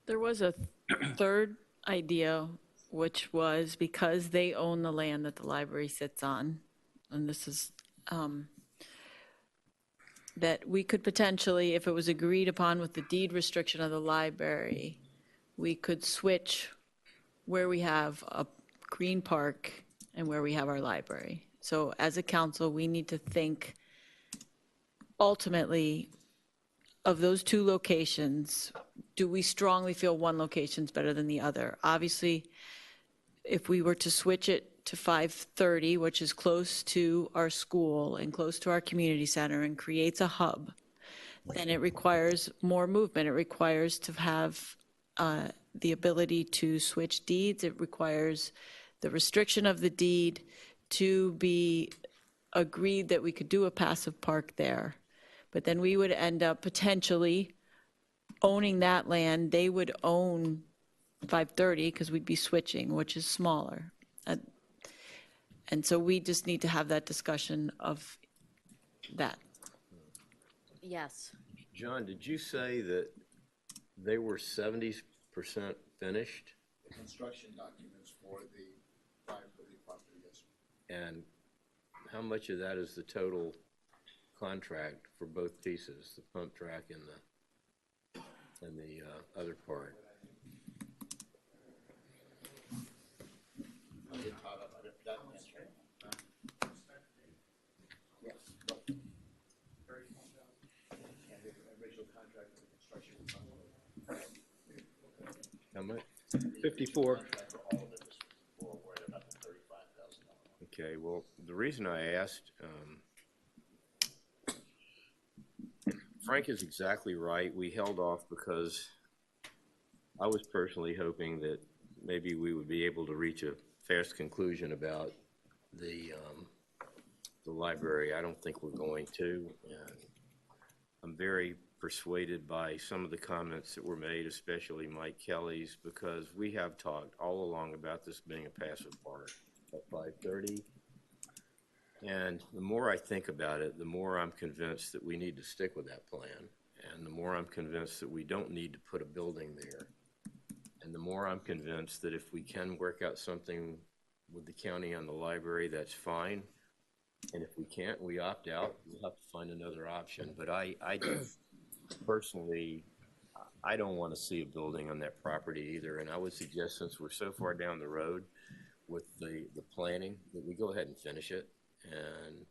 There was a third idea, which was because they own the land that the library sits on, and this is, that we could potentially, if it was agreed upon with the deed restriction of the library, we could switch where we have a green park and where we have our library. So as a council, we need to think ultimately of those two locations, do we strongly feel one location's better than the other? Obviously, if we were to switch it to 530, which is close to our school and close to our community center and creates a hub, then it requires more movement. It requires to have the ability to switch deeds. It requires the restriction of the deed to be agreed that we could do a passive park there. But then we would end up potentially owning that land. They would own 530 because we'd be switching, which is smaller. And so we just need to have that discussion of that. Yes. John, did you say that they were 70% finished? The construction documents for the 530 property, yes. And how much of that is the total contract for both pieces, the pump track and the other part? How much? 54. Okay, well, the reason I asked, Frank is exactly right. We held off because I was personally hoping that maybe we would be able to reach a fast conclusion about the library. I don't think we're going to. And I'm very persuaded by some of the comments that were made, especially Mike Kelly's, because we have talked all along about this being a passive park at 530. And the more I think about it, the more I'm convinced that we need to stick with that plan. And the more I'm convinced that we don't need to put a building there. And the more I'm convinced that if we can work out something with the county on the library, that's fine. And if we can't, we opt out. We'll have to find another option. But I just personally, I don't want to see a building on that property either. And I would suggest, since we're so far down the road with the planning, that we go ahead and finish it and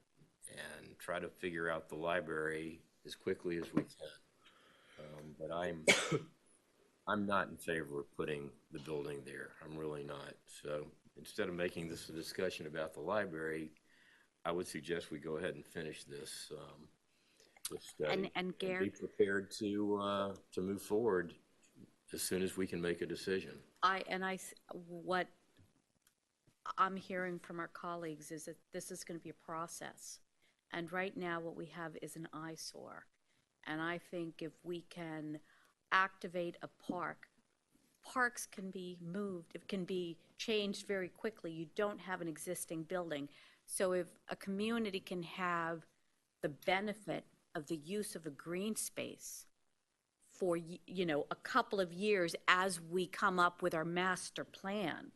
try to figure out the library as quickly as we can. But I'm not in favor of putting the building there. I'm really not. So instead of making this a discussion about the library, I would suggest we go ahead and finish this study. And Gary, be prepared to move forward as soon as we can make a decision. What I'm hearing from our colleagues is that this is going to be a process. And right now what we have is an eyesore. And I think if we can activate a park parks can be moved, it can be changed very quickly. You don't have an existing building. So if a community can have the benefit of the use of a green space for, a couple of years as we come up with our master plan,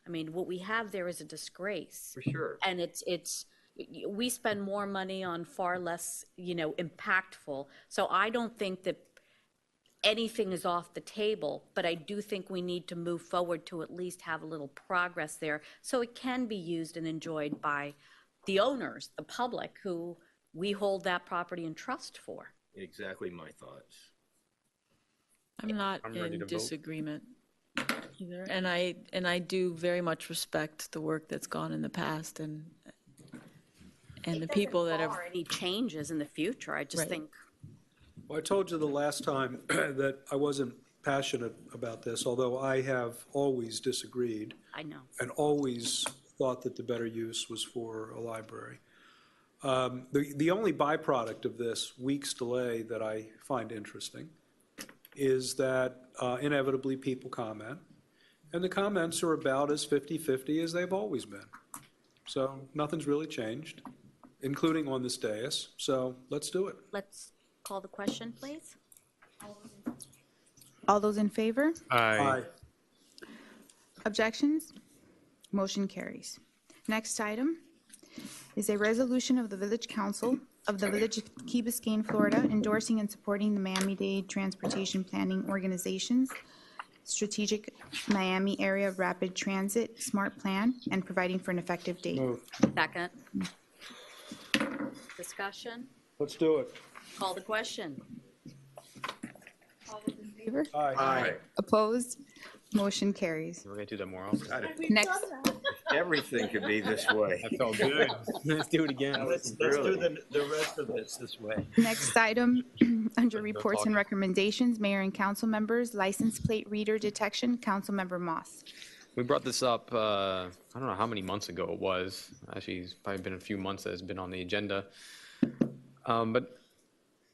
I mean, what we have there is a disgrace. For sure. And we spend more money on far less, impactful. So I don't think that anything is off the table, but I do think we need to move forward to at least have a little progress there so it can be used and enjoyed by the owners, the public, who we hold that property in trust for. Exactly my thoughts. I'm not in disagreement either, and I do very much respect the work that's gone in the past and the people that have. Any changes in the future, I just think. Well, I told you the last time that I wasn't passionate about this, although I have always disagreed. I know. And always thought that the better use was for a library. The only byproduct of this week's delay that I find interesting is that inevitably people comment, and the comments are about as 50-50 as they've always been. So nothing's really changed, including on this dais. So let's do it. Let's call the question, please. All those in favor? Aye. Objections? Motion carries. Next item is a resolution of the Village Council of the Village of Key Biscayne, Florida, endorsing and supporting the Miami-Dade Transportation Planning Organization's Strategic Miami Area Rapid Transit Smart Plan and providing for an effective date. Move. Second. Discussion? Let's do it. Call the question. All those in favor? Aye. Opposed? Motion carries. We're going to do that more often. Next, Everything could be this way. That felt good. Let's do it again. Let's do the rest of this way. next item, under reports and recommendations, mayor and council members, license plate reader detection, Councilmember Moss. We brought this up, I don't know how many months ago it was. Actually, it's probably been a few months that it's been on the agenda. But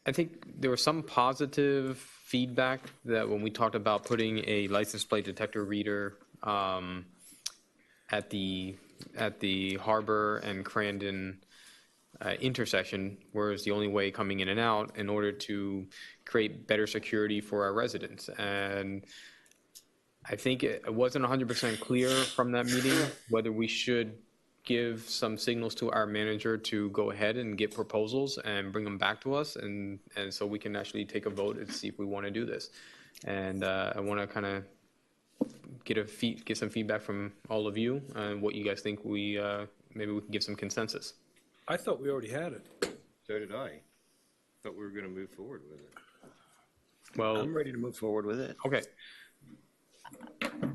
I think there was some positive feedback that when we talked about putting a license plate detector reader at the Harbor and Crandon intersection, where it's the only way coming in and out, in order to create better security for our residents. And I think it wasn't 100% clear from that meeting whether we should give some signals to our manager to go ahead and get proposals and bring them back to us, and so we can actually take a vote and see if we want to do this. And I want to kind of get some feedback from all of you and what you guys think maybe we can give some consensus. I thought we already had it. So did I. Thought we were going to move forward with it. Well, I'm ready to move forward with it. Okay.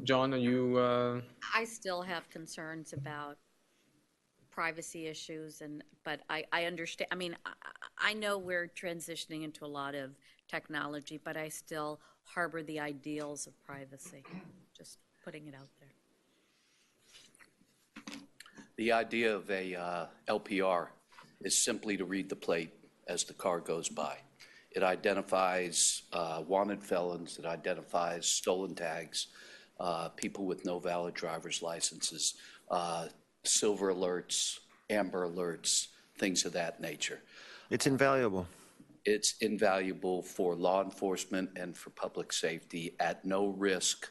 John, are you? I still have concerns about privacy issues, but I understand. I mean, I know we're transitioning into a lot of technology, but I still harbor the ideals of privacy. Just putting it out there. The idea of a LPR is simply to read the plate as the car goes by. It identifies wanted felons, it identifies stolen tags, people with no valid driver's licenses, silver alerts, amber alerts, things of that nature. It's invaluable. It's invaluable for law enforcement and for public safety at no risk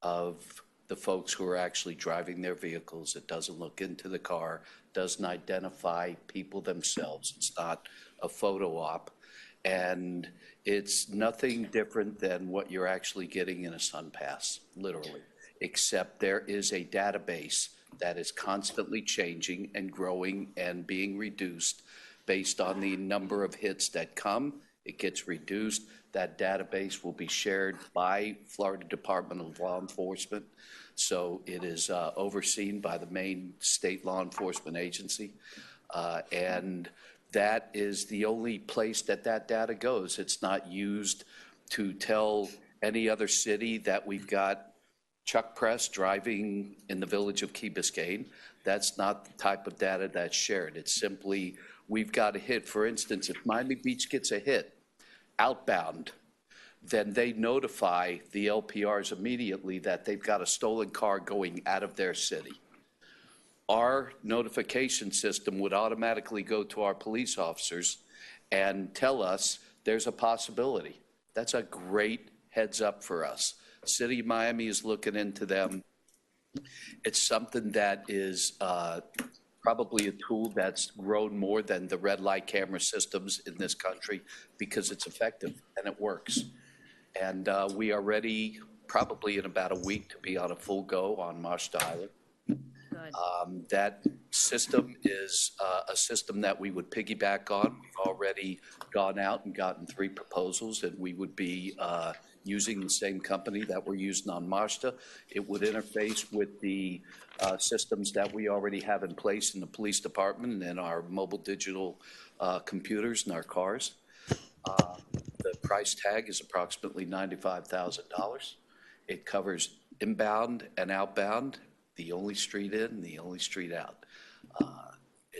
of the folks who are actually driving their vehicles. It doesn't look into the car, doesn't identify people themselves. It's not a photo op. And it's nothing different than what you're actually getting in a SunPass, literally, except there is a database that is constantly changing and growing and being reduced based on the number of hits that come. It gets reduced. That database will be shared by Florida Department of Law Enforcement. So it is overseen by the main state law enforcement agency. And that is the only place that data goes. It's not used to tell any other city that we've got Chuck Press driving in the village of Key Biscayne. That's not the type of data that's shared. It's simply, we've got a hit. For instance, if Miami Beach gets a hit outbound, then they notify the LPRs immediately that they've got a stolen car going out of their city. Our notification system would automatically go to our police officers and tell us there's a possibility. That's a great heads up for us. City of Miami is looking into them. It's something that is probably a tool that's grown more than the red light camera systems in this country because it's effective and it works. And we are ready probably in about a week to be on a full go on Mazda Island. That system is a system that we would piggyback on. We've already gone out and gotten 3 proposals, and we would be using the same company that we're using on Mazda. It would interface with the systems that we already have in place in the police department and our mobile digital computers in our cars. The price tag is approximately $95,000. It covers inbound and outbound, the only street in, the only street out.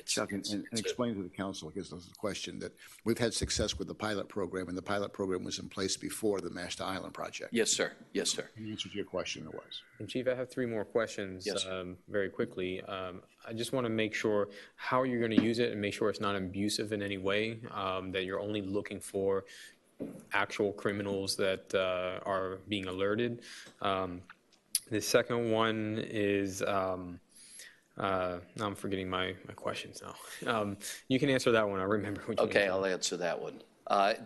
Chuck, and explain to the council, because this is a question, that we've had success with the pilot program, and the pilot program was in place before the Mazda Island project. Yes, sir. Yes, sir. And the answer to your question, it was. And Chief, I have 3 more questions. Yes. Very quickly. I just want to make sure how you're going to use it and make sure it's not abusive in any way, that you're only looking for actual criminals that are being alerted. The second one is, I'm forgetting my questions now. You can answer that one. I'll remember. Okay, I'll answer that one.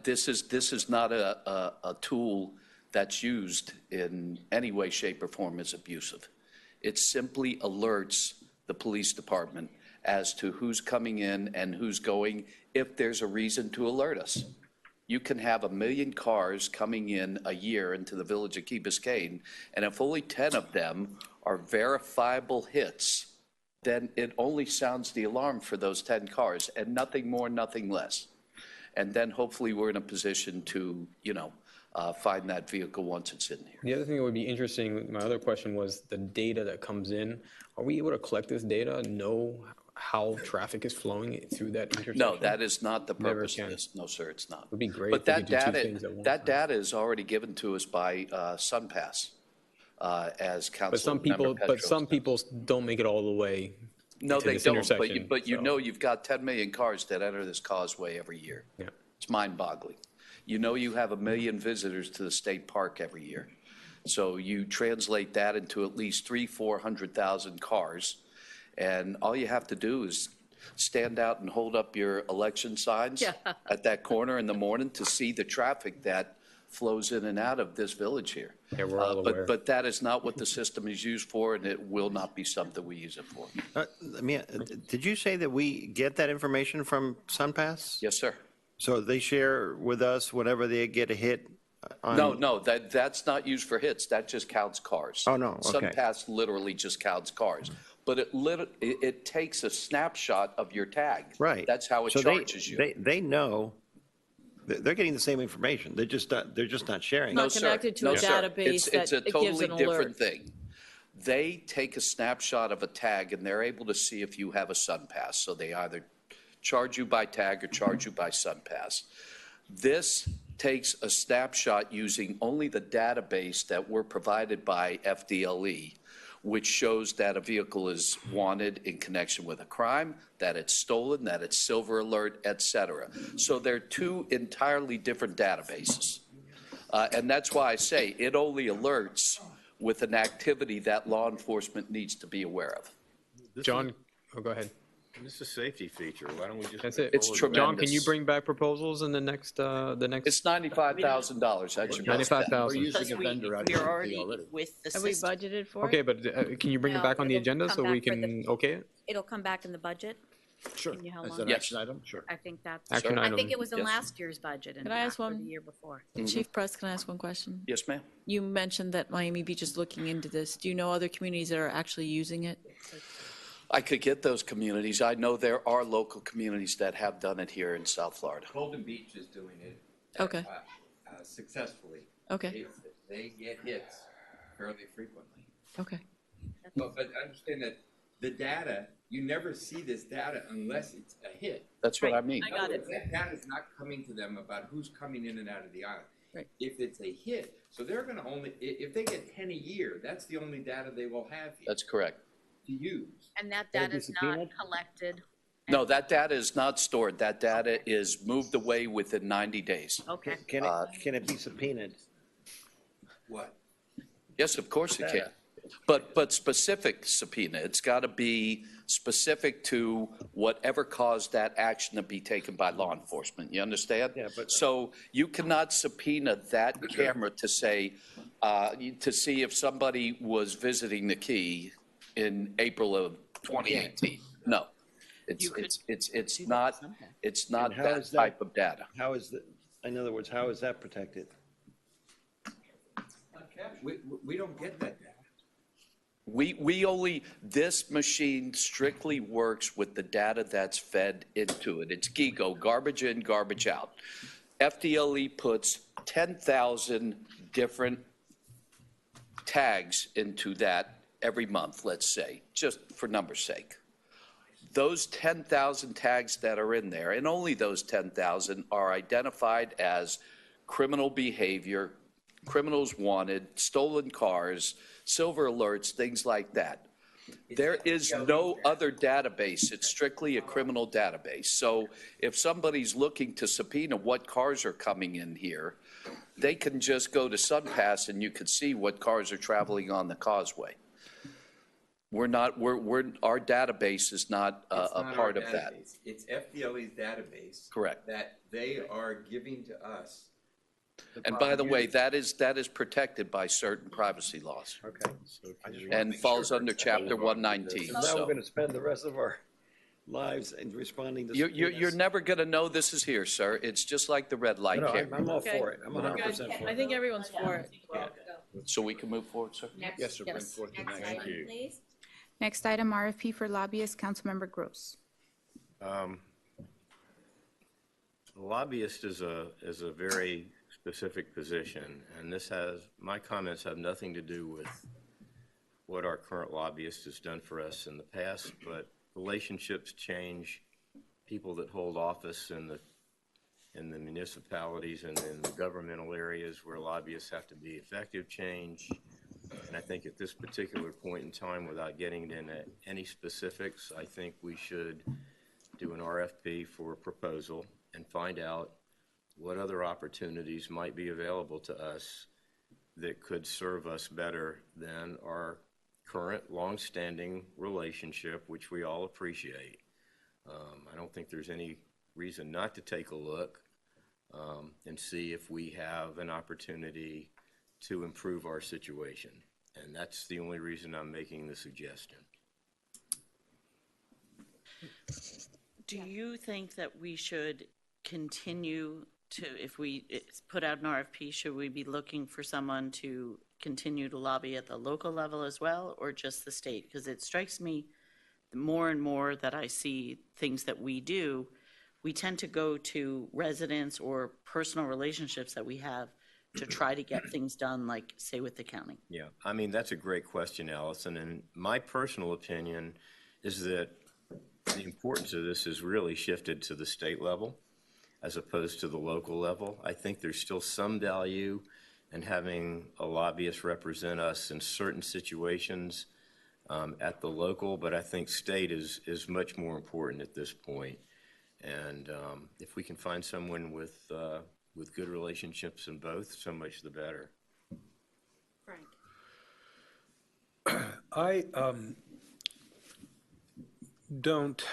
This is not a tool that's used in any way, shape, or form as abusive. It simply alerts the police department as to who's coming in and who's going if there's a reason to alert us. You can have 1 million cars coming in a year into the village of Key Biscayne, and if only 10 of them are verifiable hits, then it only sounds the alarm for those 10 cars, and nothing more, nothing less. And then hopefully we're in a position to, find that vehicle once it's in here. The other thing that would be interesting, my other question was the data that comes in. Are we able to collect this data, know how traffic is flowing through that intersection? No, that is not the Never purpose can. of this. No, sir, it's not. It would be great But if we that could do 2 data, things at once. that data is already given to us by SunPass, as Council But some people don't make it all the way. No, to they this don't, intersection, but you so- know you've got 10 million cars that enter this causeway every year. Yeah. It's mind-boggling. You know you have 1 million visitors to the state park every year. So you translate that into at least 300,000-400,000 cars, and all you have to do is stand out and hold up your election signs at that corner in the morning to see the traffic that flows in and out of this village here. Yeah, we're all aware. But that is not what the system is used for, and it will not be something we use it for. Did you say that we get that information from SunPass? Yes, sir. So they share with us whenever they get a hit? No, that's not used for hits. That just counts cars. Oh, no, okay. SunPass literally just counts cars. But it takes a snapshot of your tag. Right. That's how it So charges you. They know, they're getting the same information. They're just not sharing. No, Not sir. connected to a No, sir. database It's a that it gives totally an different alert. thing. They take a snapshot of a tag and they're able to see if you have a SunPass. So they either charge you by tag or charge you by SunPass. This takes a snapshot using only the database that were provided by FDLE, which shows that a vehicle is wanted in connection with a crime, that it's stolen, that it's silver alert, et cetera. So they're 2 entirely different databases. And that's why I say it only alerts with an activity that law enforcement needs to be aware of. John, go ahead. This is a safety feature. Why don't we just? That's it. It's John, can tremendous. you bring back proposals in the next? It's $95,000. That's your best bet. We're $95,000. using a vendor out We're here already with the Have we system. budgeted for Okay, it? but can you bring it No, back on the it'll agenda come so we back for can okay it? It'll come back in the budget. Sure. Can you hold As on? an Yes. action item, sure. I think that's, Action I item. think it was in Yes. last year's budget and Can I ask not for one? the year before. Chief Press, can I ask one question? Yes, ma'am. You mentioned that Miami Beach is looking into this. Do you know other communities that are actually using it? I could get those communities. I know there are local communities that have done it here in South Florida. Golden Beach is doing it. Okay. Successfully. Okay. They get hits fairly frequently. Okay. But understand that the data, you never see this data unless it's a hit. That's what I mean. In other words, that data is not coming to them about who's coming in and out of the island. Right. if it's a hit. So they're going to only, if they get 10 a year, that's the only data they will have here That's correct. to use. And that Can it data be is not subpoenaed? collected. No, that data is not stored. That data is moved away within 90 days. Okay. Can it be subpoenaed? What? Yes, of course it can. But specific subpoena, it's got to be specific to whatever caused that action to be taken by law enforcement. You understand? Yeah, but- So you cannot subpoena that camera to say, to see if somebody was visiting the key in April of 2018. No. It's not And how that is that- type of data. How is that, in other words, how is that protected? We don't get that data. We only, this machine strictly works with the data that's fed into it. It's GIGO, garbage in, garbage out. FDLE puts 10,000 different tags into that every month, let's say, just for number's sake. Those 10,000 tags that are in there, and only those 10,000 are identified as criminal behavior, criminals wanted, stolen cars, silver alerts, things like that. There is no other database. It's strictly a criminal database. So if somebody's looking to subpoena what cars are coming in here, they can just go to SunPass and you can see what cars are traveling on the causeway. Our database is not a part of that. It's FDLE's database. Correct. That they are giving to us. And by the way, that is protected by certain privacy laws. Okay. And falls under Chapter 119. So now So we're going to spend the rest of our lives in responding to. you're never going to know this is here, sir. It's just like the red light No, camera. I'm all for it. I'm 100% for I it. think everyone's for it. So we can move forward, sir? Yes, sir, bring forth the next. Thank you. Next item, RFP for lobbyist, Councilmember Gross. Lobbyist is a very specific position, and my comments have nothing to do with what our current lobbyist has done for us in the past, but relationships change. People that hold office in the municipalities and in the governmental areas where lobbyists have to be effective change. And I think at this particular point in time, without getting into any specifics, I think we should do an RFP for a proposal and find out what other opportunities might be available to us that could serve us better than our current longstanding relationship, which we all appreciate. I don't think there's any reason not to take a look and see if we have an opportunity to improve our situation. And that's the only reason I'm making the suggestion. Do you think that we should continue to, if we put out an RFP, should we be looking for someone to continue to lobby at the local level as well, or just the state? Because it strikes me more and more that I see things that we do, we tend to go to residents or personal relationships that we have to try to get things done, like, say, with the county. Yeah, I mean, that's a great question, Allison. And my personal opinion is that the importance of this has really shifted to the state level as opposed to the local level. I think there's still some value in having a lobbyist represent us in certain situations at the local, but I think state is much more important at this point. And if we can find someone with good relationships in both, so much the better. Frank. I don't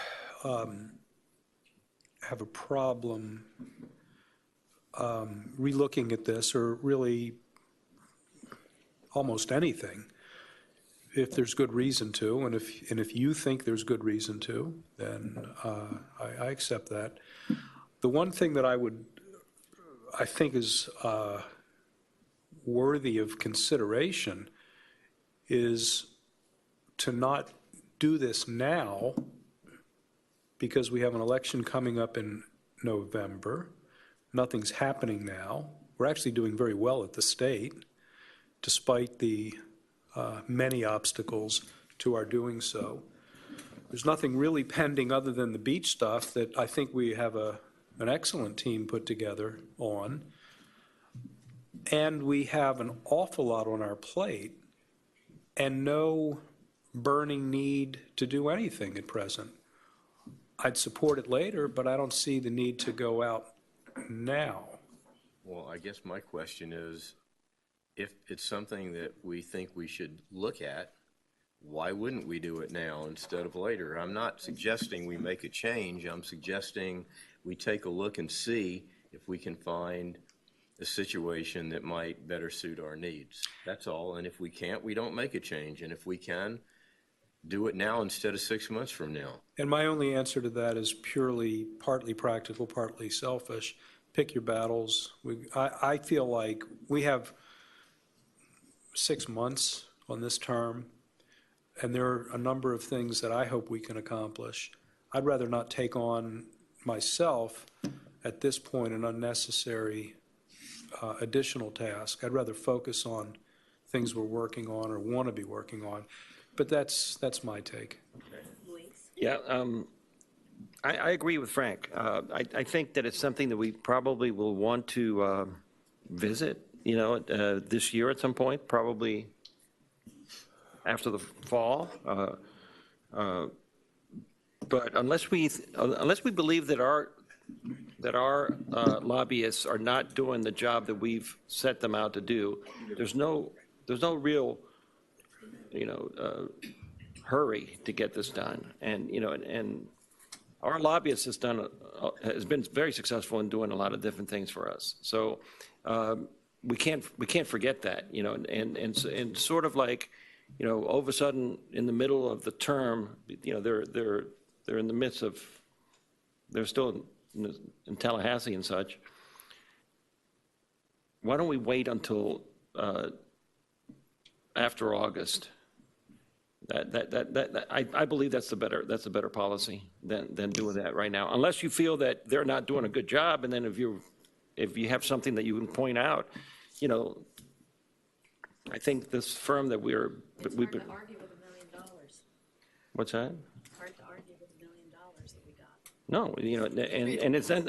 have a problem relooking at this, or really almost anything, if there's good reason to, and if you think there's good reason to, then I accept that. The one thing that I think is worthy of consideration is to not do this now, because we have an election coming up in November. Nothing's happening now. We're actually doing very well at the state, despite the many obstacles to our doing so. There's nothing really pending other than the beach stuff that I think we have an excellent team put together on. And we have an awful lot on our plate and no burning need to do anything at present. I'd support it later, but I don't see the need to go out now. Well, I guess my question is, if it's something that we think we should look at, why wouldn't we do it now instead of later? I'm not suggesting we make a change. I'm suggesting we take a look and see if we can find a situation that might better suit our needs. That's all. And if we can't, we don't make a change. And if we can, do it now instead of 6 months from now. And my only answer to that is purely, partly practical, partly selfish. Pick your battles. I feel like we have 6 months on this term, and there are a number of things that I hope we can accomplish. I'd rather not take on myself at this point an unnecessary additional task. I'd rather focus on things we're working on or want to be working on. But that's my take. Yeah, I agree with Frank. I think that it's something that we probably will want to visit, this year at some point, probably after the fall. But unless we believe that our lobbyists are not doing the job that we've set them out to do, there's no real hurry to get this done. And our lobbyist has been very successful in doing a lot of different things for us. So we can't forget that, and sort of like, all of a sudden in the middle of the term, they're in the midst of, they're still in Tallahassee and such. Why don't we wait until after August? I believe that's the better policy than doing that right now. Unless you feel that they're not doing a good job, and then if you have something that you can point out, I think this firm that we've been. Hard to argue with $1 million. What's that? Hard to argue with $1 million that we got. No,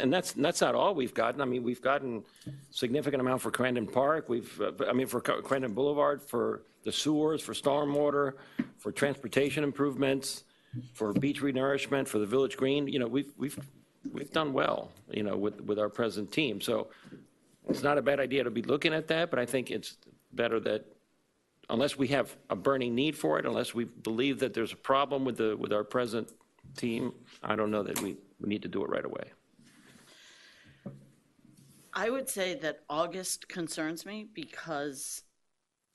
and that's not all we've gotten. I mean, we've gotten significant amount for Crandon Park. For Crandon Boulevard, for the sewers, for stormwater, for transportation improvements, for beach renourishment, for the Village Green. We've done well, with our present team. So it's not a bad idea to be looking at that, but I think it's better that, unless we have a burning need for it, unless we believe that there's a problem with our present team, I don't know that we need to do it right away. I would say that August concerns me because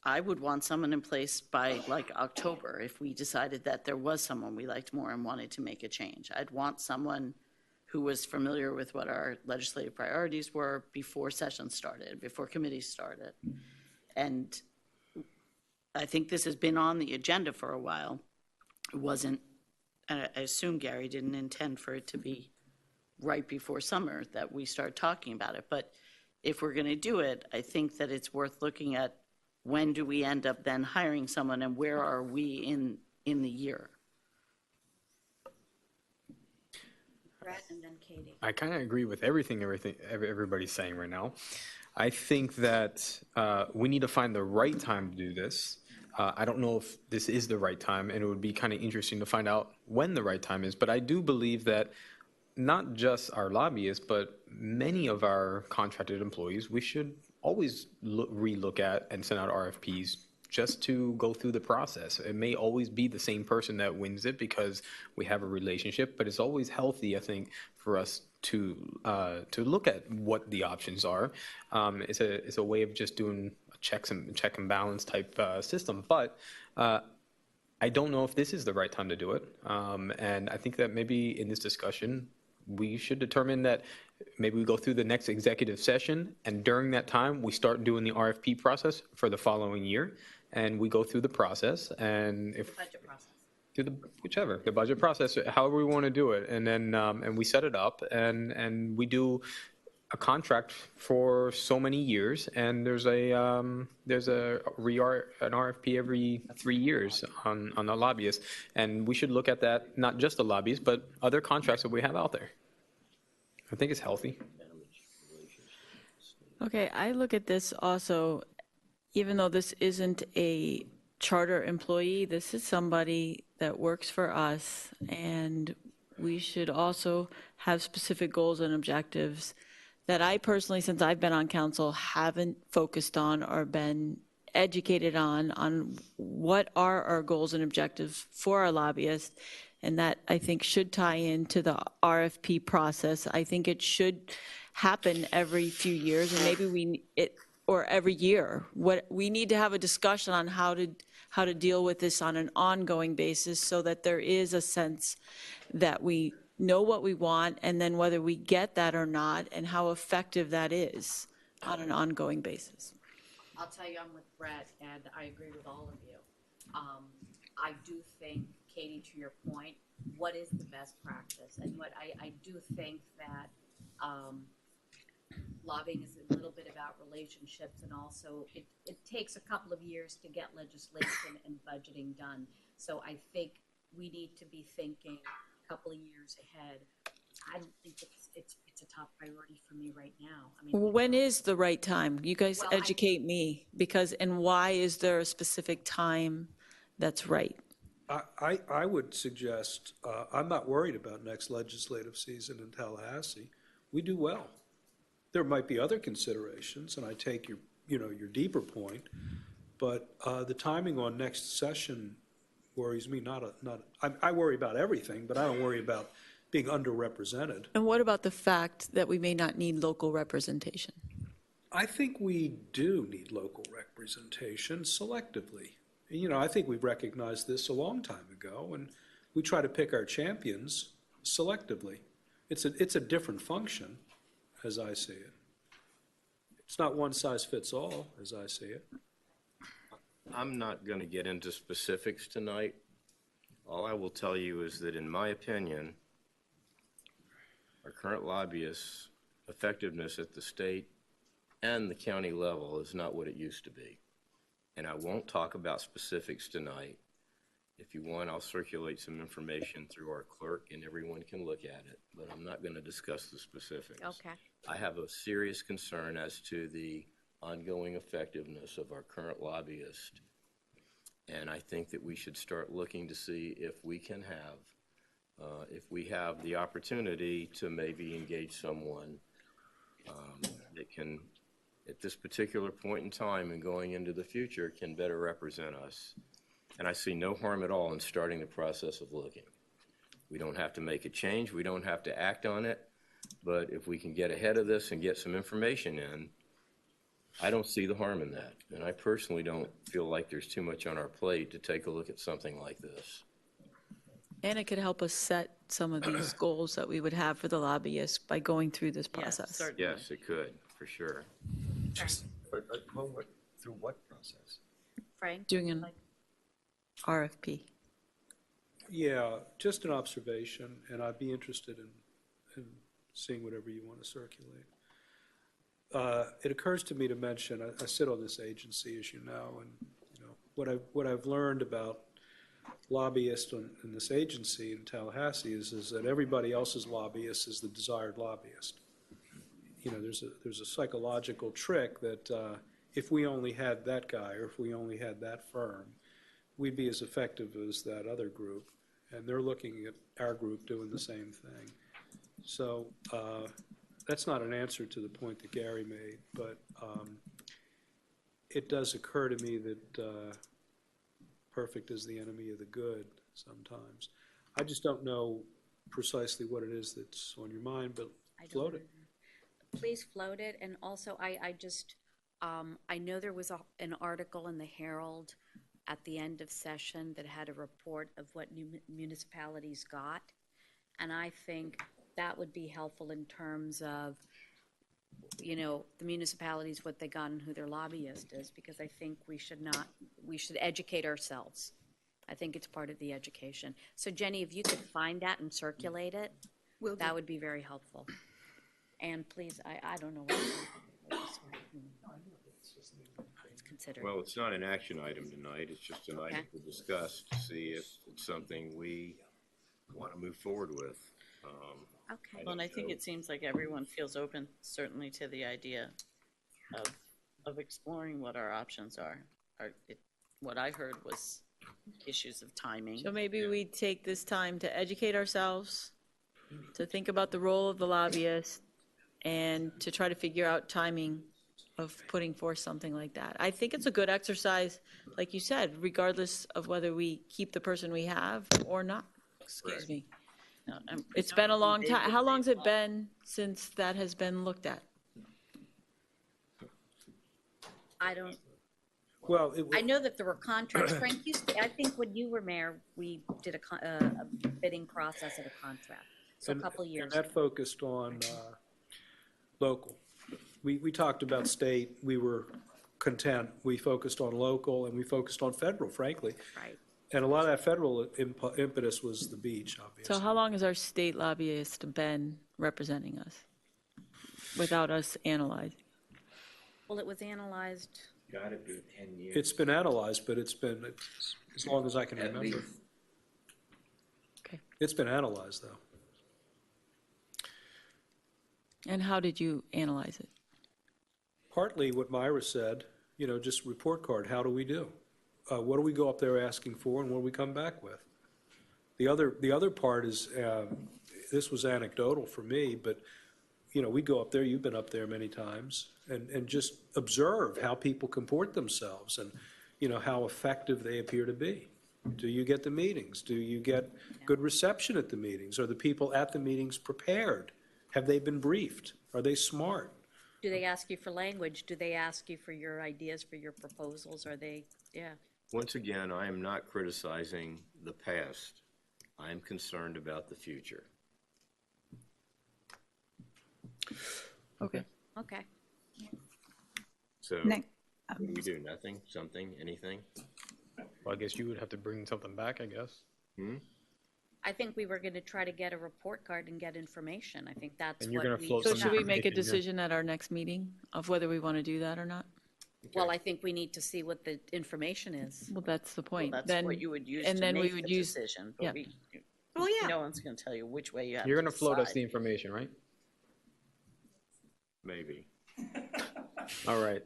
I would want someone in place by like October if we decided that there was someone we liked more and wanted to make a change. I'd want someone who was familiar with what our legislative priorities were before session started, before committees started. And I think this has been on the agenda for a while. It wasn't, and I assume Gary didn't intend for it to be right before summer that we start talking about it. But if we're going to do it, I think that it's worth looking at when do we end up then hiring someone and where are we in the year? Brett and then Katie. I kind of agree with everything everybody's saying right now. I think that we need to find the right time to do this. I don't know if this is the right time, and it would be kind of interesting to find out when the right time is. But I do believe that not just our lobbyists, but many of our contracted employees, we should always relook at and send out RFPs just to go through the process. It may always be the same person that wins it because we have a relationship, but it's always healthy, I think, for us to look at what the options are. It's a way of just doing a check and balance type system, but I don't know if this is the right time to do it. And I think that maybe in this discussion, we should determine that maybe we go through the next executive session, and during that time, we start doing the RFP process for the following year, and we go through the process, and if Budget process. through the budget process, however we want to do it, and then and we set it up, and we do a contract for so many years, and there's an RFP every 3 years on the lobbyists, and we should look at that, not just the lobbyists, but other contracts that we have out there. I think it's healthy. Okay, I look at this also, even though this isn't a charter employee, this is somebody that works for us, and we should also have specific goals and objectives that I personally, since I've been on council, haven't focused on or been educated on what are our goals and objectives for our lobbyists, and that I think should tie into the RFP process. I think it should happen every few years, and maybe or every year. What we need to have a discussion on how to deal with this on an ongoing basis, so that there is a sense that we know what we want, and then whether we get that or not, and how effective that is on an ongoing basis. I'll tell you, I'm with Brett, and I agree with all of you. I do think, Katie, to your point, what is the best practice? And what I do think that lobbying is a little bit about relationships, and also it takes a couple of years to get legislation and budgeting done. So I think we need to be thinking a couple of years ahead. I don't think it's a top priority for me right now. I mean, When is the right time? You guys educate me, because, and why is there a specific time that's right? I would suggest, I'm not worried about next legislative season in Tallahassee. We do well. There might be other considerations, and I take your deeper point, but the timing on next session worries me. I worry about everything, but I don't worry about being underrepresented. And what about the fact that we may not need local representation? I think we do need local representation selectively. I think we've recognized this a long time ago, and we try to pick our champions selectively. It's a different function, as I see it. It's not one size fits all, as I see it. I'm not going to get into specifics tonight. All I will tell you is that, in my opinion, our current lobbyists' effectiveness at the state and the county level is not what it used to be. And I won't talk about specifics tonight. If you want, I'll circulate some information through our clerk and everyone can look at it, but I'm not going to discuss the specifics. Okay. I have a serious concern as to the ongoing effectiveness of our current lobbyists. And I think that we should start looking to see if we can if we have the opportunity to maybe engage someone that can, at this particular point in time and going into the future, can better represent us. And I see no harm at all in starting the process of looking. We don't have to make a change. We don't have to act on it. But if we can get ahead of this and get some information in, I don't see the harm in that. And I personally don't feel like there's too much on our plate to take a look at something like this. And it could help us set some of these goals that we would have for the lobbyists by going through this process. Yes, it could, for sure. Through what process? Frank? Doing an RFP. Yeah, just an observation, and I'd be interested in seeing whatever you want to circulate. It occurs to me to mention, I sit on this agency, as you know, and what I've learned about lobbyists in this agency in Tallahassee is that everybody else's lobbyist is the desired lobbyist. There's a psychological trick that if we only had that guy or if we only had that firm, we'd be as effective as that other group. And they're looking at our group doing the same thing. So that's not an answer to the point that Gary made, but it does occur to me that perfect is the enemy of the good sometimes. I just don't know precisely what it is that's on your mind, but float it. Please float it. And also, I know there was an article in the Herald at the end of session that had a report of what new municipalities got. And I think that would be helpful in terms of, the municipalities, what they got and who their lobbyist is, because I think we should educate ourselves. I think it's part of the education. So Jenny, if you could find that and circulate it, that would be very helpful. And please, I don't know what it's considered. Well, it's not an action item tonight. It's just an item to discuss to see if it's something we want to move forward with. Okay. Well, and I think it seems like everyone feels open, certainly, to the idea of exploring what our options are. What I heard was issues of timing. So maybe we take this time to educate ourselves, to think about the role of the lobbyist, and to try to figure out timing of putting forth something like that. I think it's a good exercise, like you said, regardless of whether we keep the person we have or not. Excuse me. It's been a long time. How long's it been since that has been looked at? I don't, Well, I know that there were contracts. Frank, I think when you were mayor, we did a bidding process of a contract. So a couple of years and that ago. focused on local. We talked about state, we were content. We focused on local, and we focused on federal, frankly. Right. And a lot of that federal impetus was the beach, obviously. So how long has our state lobbyist been representing us without us analyzing? Well, it was analyzed. Gotta be 10 years. It's been analyzed, but it's been as long as I can At remember. least. Okay. It's been analyzed, though. And how did you analyze it? Partly what Myra said, just report card, how do we do? What do we go up there asking for, and what do we come back with? The other part is, this was anecdotal for me, but, we go up there, you've been up there many times, and just observe how people comport themselves and, how effective they appear to be. Do you get the meetings? Do you get good reception at the meetings? Are the people at the meetings prepared? Have they been briefed? Are they smart? Do they ask you for language? Do they ask you for your ideas, for your proposals? Are they, yeah. Once again, I am not criticizing the past. I am concerned about the future. Okay. Okay. So, Next. what do we do? Nothing? Something? Anything? Well, I guess you would have to bring something back, I guess. I think we were going to try to get a report card and get information. I think that's And you're what gonna we. float So some should we make a information here. decision at our next meeting of whether we want to do that or not? Well, I think we need to see what the information is. Well, that's the point. That's Then, what you would use and to then we make would the use, decision. yeah. But Well, yeah. no one's going to tell you which way you have to You're going to float us decide. the information, right? Maybe. All right.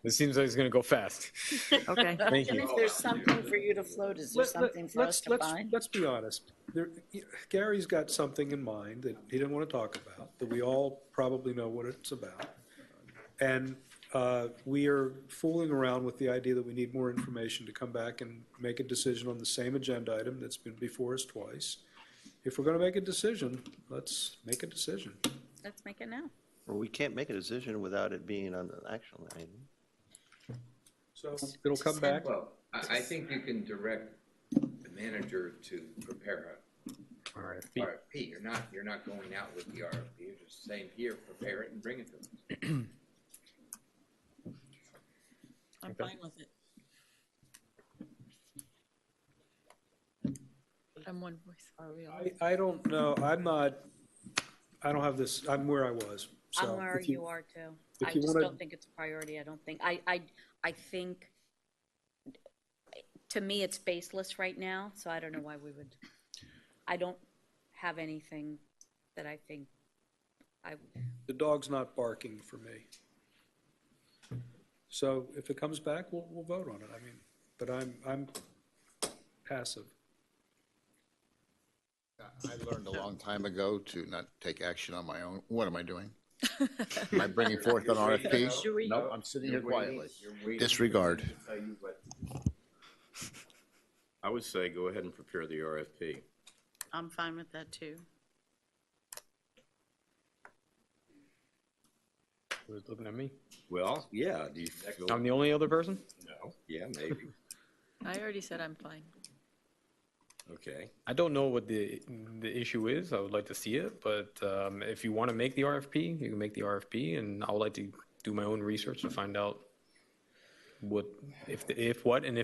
This seems like it's going to go fast. Okay. Thank And you. if there's something for you to float, is there something for us to find? Let's be honest. Gary's got something in mind that he didn't want to talk about, that we all probably know what it's about. And we are fooling around with the idea that we need more information to come back and make a decision on the same agenda item that's been before us twice. If we're going to make a decision, let's make a decision. Let's make it now. Well, we can't make a decision without it being on an action item. So it'll come back. Well, I think you can direct the manager to prepare a RFP. You're not going out with the RFP. You're just saying, here, prepare it and bring it to us. I'm fine with it. I'm one voice. Are we all? I don't know. I don't have this, I'm where I was. So I'm where if you are too. if I you just wanna- don't think it's a priority. I don't think, I think, to me, it's baseless right now, so I don't know why we would, I don't have anything that I think The dog's not barking for me. So if it comes back, we'll vote on it. I mean, but I'm passive. I learned a long time ago to not take action on my own. What am I doing? Am I bringing forth an RFP? No, I'm sitting here quietly. Disregard. I would say go ahead and prepare the RFP. I'm fine with that too. Who's looking at me? Well, yeah. Do you feel? I'm the only other person? No. Yeah, maybe. I already said I'm fine. Okay. I don't know what the issue is. I would like to see it, but if you want to make the RFP, you can make the RFP, and I would like to do my own research to find out what if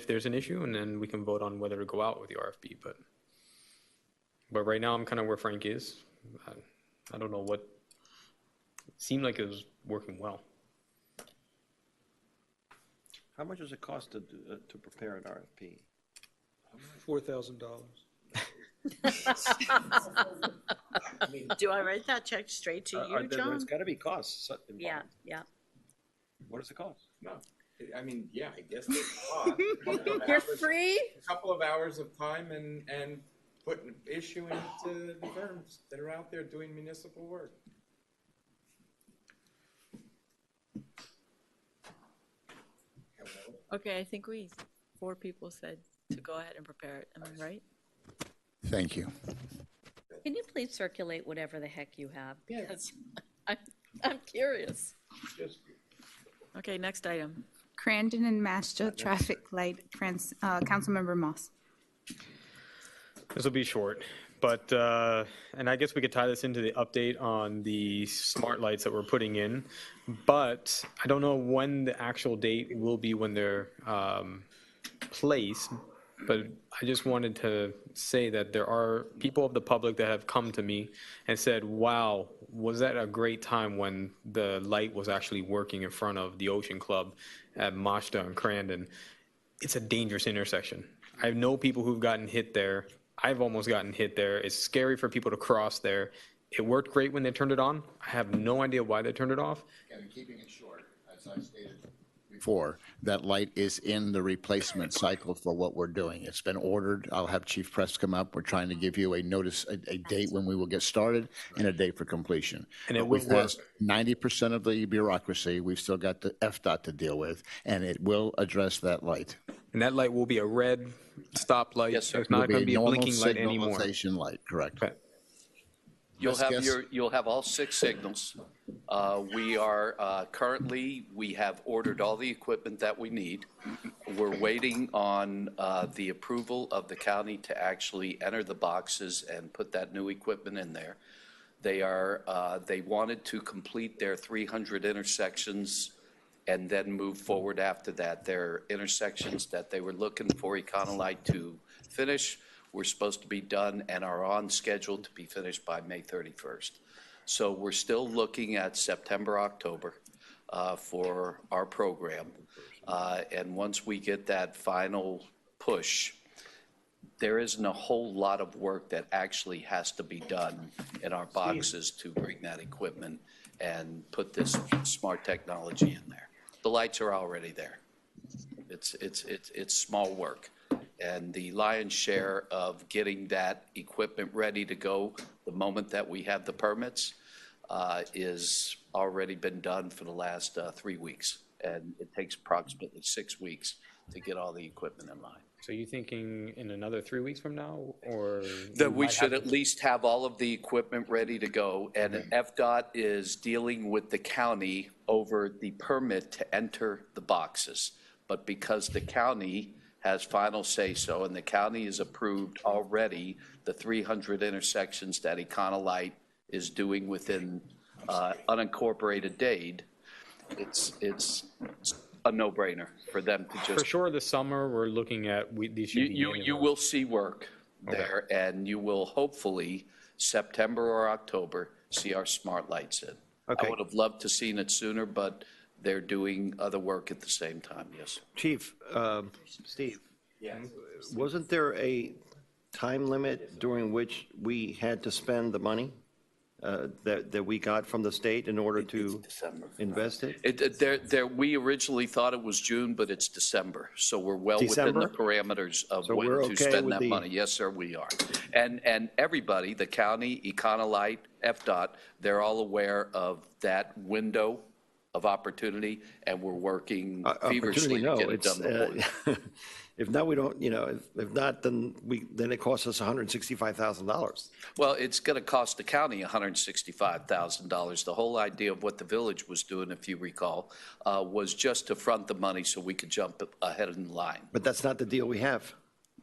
there's an issue, and then we can vote on whether to go out with the RFP. But right now, I'm kind of where Frank is. I don't know what. It seemed like it was working well. How much does it cost to prepare an RFP? $4,000. Do I write that check straight to you, John? There's got to be costs involved. yeah. What does it cost? No, I mean, yeah, I guess they cost. You're free? A couple of hours of time and issuing it to the firms that are out there doing municipal work. Okay, I think 4 people said to go ahead and prepare it. Am I right? Thank you. Can you please circulate whatever the heck you have? Yes. I'm curious. Okay, next item. Crandon and Mashta traffic light, Councilmember Moss. This will be short, but, and I guess we could tie this into the update on the smart lights that we're putting in, but I don't know when the actual date will be when they're placed, but I just wanted to say that there are people of the public that have come to me and said, wow, was that a great time when the light was actually working in front of the Ocean Club at Mashta and Crandon? It's a dangerous intersection. I know people who've gotten hit there. I've almost gotten hit there. It's scary for people to cross there. It worked great when they turned it on. I have no idea why they turned it off. And keeping it short, as I stated before, that light is in the replacement cycle for what we're doing. It's been ordered. I'll have Chief Press come up. We're trying to give you a notice, a date when we will get started and a date for completion. And it will We've passed 90% of the bureaucracy. We've still got the FDOT to deal with, and it will address that light. And that light will be a red stoplight. Yes, sir. It's not It'll going to be a normal blinking light anymore. signalization light, correct. Okay. You'll have all 6 signals. We are currently, we have ordered all the equipment that we need. We're waiting on the approval of the county to actually enter the boxes and put that new equipment in there. They wanted to complete their 300 intersections and then move forward after that. Their intersections that they were looking for Econolite to finish were supposed to be done and are on schedule to be finished by May 31st. So we're still looking at September, October for our program. And once we get that final push, there isn't a whole lot of work that actually has to be done in our boxes to bring that equipment and put this smart technology in there. The lights are already there. It's small work. And the lion's share of getting that equipment ready to go the moment that we have the permits is already been done for the last 3 weeks. And it takes approximately 6 weeks to get all the equipment in line. So you thinking in another 3 weeks from now, or? That we should at least have all of the equipment ready to go, and FDOT is dealing with the county over the permit to enter the boxes. But because the county has final say-so, and the county has approved already the 300 intersections that Econolite is doing within unincorporated Dade, it's a no-brainer for them to just. For sure, this summer, we're looking at, these should be. You will see work there, and you will hopefully, September or October, see our smart lights in. Okay. I would have loved to seen it sooner, but they're doing other work at the same time, yes. Chief, Steve, wasn't there a time limit during which we had to spend the money that we got from the state in order to invest it? We originally thought it was June, but it's December, so we're well within the parameters of So when we're to okay spend with that the- money. Yes, sir, we are. And everybody, the county, Econolite, FDOT, they're all aware of that window of opportunity, and we're working feverishly to get it done before. If not, we don't, if not, then it costs us $165,000. Well, it's going to cost the county $165,000. The whole idea of what the village was doing, if you recall, was just to front the money so we could jump ahead in line. But that's not the deal we have.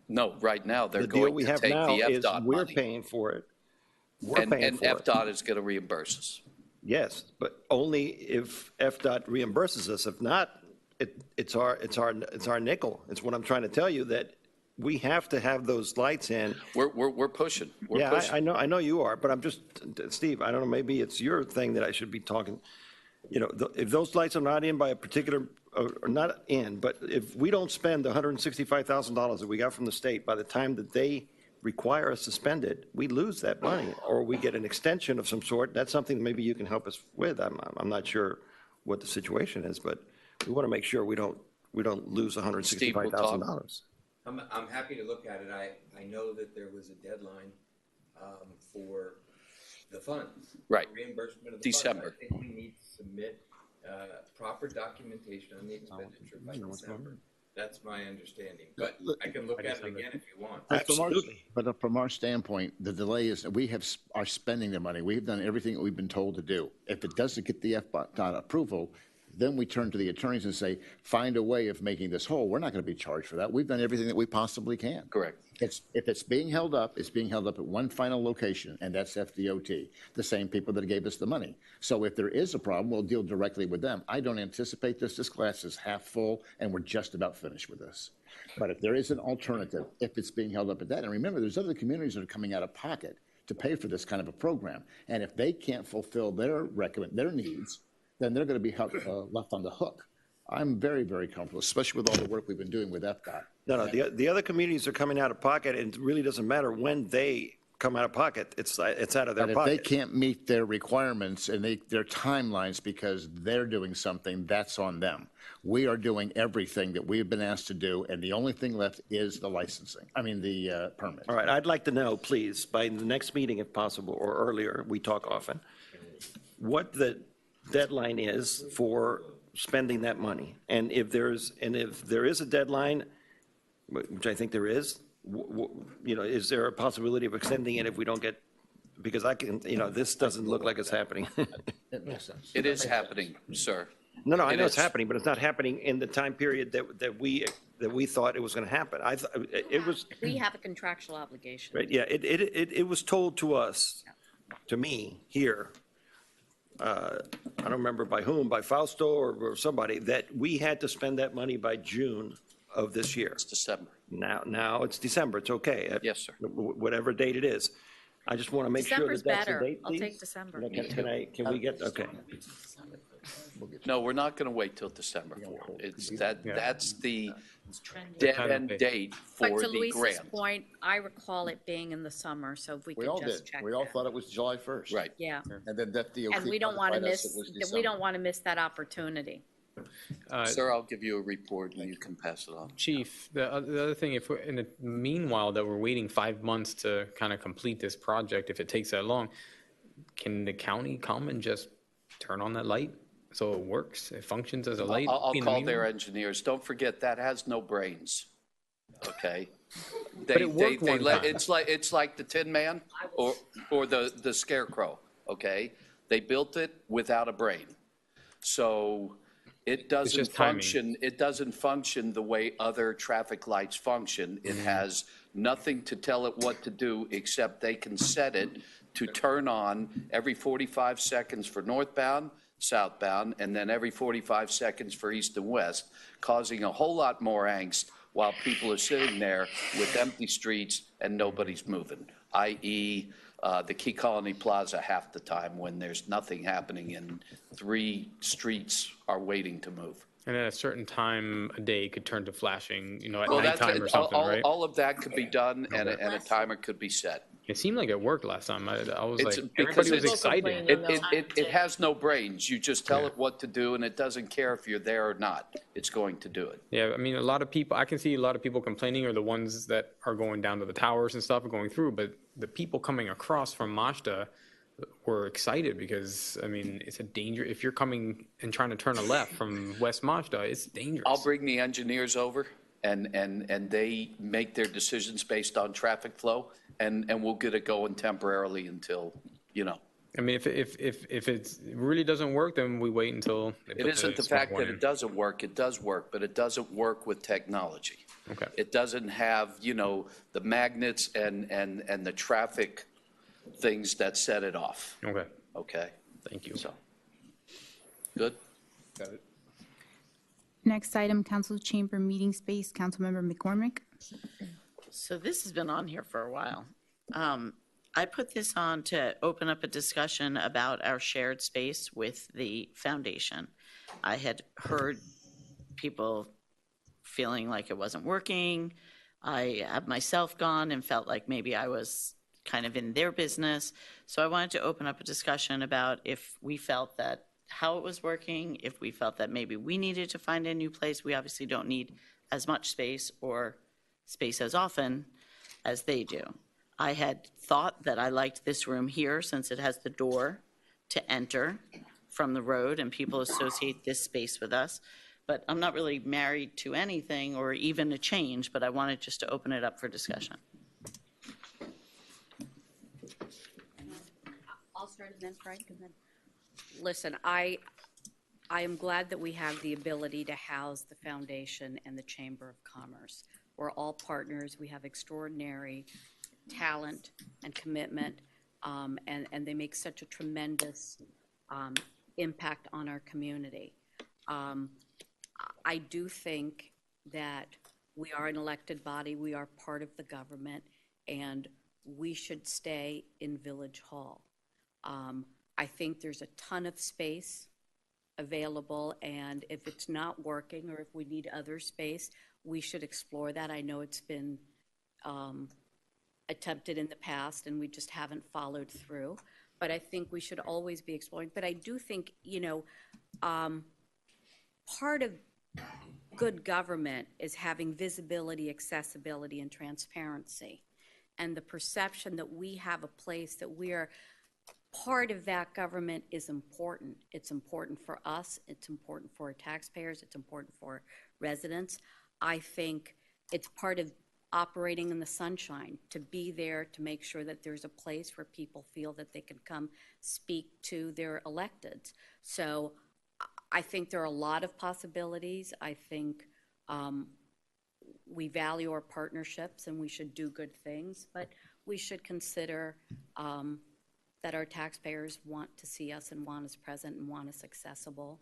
No, right now, they're The deal going we to have take now the is FDOT we're money. paying for it. And FDOT is going to reimburse us. Yes, but only if FDOT reimburses us. If not, it's our nickel. It's what I'm trying to tell you, that we have to have those lights in. We're pushing. We're pushing. I know you are, but I'm just, Steve, I don't know, maybe it's your thing that I should be talking. If those lights are not in by a particular, or not in, but if we don't spend the $165,000 that we got from the state by the time that they require us to spend it, we lose that money, or we get an extension of some sort. That's something maybe you can help us with. I'm not sure what the situation is, but we want to make sure we don't lose $165,000. I'm happy to look at it. I know that there was a deadline for the funds. Right. Reimbursement of the December. funds. I think we need to submit proper documentation on the expenditure by December. That's my understanding, but I can look at it again if you want. Absolutely. But from our standpoint, the delay is we are spending the money. We've done everything that we've been told to do. If it doesn't get the FDOT approval, then we turn to the attorneys and say, find a way of making this whole. We're not going to be charged for that. We've done everything that we possibly can. Correct. If it's being held up, it's being held up at one final location, and that's FDOT, the same people that gave us the money. So if there is a problem, we'll deal directly with them. I don't anticipate this. This class is half full, and we're just about finished with this. But if there is an alternative, if it's being held up at that, and remember, there's other communities that are coming out of pocket to pay for this kind of a program. And if they can't fulfill their needs, then they're going to be left on the hook. I'm very, very comfortable, especially with all the work we've been doing with FDOT. No, the other communities are coming out of pocket, and it really doesn't matter when they come out of pocket. It's out of their But if pocket. they can't meet their requirements and their timelines because they're doing something, that's on them. We are doing everything that we've been asked to do, and the only thing left is the permit. All right, I'd like to know, please, by the next meeting if possible, or earlier, we talk often, what the deadline is for spending that money. And if there is a deadline, which I think there is, is there a possibility of extending it if we don't get, because this doesn't look like it's happening. It makes sense. It is happening, sir. No, I know It it's is. happening, but it's not happening in the time period that we thought it was going to happen. It was, We have a contractual obligation. right, yeah, it was told to us, to me, here, I don't remember by whom, by Fausto or somebody, that we had to spend that money by June of this year. It's December. Now it's December, it's okay. Yes, sir. Whatever date it is. I just want to make sure December's that that's the better. date, I'll please. take December. Can we get, okay. No, we're not going to wait till December 4th. That's the Kind dead-end of date But for to the Luis's grant. point, I recall it being in the summer, so if we We could all just did. check We all that. thought it was July 1st. Right. Yeah, And then that DOT and we don't want to notified us miss, it was we December. don't want to miss that opportunity. Sir, I'll give you a report and you can pass it on. Chief, the other thing, if we're, in the meanwhile that we're waiting 5 months to kind of complete this project, if it takes that long, can the county come and just turn on that light so it works, it functions as a light? I'll in the call meanwhile? their engineers. Don't forget, that has no brains, okay? But it worked one time. It's like the Tin Man or the Scarecrow, okay? They built it without a brain. So it doesn't just timing. function, it doesn't function the way other traffic lights function. It has nothing to tell it what to do, except they can set it to turn on every 45 seconds for northbound, southbound, and then every 45 seconds for east and west, causing a whole lot more angst while people are sitting there with empty streets and nobody's moving, i.e., the Key Colony Plaza half the time when there's nothing happening and 3 streets are waiting to move. And at a certain time, a day could turn to flashing, at Well, that's, nighttime or something, right? all of that could be done and a timer could be set. It seemed like it worked last time. I was It's like, because everybody was it's- excited. It has no brains. You just tell it what to do and it doesn't care if you're there or not. It's going to do it. Yeah, I mean, a lot of people, I can see a lot of people complaining are the ones that are going down to the towers and stuff and going through, but the people coming across from Mazda were excited because, I mean, it's a danger. If you're coming and trying to turn a left from West Mazda, it's dangerous. I'll bring the engineers over and they make their decisions based on traffic flow and we'll get it going temporarily until, I mean, if it really doesn't work, then we wait until they It put isn't the smart fact one that in. it doesn't work. It does work, but it doesn't work with technology. Okay. It doesn't have, the magnets and the traffic things that set it off. Okay. Okay? Thank you. So, good? Got it. Next item, council chamber meeting space, Councilmember McCormick. So this has been on here for a while. I put this on to open up a discussion about our shared space with the foundation. I had heard people feeling like it wasn't working. I have myself gone and felt like maybe I was kind of in their business. So I wanted to open up a discussion about if we felt that how it was working, if we felt that maybe we needed to find a new place. We obviously don't need as much space or space as often as they do. I had thought that I liked this room here since it has the door to enter from the road and people associate this space with us. But I'm not really married to anything or even a change, but I wanted just to open it up for discussion. I'll start and then Frank and then. Listen, I am glad that we have the ability to house the foundation and the Chamber of Commerce. We're all partners. We have extraordinary talent and commitment, and they make such a tremendous impact on our community. I do think that we are an elected body. We are part of the government, and we should stay in Village Hall. I think there's a ton of space available, and if it's not working or if we need other space, we should explore that. I know it's been attempted in the past, and we just haven't followed through. But I think we should always be exploring. But I do think, you know, part of good government is having visibility, accessibility, and transparency. And the perception that we have a place that we are part of that government is important. It's important for us. It's important for our taxpayers. It's important for residents. I think it's part of operating in the sunshine, to be there, to make sure that there's a place where people feel that they can come speak to their electeds. So I think there are a lot of possibilities. I think we value our partnerships and we should do good things, but we should consider that our taxpayers want to see us and want us present and want us accessible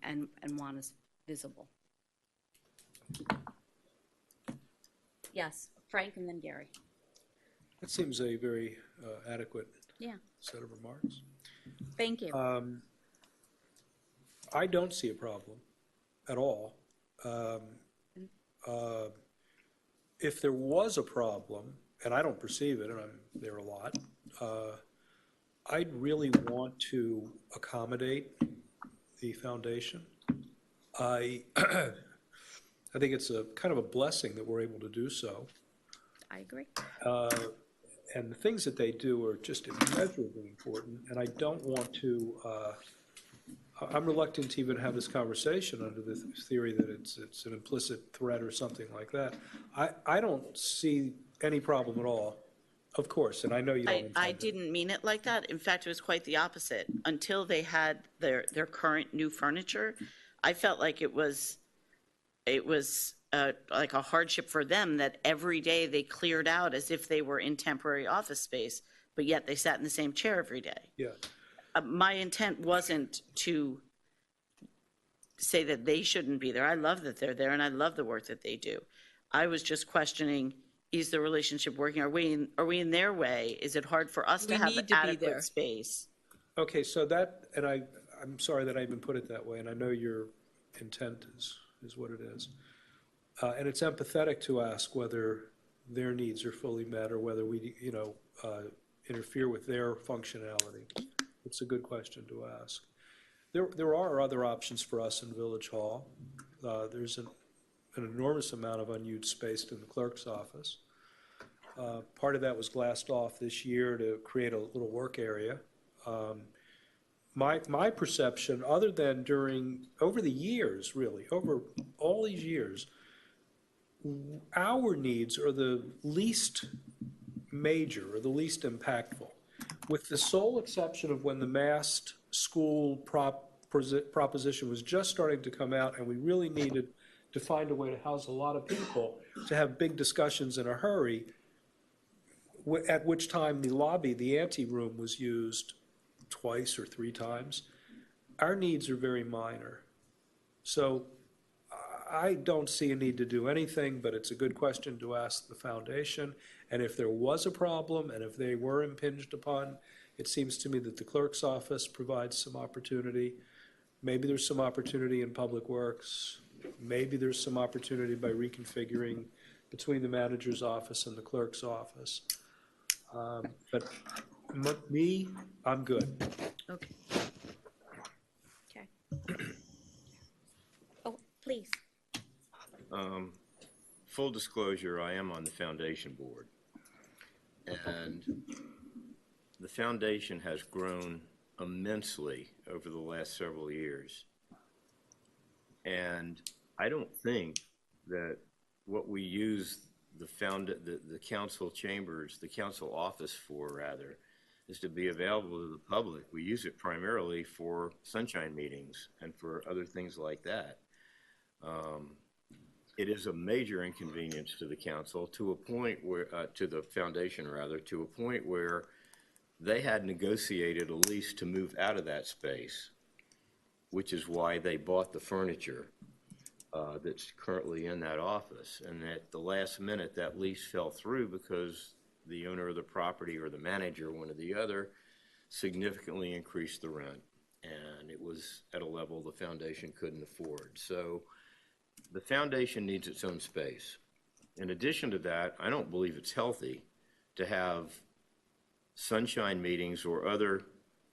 and want us visible. Yes, Frank and then Gary. That seems a very adequate set of remarks. Thank you. I don't see a problem at all. If there was a problem, and I don't perceive it, and I'm there a lot, I'd really want to accommodate the foundation. I think it's a kind of a blessing that we're able to do so. I agree. And the things that they do are just immeasurably important, and I don't want to, I'm reluctant to even have this conversation under the theory that it's an implicit threat or something like that. I don't see any problem at all, of course, and I know you don't. I didn't mean it like that. In fact, it was quite the opposite. Until they had their current new furniture, I felt like it was like a hardship for them that every day they cleared out as if they were in temporary office space, but yet they sat in the same chair every day. Yeah. My intent wasn't to say that they shouldn't be there. I love that they're there and I love the work that they do. I was just questioning, is the relationship working? Are we in their way? Is it hard for us to have adequate space? Okay, so that, and I'm sorry that I even put it that way, and I know your intent is what it is. And it's empathetic to ask whether their needs are fully met or whether we, interfere with their functionality. It's a good question to ask. There are other options for us in Village Hall. There's an enormous amount of unused space in the clerk's office. Part of that was glassed off this year to create a little work area. My perception, other than over the years, really, over all these years, our needs are the least major or the least impactful, with the sole exception of when the masked school proposition was just starting to come out and we really needed to find a way to house a lot of people, to have big discussions in a hurry, at which time the lobby, the ante room, was used twice or three times. Our needs are very minor. So I don't see a need to do anything, but it's a good question to ask the foundation. And if there was a problem and if they were impinged upon, it seems to me that the clerk's office provides some opportunity. Maybe there's some opportunity in Public Works. Maybe there's some opportunity by reconfiguring between the manager's office and the clerk's office. But me, I'm good. Okay. please. Full disclosure, I am on the foundation board. And the foundation has grown immensely over the last several years. And I don't think that what we use the council chambers, the council office for, rather, is to be available to the public. We use it primarily for sunshine meetings and for other things like that. It is a major inconvenience to the council, to a point where, to the foundation rather, to a point where they had negotiated a lease to move out of that space, which is why they bought the furniture that's currently in that office. And at the last minute, that lease fell through because the owner of the property or the manager, one or the other, significantly increased the rent. And it was at a level the foundation couldn't afford. So the foundation needs its own space. In addition to that, I don't believe it's healthy to have sunshine meetings or other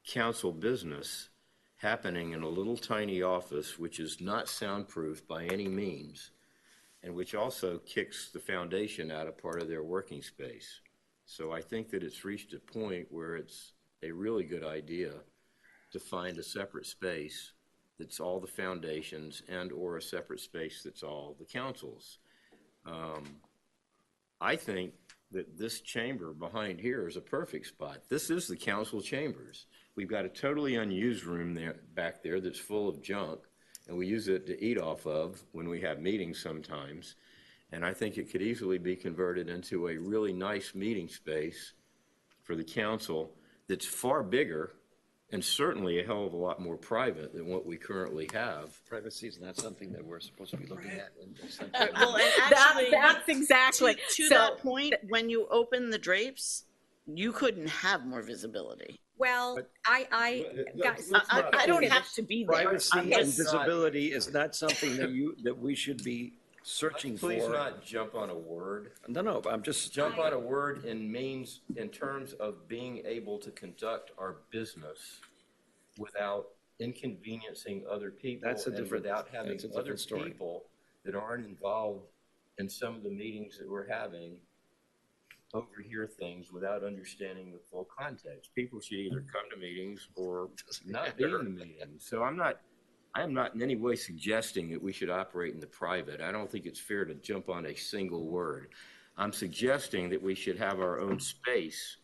council business happening in a little tiny office which is not soundproof by any means, and which also kicks the foundation out of part of their working space. So I think that it's reached a point where it's a really good idea to find a separate space that's all the foundations and or a separate space that's all the councils. I think that this chamber behind here is a perfect spot. This is the council chambers. We've got a totally unused room there, back there that's full of junk, and we use it to eat off of when we have meetings sometimes. And I think it could easily be converted into a really nice meeting space for the council that's far bigger and certainly a hell of a lot more private than what we currently have. Privacy is not something that we're supposed to be looking at. Well, and actually, That's exactly. to that point, when you open the drapes, you couldn't have more visibility. Well, guys, I don't have to be there. Privacy I'm and just- visibility is not something that we should be searching for. Please not jump on a word. No, I'm just. Jump on a word means in terms of being able to conduct our business without inconveniencing other people. That's a different- without having that's a different other story. people that aren't involved in some of the meetings that we're having overhear things without understanding the full context. People should either come to meetings or not be in the meeting. So I am not in any way suggesting that we should operate in the private. I don't think it's fair to jump on a single word. I'm suggesting that we should have our own space,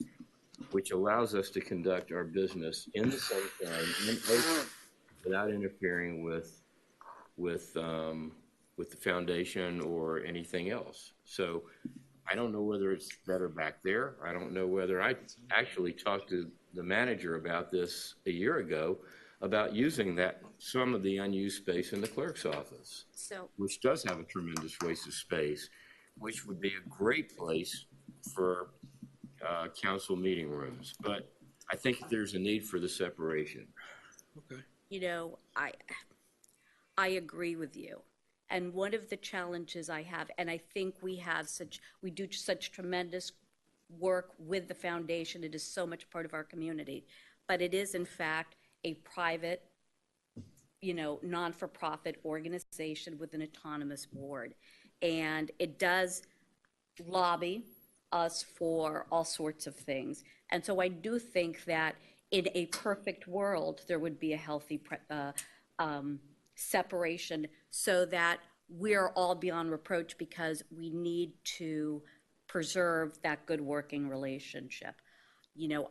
which allows us to conduct our business in the sunshine, in open, without interfering with the foundation or anything else. So I don't know whether it's better back there. I don't know whether I actually talked to the manager about this a year ago, about using some of the unused space in the clerk's office, which does have a tremendous waste of space, which would be a great place for council meeting rooms. But I think there's a need for the separation. Okay. You know, I agree with you. And one of the challenges I have, and I think we do such tremendous work with the foundation. It is so much part of our community, but it is in fact a private, non-for-profit organization with an autonomous board. And it does lobby us for all sorts of things. And so I do think that in a perfect world, there would be a healthy separation so that we're all beyond reproach, because we need to preserve that good working relationship.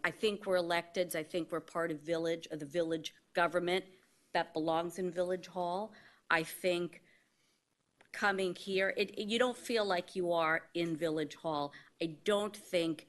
I think we're electeds. I think we're part of the village government that belongs in Village Hall. I think coming here, you don't feel like you are in Village Hall. I don't think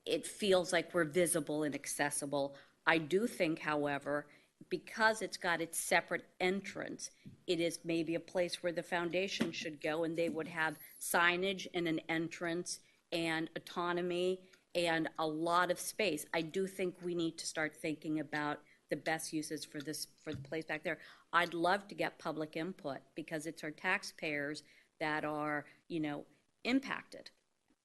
it feels like we're visible and accessible. I do think, however, because it's got its separate entrance, it is maybe a place where the foundation should go, and they would have signage and an entrance and autonomy and a lot of space. I do think we need to start thinking about the best uses for the place back there. I'd love to get public input, because it's our taxpayers that are, impacted.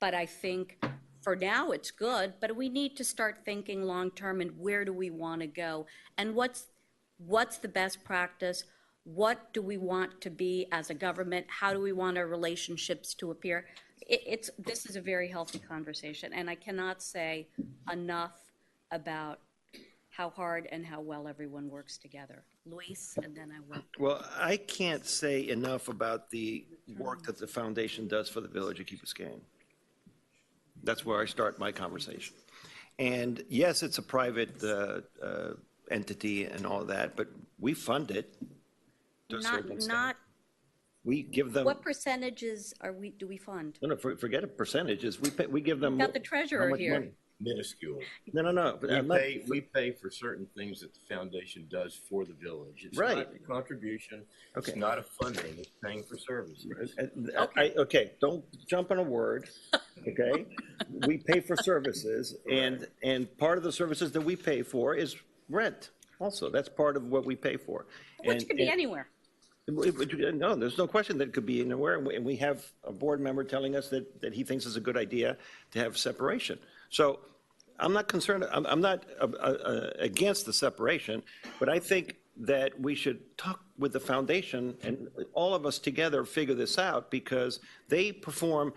But I think for now it's good, but we need to start thinking long-term, and where do we want to go? And what's the best practice? what do we want to be as a government? How do we want our relationships to appear? This is a very healthy conversation, and I cannot say enough about how hard and how well everyone works together. Luis, and then I will. Well, I can't say enough about the work that the foundation does for the village of Key Biscayne. That's where I start my conversation. And yes, it's a private entity and all that, but we fund it to a certain extent. Not, We give them, what percentages do we fund? no, forget percentages. We give them. Got the how treasurer much here. money? Minuscule. No. We pay for certain things that the foundation does for the village. It's Right. not a contribution. Okay. It's not a funding. It's paying for services. Okay, don't jump on a word, okay? We pay for services, and part of the services that we pay for is rent also. That's part of what we pay for. Which could be anywhere. No, there's no question that it could be anywhere, and we have a board member telling us that he thinks it's a good idea to have separation. So I'm not concerned, I'm not against the separation, but I think that we should talk with the foundation and all of us together figure this out, because they perform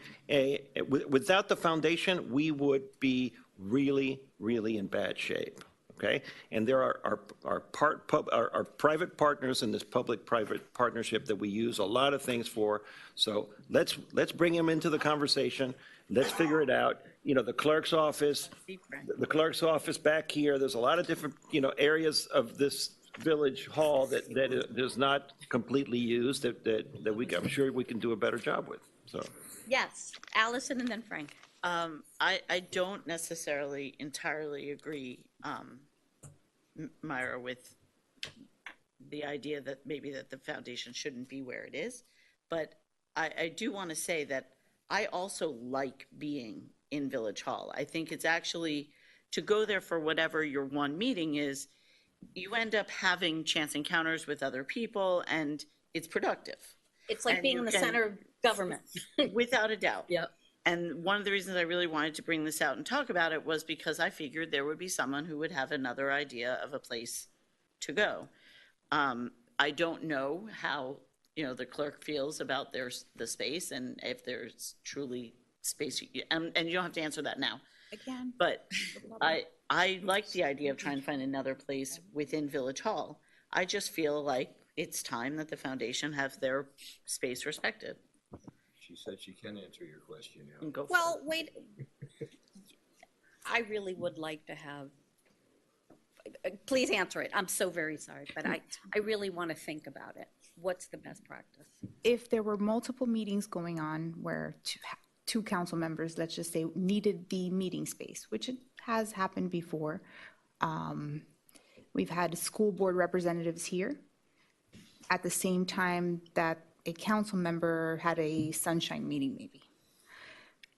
without the foundation, we would be really, really in bad shape. Okay, and there are our private partners in this public-private partnership that we use a lot of things for. So let's bring them into the conversation. Let's figure it out. You know, the clerk's office back here. There's a lot of different areas of this village hall that is not completely used that I'm sure we can do a better job with. So Yes, Allison and then Frank. I don't necessarily entirely agree, Myra, with the idea that maybe that the foundation shouldn't be where it is. But I do want to say that I also like being in Village Hall. I think it's actually, to go there for whatever your one meeting is, you end up having chance encounters with other people, and it's productive. It's like being in the center of government. Without a doubt. Yep. And one of the reasons I really wanted to bring this out and talk about it was because I figured there would be someone who would have another idea of a place to go. I don't know how, the clerk feels about the space, and if there's truly space, and you don't have to answer that now. Again. But I like the idea of trying to find another place within Village Hall. I just feel like it's time that the foundation have their space respected. She said she can answer your question now. Go for Well, wait. I really would like to have, please answer it. I'm so very sorry, but I really want to think about it. What's the best practice? If there were multiple meetings going on where two council members, let's just say, needed the meeting space, which it has happened before. We've had school board representatives here at the same time that a council member had a sunshine meeting, maybe.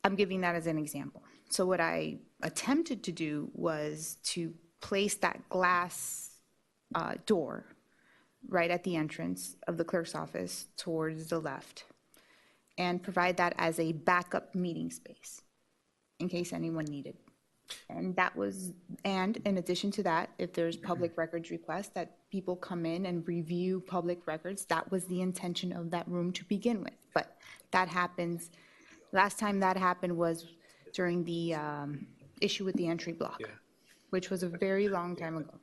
I'm giving that as an example. So what I attempted to do was to place that glass door right at the entrance of the clerk's office towards the left, and provide that as a backup meeting space in case anyone needed. And in addition to that, if there's public records requests that people come in and review public records, that was the intention of that room to begin with. But that happens, last time that happened was during the issue with the entry block, which was a very long time ago.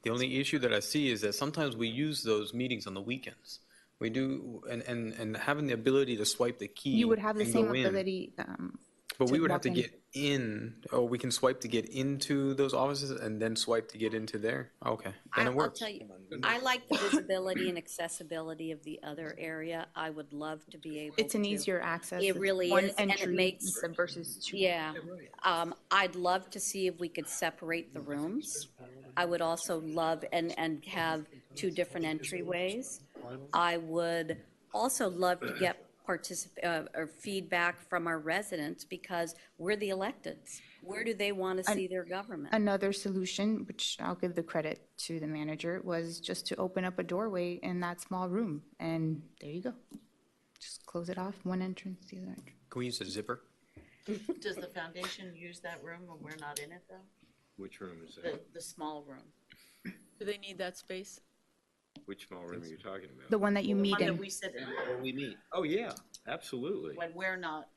The only issue that I see is that sometimes we use those meetings on the weekends. We do, and having the ability to swipe the key. You would have the and same go in. ability. But we would have to walk in. get in, or we can swipe to get into those offices and then swipe to get into there? Okay, then it I'll works. tell you, I like the visibility and accessibility of the other area. I would love to be able to. It's an easier access. It It's really one is, and it entry makes, versus two. yeah. I'd love to see if we could separate the rooms. I would also love, and have two different entryways. I would also love to get or feedback from our residents, because we're the electeds. Where do they want to see their government? Another solution, which I'll give the credit to the manager, was just to open up a doorway in that small room, and there you go. Just close it off, one entrance, the other entrance. Can we use a zipper? Does the foundation use that room when we're not in it, though? Which room is that? The small room. Do they need that space? Which small room are you talking about? The one that you The meet one that in. we sit in. Where we meet. Oh, yeah, absolutely. When we're not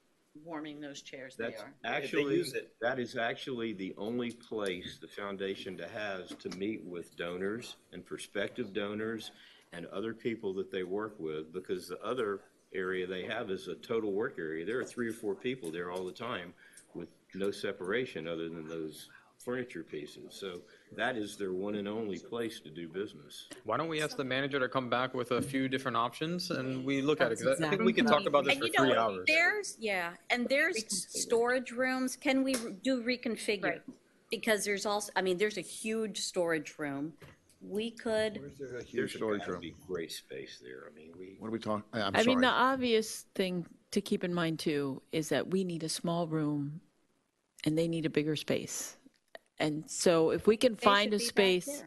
warming those chairs, they That's are. actually, that is actually the only place the foundation has to meet with donors and prospective donors and other people that they work with, because the other area they have is a total work area. There are 3 or 4 people there all the time with no separation other than those furniture pieces. So that is their one and only place to do business. Why don't we ask the manager to come back with a few different options and we look at it? 'Cause I think exactly we could talk about this And for you know, 3 hours. There's storage rooms. Can we do reconfigure? Because there's also, I mean, there's a huge storage room. We could, There's storage room. Be great space there. I mean, What are we talking? I'm I sorry. mean, the obvious thing to keep in mind too is that we need a small room and they need a bigger space. And so if we can find a space,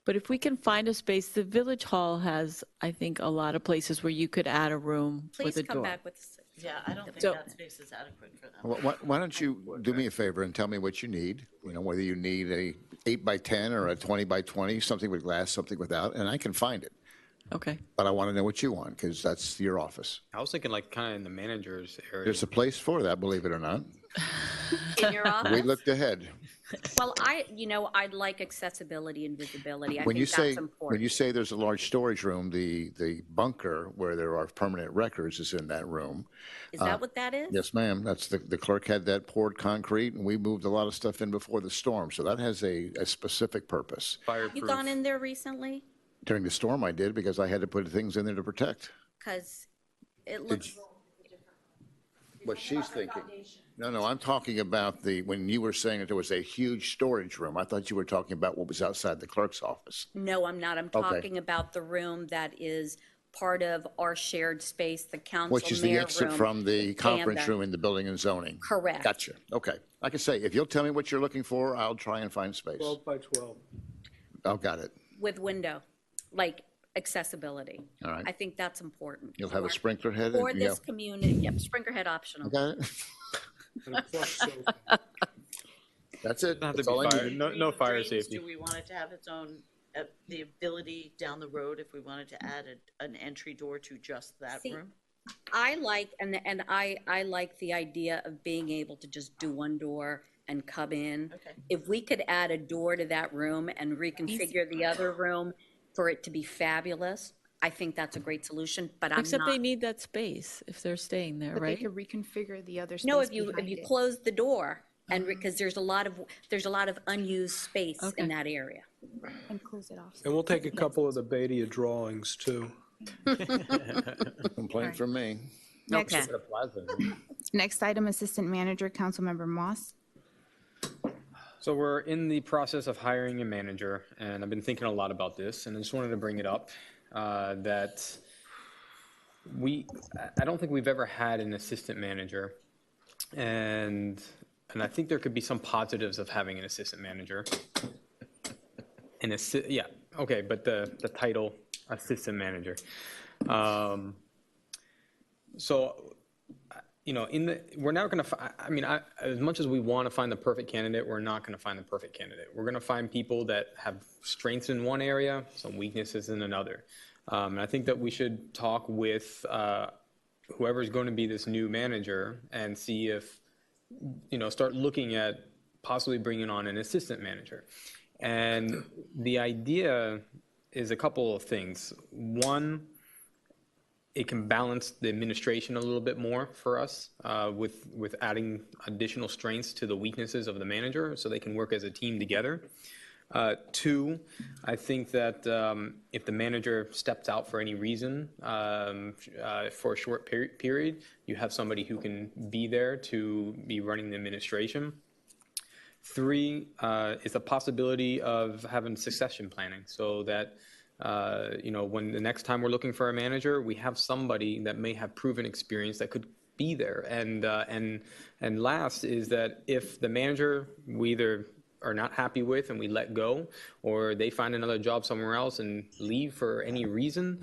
but if we can find a space, the Village Hall has, I think, a lot of places where you could add a room with please a come door. back with, Yeah, I don't think So- that space is adequate for them. Why don't you do me a favor and tell me what you need? You know, whether you need a 8 by 10 or a 20 by 20, something with glass, something without, and I can find it. Okay. But I want to know what you want, because that's your office. I was thinking like kind of in the manager's area. There's a place for that, believe it or not. in your office? We looked ahead. Well, I'd like accessibility and visibility. I When think you that's say, important. when you say there's a large storage room, the bunker where there are permanent records is in that room. Is that what that is? Yes, ma'am. That's the clerk had that poured concrete, and we moved a lot of stuff in before the storm. So that has a specific purpose. You gone in there recently? During the storm, I did, because I had to put things in there to protect. Because it looks, What she's thinking. No, I'm talking about when you were saying that there was a huge storage room, I thought you were talking about what was outside the clerk's office. no, I'm not. I'm Okay. talking about the room that is part of our shared space, the council Which is the mayor exit room from the conference and the- room in the building and zoning. Correct. Gotcha. Okay. Like I say, if you'll tell me what you're looking for, I'll try and find space. 12 by 12. Oh, got it. with window, like accessibility. All right. I think that's important. You'll have a sprinkler head? For Yeah. this community, yep, sprinkler head optional. Got it? That's it. Doesn't have to That's be all I fire. need. No fire Drains, safety. Do we want it to have its own, the ability down the road if we wanted to add an entry door to just that See, room? I like, and I like the idea of being able to just do one door and come in. Okay. If we could add a door to that room and reconfigure the other room for it to be fabulous, I think that's a great solution, but I'm not. Except they need that space if they're staying there, But right? they could reconfigure the other space No, if you behind it. close the door and, because there's a lot of unused space in that area. And close it off. And we'll take a couple of the Badia drawings, too. Complaint from me. Next, Okay. next item, Assistant Manager, Councilmember Moss. So we're in the process of hiring a manager, and I've been thinking a lot about this, and I just wanted to bring it up, that I don't think we've ever had an assistant manager, and I think there could be some positives of having an assistant manager. Yeah, okay, but the title, assistant manager. So, you know, we're not going to, I mean, as much as we want to find the perfect candidate, we're not going to find the perfect candidate. We're going to find people that have strengths in one area, some weaknesses in another. And I think that we should talk with whoever's going to be this new manager and see if, you know, start looking at possibly bringing on an assistant manager. And the idea is a couple of things. One, it can balance the administration a little bit more for us with adding additional strengths to the weaknesses of the manager so they can work as a team together. Two, I think that if the manager steps out for any reason for a short period, you have somebody who can be there to be running the administration. Three is the possibility of having succession planning so that you know, when the next time we're looking for a manager, we have somebody that may have proven experience that could be there. And last is that if the manager we either are not happy with and we let go, or they find another job somewhere else and leave for any reason,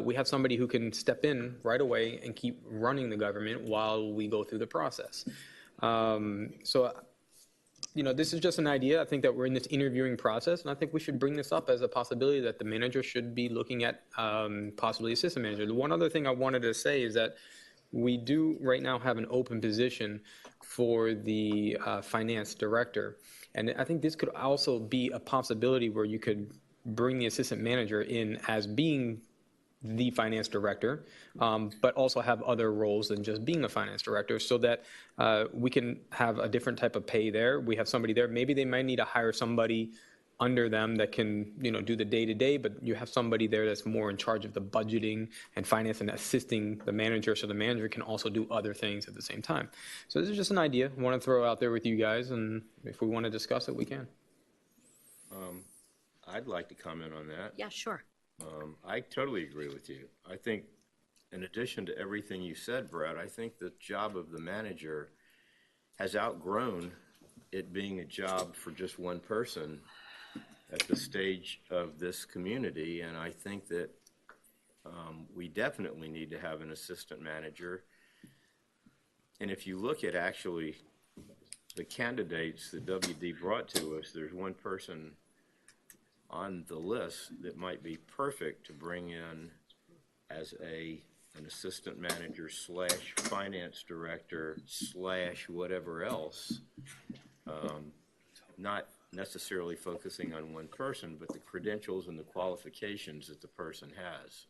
we have somebody who can step in right away and keep running the government while we go through the process. So, this is just an idea. I think that we're in this interviewing process, and I think we should bring this up as a possibility that the manager should be looking at possibly assistant manager. The one other thing I wanted to say is that we do right now have an open position for the finance director. And I think this could also be a possibility where you could bring the assistant manager in as being the finance director, but also have other roles than just being a finance director, so that we can have a different type of pay there. We have somebody there. Maybe they might need to hire somebody under them that can, do the day-to-day, but you have somebody there that's more in charge of the budgeting and finance and assisting the manager, so the manager can also do other things at the same time. So this is just an idea I want to throw out there with you guys, and if we want to discuss it, we can. I'd like to comment on that. Yeah, sure. I totally agree with you. I think, in addition to everything you said, Brad, I think the job of the manager has outgrown it being a job for just one person at the stage of this community, and I think that we definitely need to have an assistant manager. And if you look at actually the candidates that WD brought to us, there's one person on the list that might be perfect to bring in as an assistant manager / finance director / whatever else, not necessarily focusing on one person, but the credentials and the qualifications that the person has.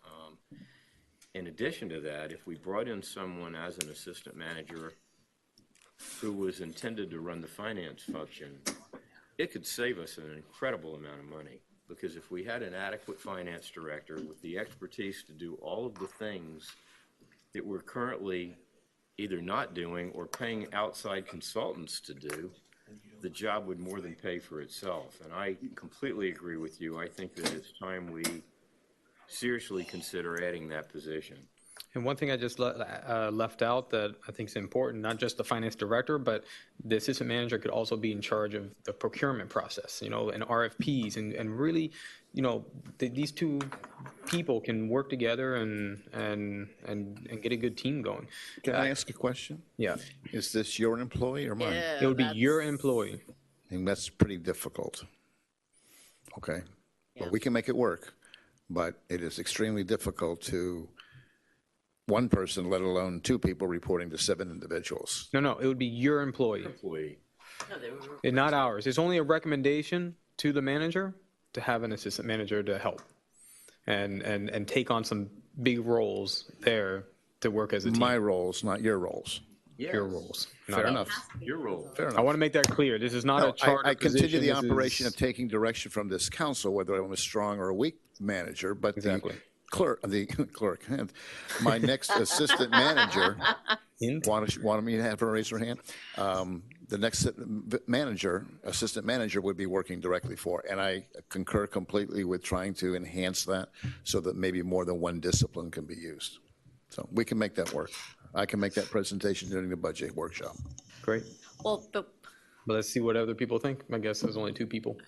In addition to that, if we brought in someone as an assistant manager who was intended to run the finance function, it could save us an incredible amount of money, because if we had an adequate finance director with the expertise to do all of the things that we're currently either not doing or paying outside consultants to do, the job would more than pay for itself. And I completely agree with you. I think that it's time we seriously consider adding that position. And one thing I just left out that I think is important, not just the finance director, but the assistant manager could also be in charge of the procurement process, and RFPs, and really, these two people can work together and get a good team going. Can I ask a question? Yeah. Is this your employee or mine? It would be your employee. And that's pretty difficult. Okay. Well, we can make it work, but it is extremely difficult to one person, let alone two people reporting to 7 individuals. No, it would be your employee. And not ours. It's only a recommendation to the manager to have an assistant manager to help and take on some big roles there to work as a team. My roles, not your roles. Yes. Your roles. Fair enough. Your role. Fair enough. I want to make that clear. This is not a charter I continue position. the This operation is- of taking direction from this council, whether I'm a strong or a weak manager, but Exactly. the clerk, my next assistant manager, wanted me to have her raise her hand. The next assistant manager would be working directly for, and I concur completely with trying to enhance that so that maybe more than one discipline can be used. So we can make that work. I can make that presentation during the budget workshop. Great. Well, but But let's see what other people think. I guess there's only 2 people.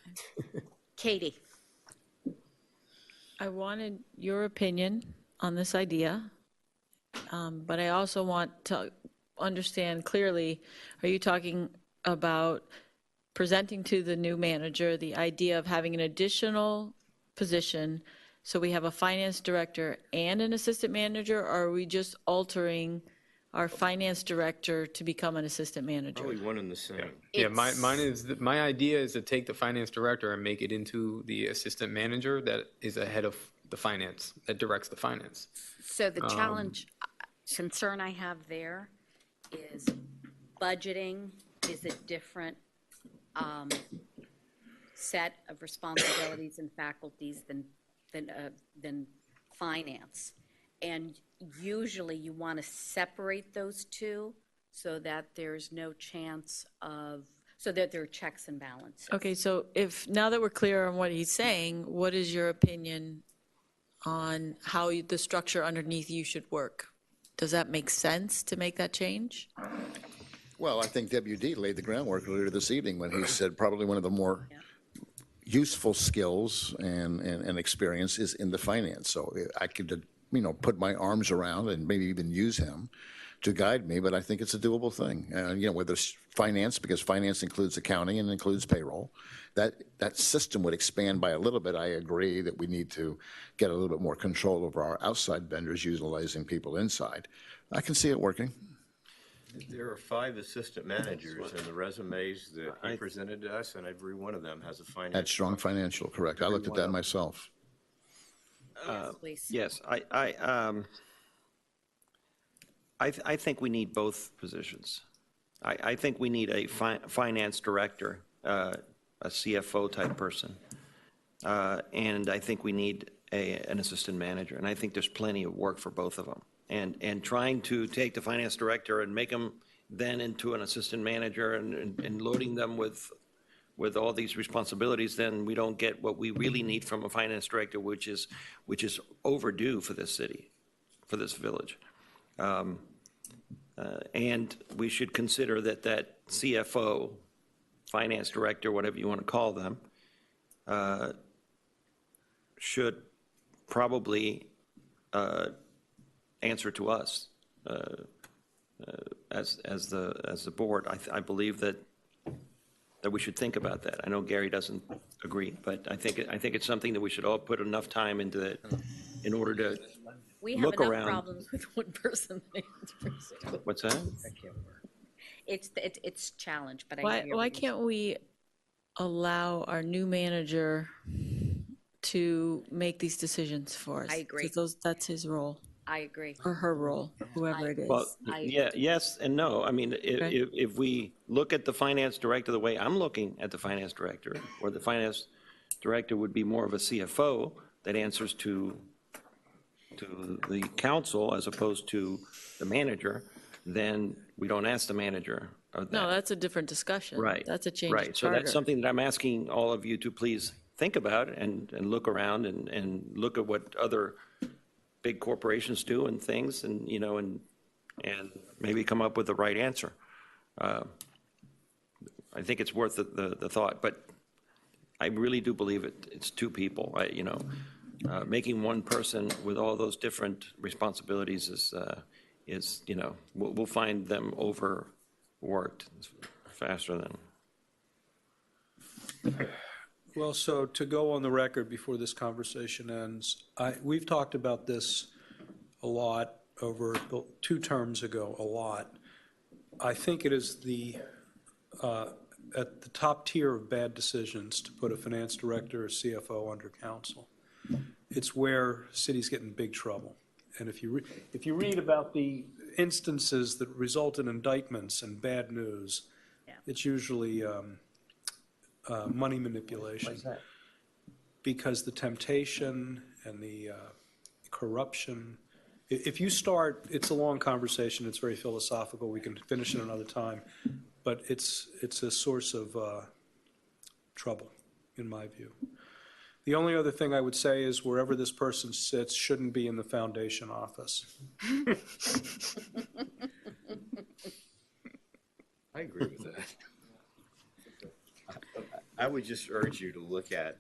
Katie, I wanted your opinion on this idea, but I also want to understand clearly, are you talking about presenting to the new manager the idea of having an additional position, so we have a finance director and an assistant manager, or are we just altering our finance director to become an assistant manager? Probably one and the same. Yeah, my idea is to take the finance director and make it into the assistant manager that is ahead of the finance, that directs the finance. so the concern I have there is budgeting is a different set of responsibilities and faculties than finance. And usually you want to separate those two so that there's no chance of, so that there are checks and balances. Okay, so now that we're clear on what he's saying, what is your opinion on how the structure underneath you should work? Does that make sense to make that change? Well, I think WD laid the groundwork earlier this evening when he said probably one of the more useful skills and experience is in the finance. So I could, put my arms around and maybe even use him to guide me, but I think it's a doable thing. Whether it's finance, because finance includes accounting and includes payroll, that system would expand by a little bit. I agree that we need to get a little bit more control over our outside vendors utilizing people inside. I can see it working. There are 5 assistant managers in the resumes that he presented to us, and every one of them has a finance. At Strong Financial, correct. I looked at that myself. Yes, please. Yes, I think we need both positions. I think we need a finance director, a CFO type person, and I think we need an assistant manager. And I think there's plenty of work for both of them. And trying to take the finance director and make them then into an assistant manager and loading them with all these responsibilities, then we don't get what we really need from a finance director, which is overdue for this city, for this village. And we should consider that CFO, finance director, whatever you want to call them, should probably answer to us as the board. I believe that we should think about that. I know Gary doesn't agree, but I think it's something that we should all put enough time into it in order to We have look enough around. problems with one person. What's that? It's challenge, but I Why, hear what why you're can't we allow our new manager to make these decisions for us? I agree. 'Cause that's his role, I agree. or her role, whoever it is. Well, yeah, yes and no. I mean, if we look at the finance director the way I'm looking at the finance director, or the finance director would be more of a CFO that answers to the council as opposed to the manager, then we don't ask the manager of that. No, that's a different discussion. Right. That's a change Right, of so charter. that's something that I'm asking all of you to please think about and look around and look at what other big corporations do and things, and, and maybe come up with the right answer. I think it's worth the thought, but I really do believe it's 2 people. Making one person with all those different responsibilities is we'll find them overworked faster than. Well, so to go on the record before this conversation ends, we've talked about this a lot over 2 terms ago, a lot. I think it is at the top tier of bad decisions to put a finance director or CFO under council. It's where cities get in big trouble. And if you read about the instances that result in indictments and bad news, it's usually money manipulation. Why is that? Because the temptation and the corruption, if you start, it's a long conversation, it's very philosophical, we can finish it another time, but it's a source of trouble, in my view. The only other thing I would say is wherever this person sits shouldn't be in the foundation office. I agree with that. I would just urge you to look at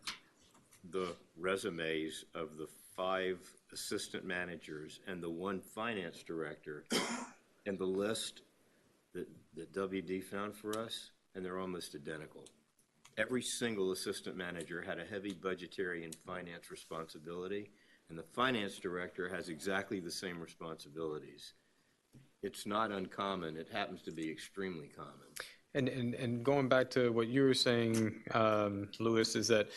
the resumes of the 5 assistant managers and the 1 finance director and the list that WD found for us, and they're almost identical. Every single assistant manager had a heavy budgetary and finance responsibility, and the finance director has exactly the same responsibilities. It's not uncommon. It happens to be extremely common. And going back to what you were saying, Louis, is that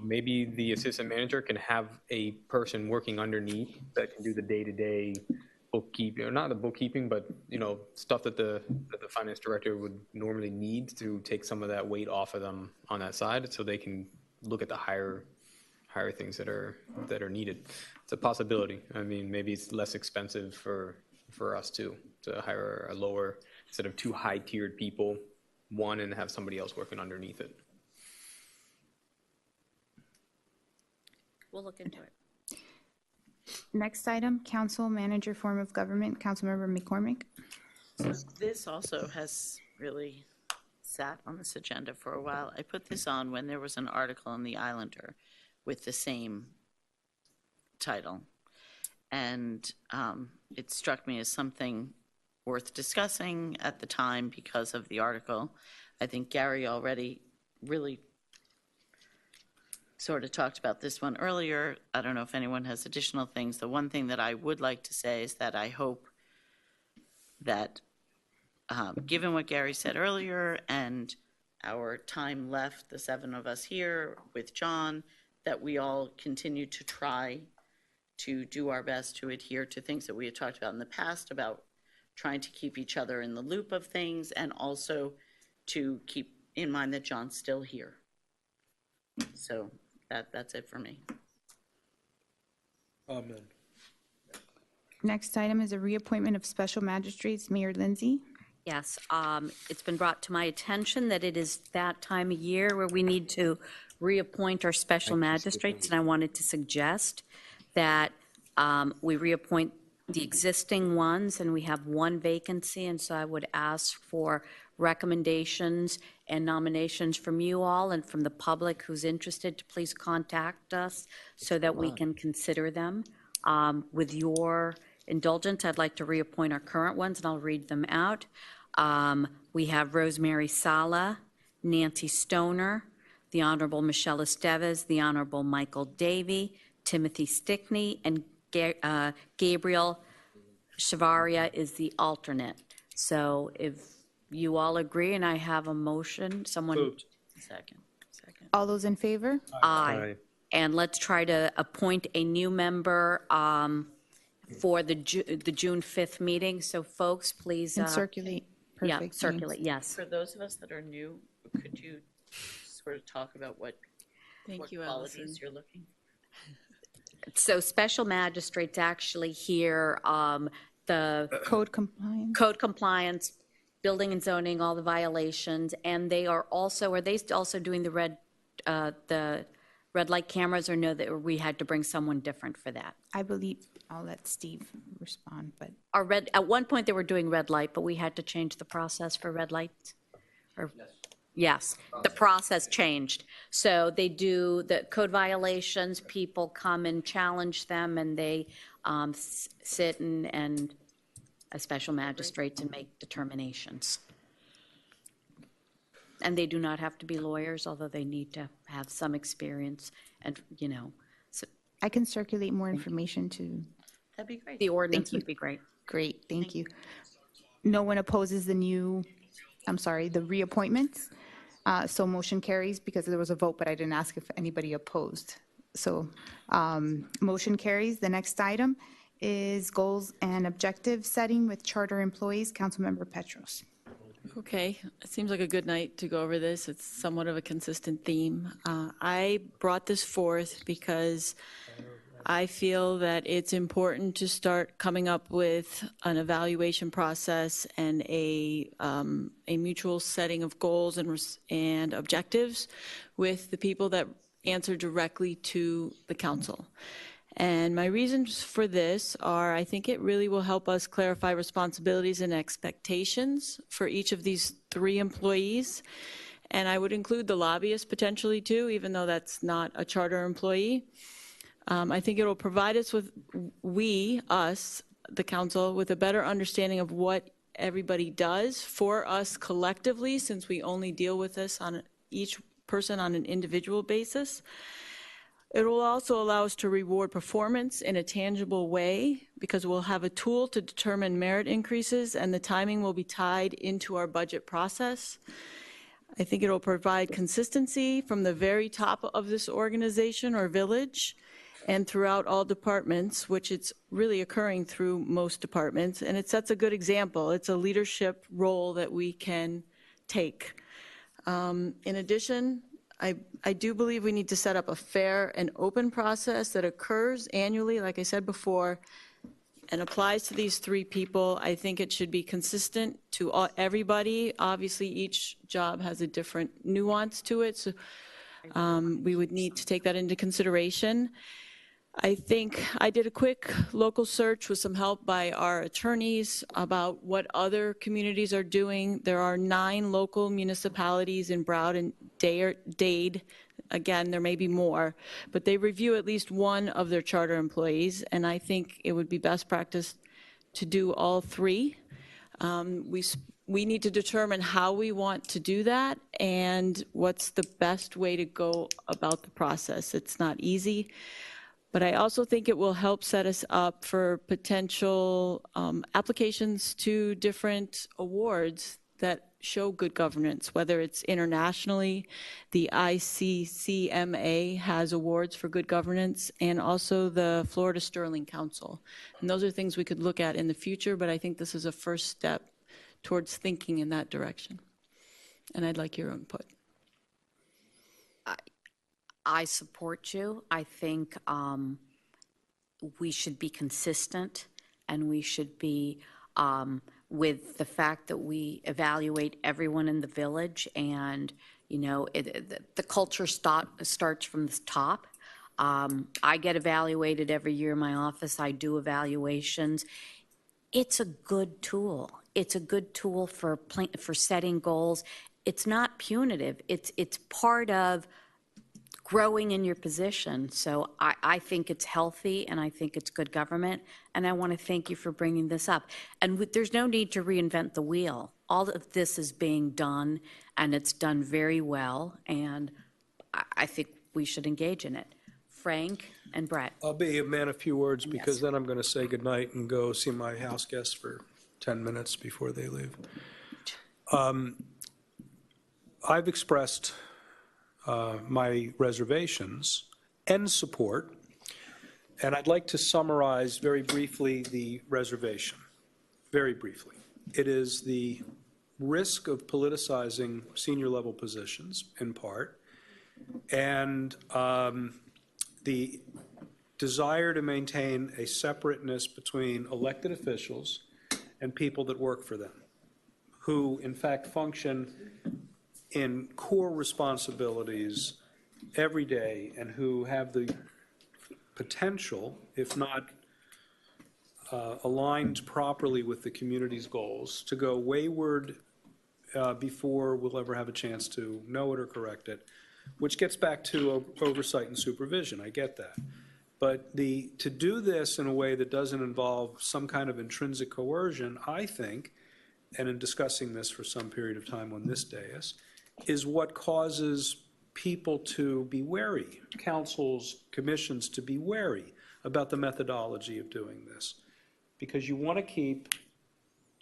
maybe the assistant manager can have a person working underneath that can do the day-to-day bookkeeping, or not the bookkeeping, but stuff that the finance director would normally need to take some of that weight off of them on that side, so they can look at the higher things that are needed. It's a possibility. I mean, maybe it's less expensive for us too to hire a lower, instead of 2 high-tiered people, one, and have somebody else working underneath it. We'll look into it. Next item, council manager form of government, Councilmember McCormick. So this also has really sat on this agenda for a while. I put this on when there was an article in the Islander with the same title. And it struck me as something worth discussing at the time because of the article. I think Gary already really sort of talked about this one earlier. I don't know if anyone has additional things. The one thing that I would like to say is that I hope that, given what Gary said earlier and our time left, the 7 of us here with John, that we all continue to try to do our best to adhere to things that we had talked about in the past about trying to keep each other in the loop of things, and also to keep in mind that John's still here. So that's it for me. Amen. Next item is a reappointment of special magistrates. Mayor Lindsay. Yes, it's been brought to my attention that it is that time of year where we need to reappoint our special magistrates, and I wanted to suggest that we reappoint the existing ones, and we have 1 vacancy, and so I would ask for recommendations and nominations from you all and from the public who's interested to please contact us so that we can consider them. With your indulgence, I'd like to reappoint our current ones, and I'll read them out. We have Rosemary Sala, Nancy Stoner, the Honorable Michelle Estevez, the Honorable Michael Davey, Timothy Stickney, and Gabriel Shavaria is the alternate. So if you all agree, and I have a motion, someone. Moved. Second. All those in favor? Aye. And let's try to appoint a new member for the June 5th meeting. So folks, please. And circulate. Perfect. Yeah, circulate, yes. For those of us that are new, could you sort of talk about what qualities you're looking for? So special magistrates actually here, the Code compliance. Building and zoning, all the violations, and they are they also doing the red light cameras, or no, that we had to bring someone different for that? I believe, I'll let Steve respond, but. At one point they were doing red light, but we had to change the process for red lights? Yes, the process changed. So they do the code violations, people come and challenge them, and they sit and as special magistrates and make determinations. And they do not have to be lawyers, although they need to have some experience and, so. I can circulate more information to. That'd be great. The ordinance would be great. Great, thank you. No one opposes the reappointments. So motion carries because there was a vote, but I didn't ask if anybody opposed. So motion carries. The next item is goals and objective setting with charter employees. Councilmember Petros. Okay, it seems like a good night to go over this. It's somewhat of a consistent theme. I brought this forth because I feel that it's important to start coming up with an evaluation process and a mutual setting of goals and objectives with the people that answer directly to the council. And my reasons for this are, I think it really will help us clarify responsibilities and expectations for each of these 3 employees. And I would include the lobbyist potentially too, even though that's not a charter employee. I think it will provide us with, the council, with a better understanding of what everybody does for us collectively, since we only deal with this on each person on an individual basis. It will also allow us to reward performance in a tangible way, because we'll have a tool to determine merit increases, and the timing will be tied into our budget process. I think it will provide consistency from the very top of this organization or village and throughout all departments, which it's really occurring through most departments, and it sets a good example. It's a leadership role that we can take. In addition, I do believe we need to set up a fair and open process that occurs annually, like I said before, and applies to these 3 people. I think it should be consistent to everybody. Obviously, each job has a different nuance to it, so we would need to take that into consideration. I think I did a quick local search with some help by our attorneys about what other communities are doing. There are 9 local municipalities in Broward and Dade. Again, there may be more, but they review at least one of their charter employees, and I think it would be best practice to do all 3. We need to determine how we want to do that and what's the best way to go about the process. It's not easy, but I also think it will help set us up for potential applications to different awards that show good governance, whether it's internationally. The ICCMA has awards for good governance, and also the Florida Sterling Council. And those are things we could look at in the future, but I think this is a first step towards thinking in that direction. And I'd like your input. I support you. I think we should be consistent, and we should be with the fact that we evaluate everyone in the village, and the culture starts from the top. I get evaluated every year in my office. I do evaluations. It's a good tool. It's a good tool for setting goals. It's not punitive. It's part of growing in your position. So I think it's healthy, and I think it's good government, and I want to thank you for bringing this up. And there's no need to reinvent the wheel. All of this is being done, and it's done very well, and I think we should engage in it. Frank and Brett. I'll be a man of few words, because then I'm going to say goodnight and go see my house guests for 10 minutes before they leave. I've expressed my reservations and support, and I'd like to summarize very briefly the reservation, very briefly. It is the risk of politicizing senior level positions, in part, and the desire to maintain a separateness between elected officials and people that work for them, who in fact function in core responsibilities every day, and who have the potential, if not aligned properly with the community's goals, to go wayward before we'll ever have a chance to know it or correct it, which gets back to oversight and supervision. I get that. But to do this in a way that doesn't involve some kind of intrinsic coercion, I think, and in discussing this for some period of time on this dais, is what causes people to be wary, councils, commissions to be wary about the methodology of doing this. Because you want to keep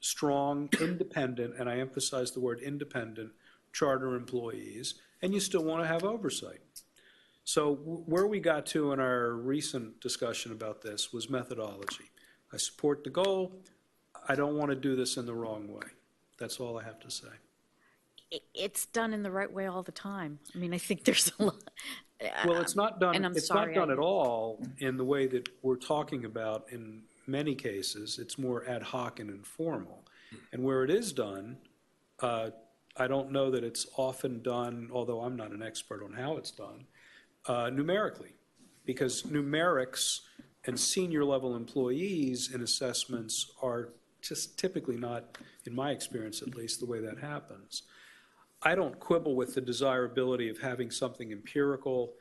strong, independent, and I emphasize the word independent, charter employees, and you still want to have oversight. So where we got to in our recent discussion about this was methodology. I support the goal. I don't want to do this in the wrong way. That's all I have to say. It's done in the right way all the time. I mean, I think there's a lot. Well, it's not done. And I'm it's sorry, not done at all in the way that we're talking about in many cases. It's more ad hoc and informal. And where it is done, I don't know that it's often done, although I'm not an expert on how it's done, numerically, because numerics and senior level employees in assessments are just typically not, in my experience at least, the way that happens. I don't quibble with the desirability of having something empirical,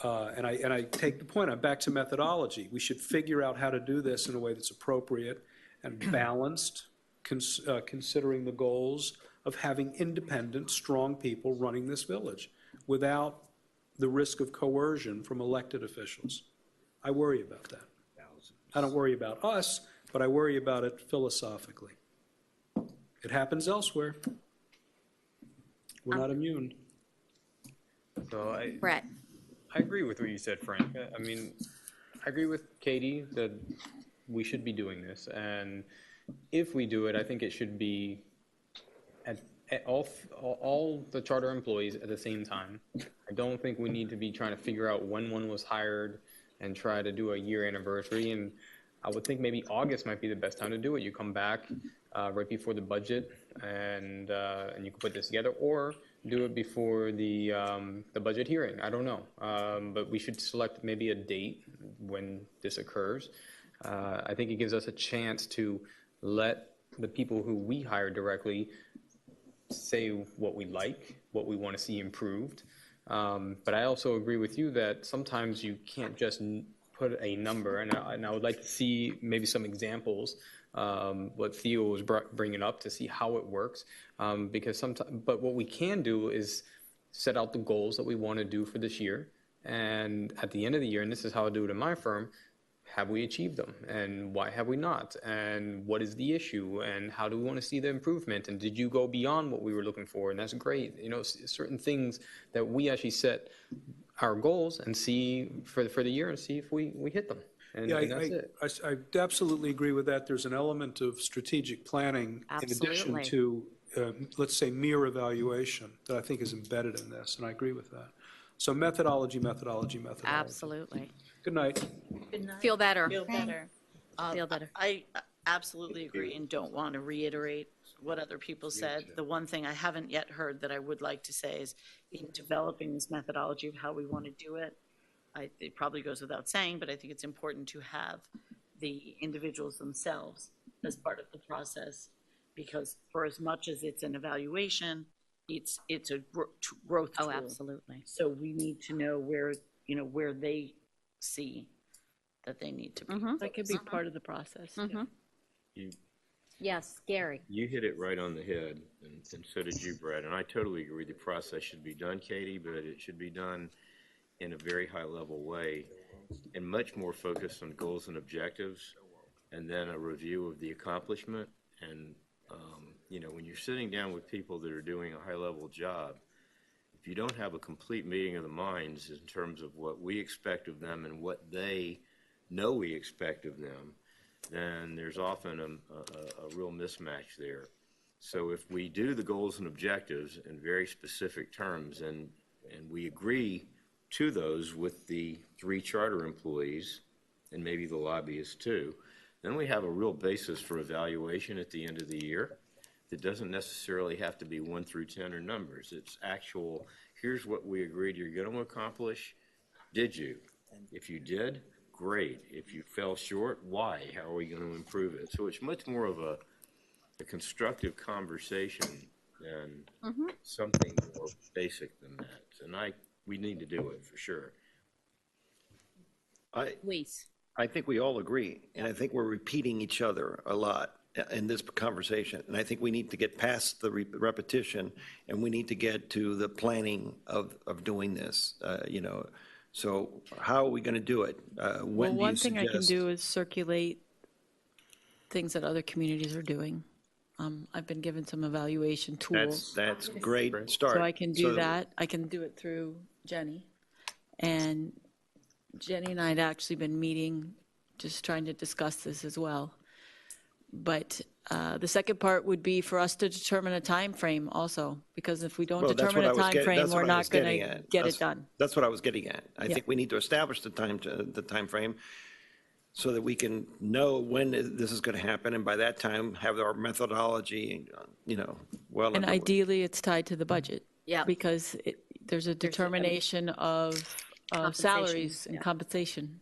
and I take the point. I'm back to methodology. We should figure out how to do this in a way that's appropriate and balanced, considering the goals of having independent, strong people running this village without the risk of coercion from elected officials. I worry about that. I don't worry about us, but I worry about it philosophically. It happens elsewhere. We're not immune. So Brett. I agree with what you said, Frank. I mean, I agree with Katie that we should be doing this, and if we do it, I think it should be at all the charter employees at the same time. I don't think we need to be trying to figure out when one was hired and try to do a year anniversary. And I would think maybe August might be the best time to do it. You come back right before the budget, and you can put this together, or do it before the budget hearing. I don't know, but we should select maybe a date when this occurs. I think it gives us a chance to let the people who we hire directly say what we like, what we want to see improved. But I also agree with you that sometimes you can't just put a number, and I would like to see maybe some examples, what Theo was bringing up, to see how it works. Because sometimes, but what we can do is set out the goals that we want to do for this year. And at the end of the year, and this is how I do it in my firm, have we achieved them? And why have we not? And what is the issue? And how do we want to see the improvement? And did you go beyond what we were looking for? And that's great. You know, certain things that we actually set our goals and see for the year and see if we hit them. And, Yeah, and that's it. I absolutely agree with that. There's an element of strategic planning in addition Absolutely. to, let's say, mere evaluation that I think is embedded in this, and I agree with that. So methodology. Absolutely. Good night. Feel better. Feel better. Feel better. I absolutely agree and don't want to reiterate what other people said. The one thing I haven't yet heard that I would like to say is in developing this methodology of how we want to do it, it probably goes without saying, but I think it's important to have the individuals themselves as part of the process, because for as much as it's an evaluation, it's a growth tool. Oh, absolutely. So we need to know where they see that they need to be. That could be part of the process. Yes, Gary. You hit it right on the head, and so did you, Brad. And I totally agree the process should be done, Katie, but it should be done in a very high-level way and much more focused on goals and objectives, and then a review of the accomplishment. And, when you're sitting down with people that are doing a high-level job, if you don't have a complete meeting of the minds in terms of what we expect of them and what they know we expect of them, then there's often a real mismatch there. So if we do the goals and objectives in very specific terms, and we agree to those with the 3 charter employees and maybe the lobbyists too, then we have a real basis for evaluation at the end of the year. It doesn't necessarily have to be 1 through 10 or numbers. It's actual, here's what we agreed you're going to accomplish. Did you? If you did, great. If you fell short, why? How are we going to improve it? So it's much more of a constructive conversation than something more basic than that. And we need to do it for sure. I think we all agree, and I think we're repeating each other a lot in this conversation. And I think we need to get past the repetition, and we need to get to the planning of doing this, So how are we going to do it? When do you One thing I can suggest? do is circulate things that other communities are doing. I've been given some evaluation tools. That's a great start. So I can do that. I can do it through Jenny. And Jenny and I had actually been meeting, just trying to discuss this as well. But the second part would be for us to determine a time frame also, because if we don't Well, that's determine what a I was time frame, that's we're what I not was going getting to at. get That's- it done. That's what I was getting at. I Yeah. think we need to establish the time frame so that we can know when this is going to happen, and by that time, have our methodology, well. And underway. ideally, it's tied to the budget. Yeah. Because there's a determination of salaries and compensation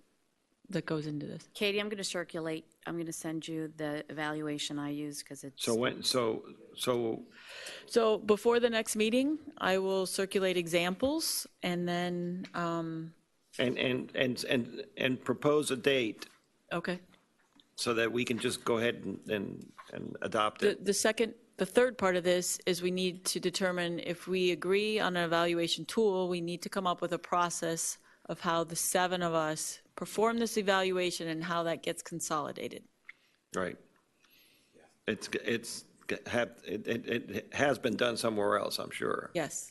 that goes into this. Katie, I'm going to circulate, I'm going to send you the evaluation I use because it's. So before the next meeting, I will circulate examples and then, And propose a date okay. so that we can just go ahead and adopt it. The third part of this is we need to determine if we agree on an evaluation tool, we need to come up with a process of how the 7 of us perform this evaluation and how that gets consolidated. Right. It has been done somewhere else, I'm sure. Yes.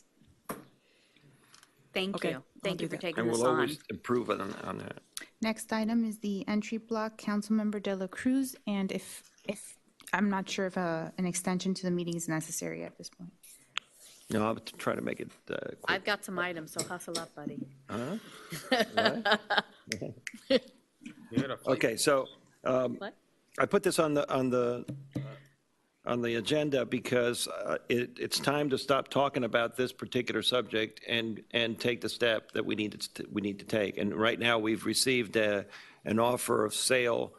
Thank Okay, you. Thank you for taking And this we'll on. always improve on that. Next item is the entry block, Councilmember De La Cruz, and if I'm not sure if an extension to the meeting is necessary at this point. No, I'll try to make it quick. I've got some items, so hustle up, buddy. Okay, so What? I put this on the agenda because it's time to stop talking about this particular subject and take the step that we need to take. And right now, we've received an offer of sale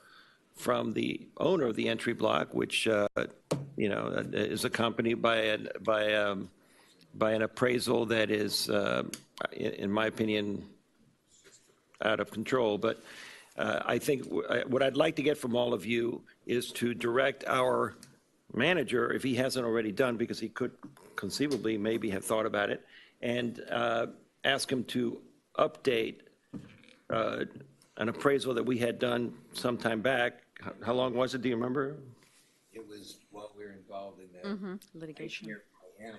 from the owner of the entry block, which is accompanied by an appraisal that is, in my opinion, out of control. But I think what I'd like to get from all of you is to direct our manager, if he hasn't already done, because he could conceivably maybe have thought about it, and ask him to update an appraisal that we had done some time back. How long was it? Do you remember? It was while we were involved in that. Litigation. Here in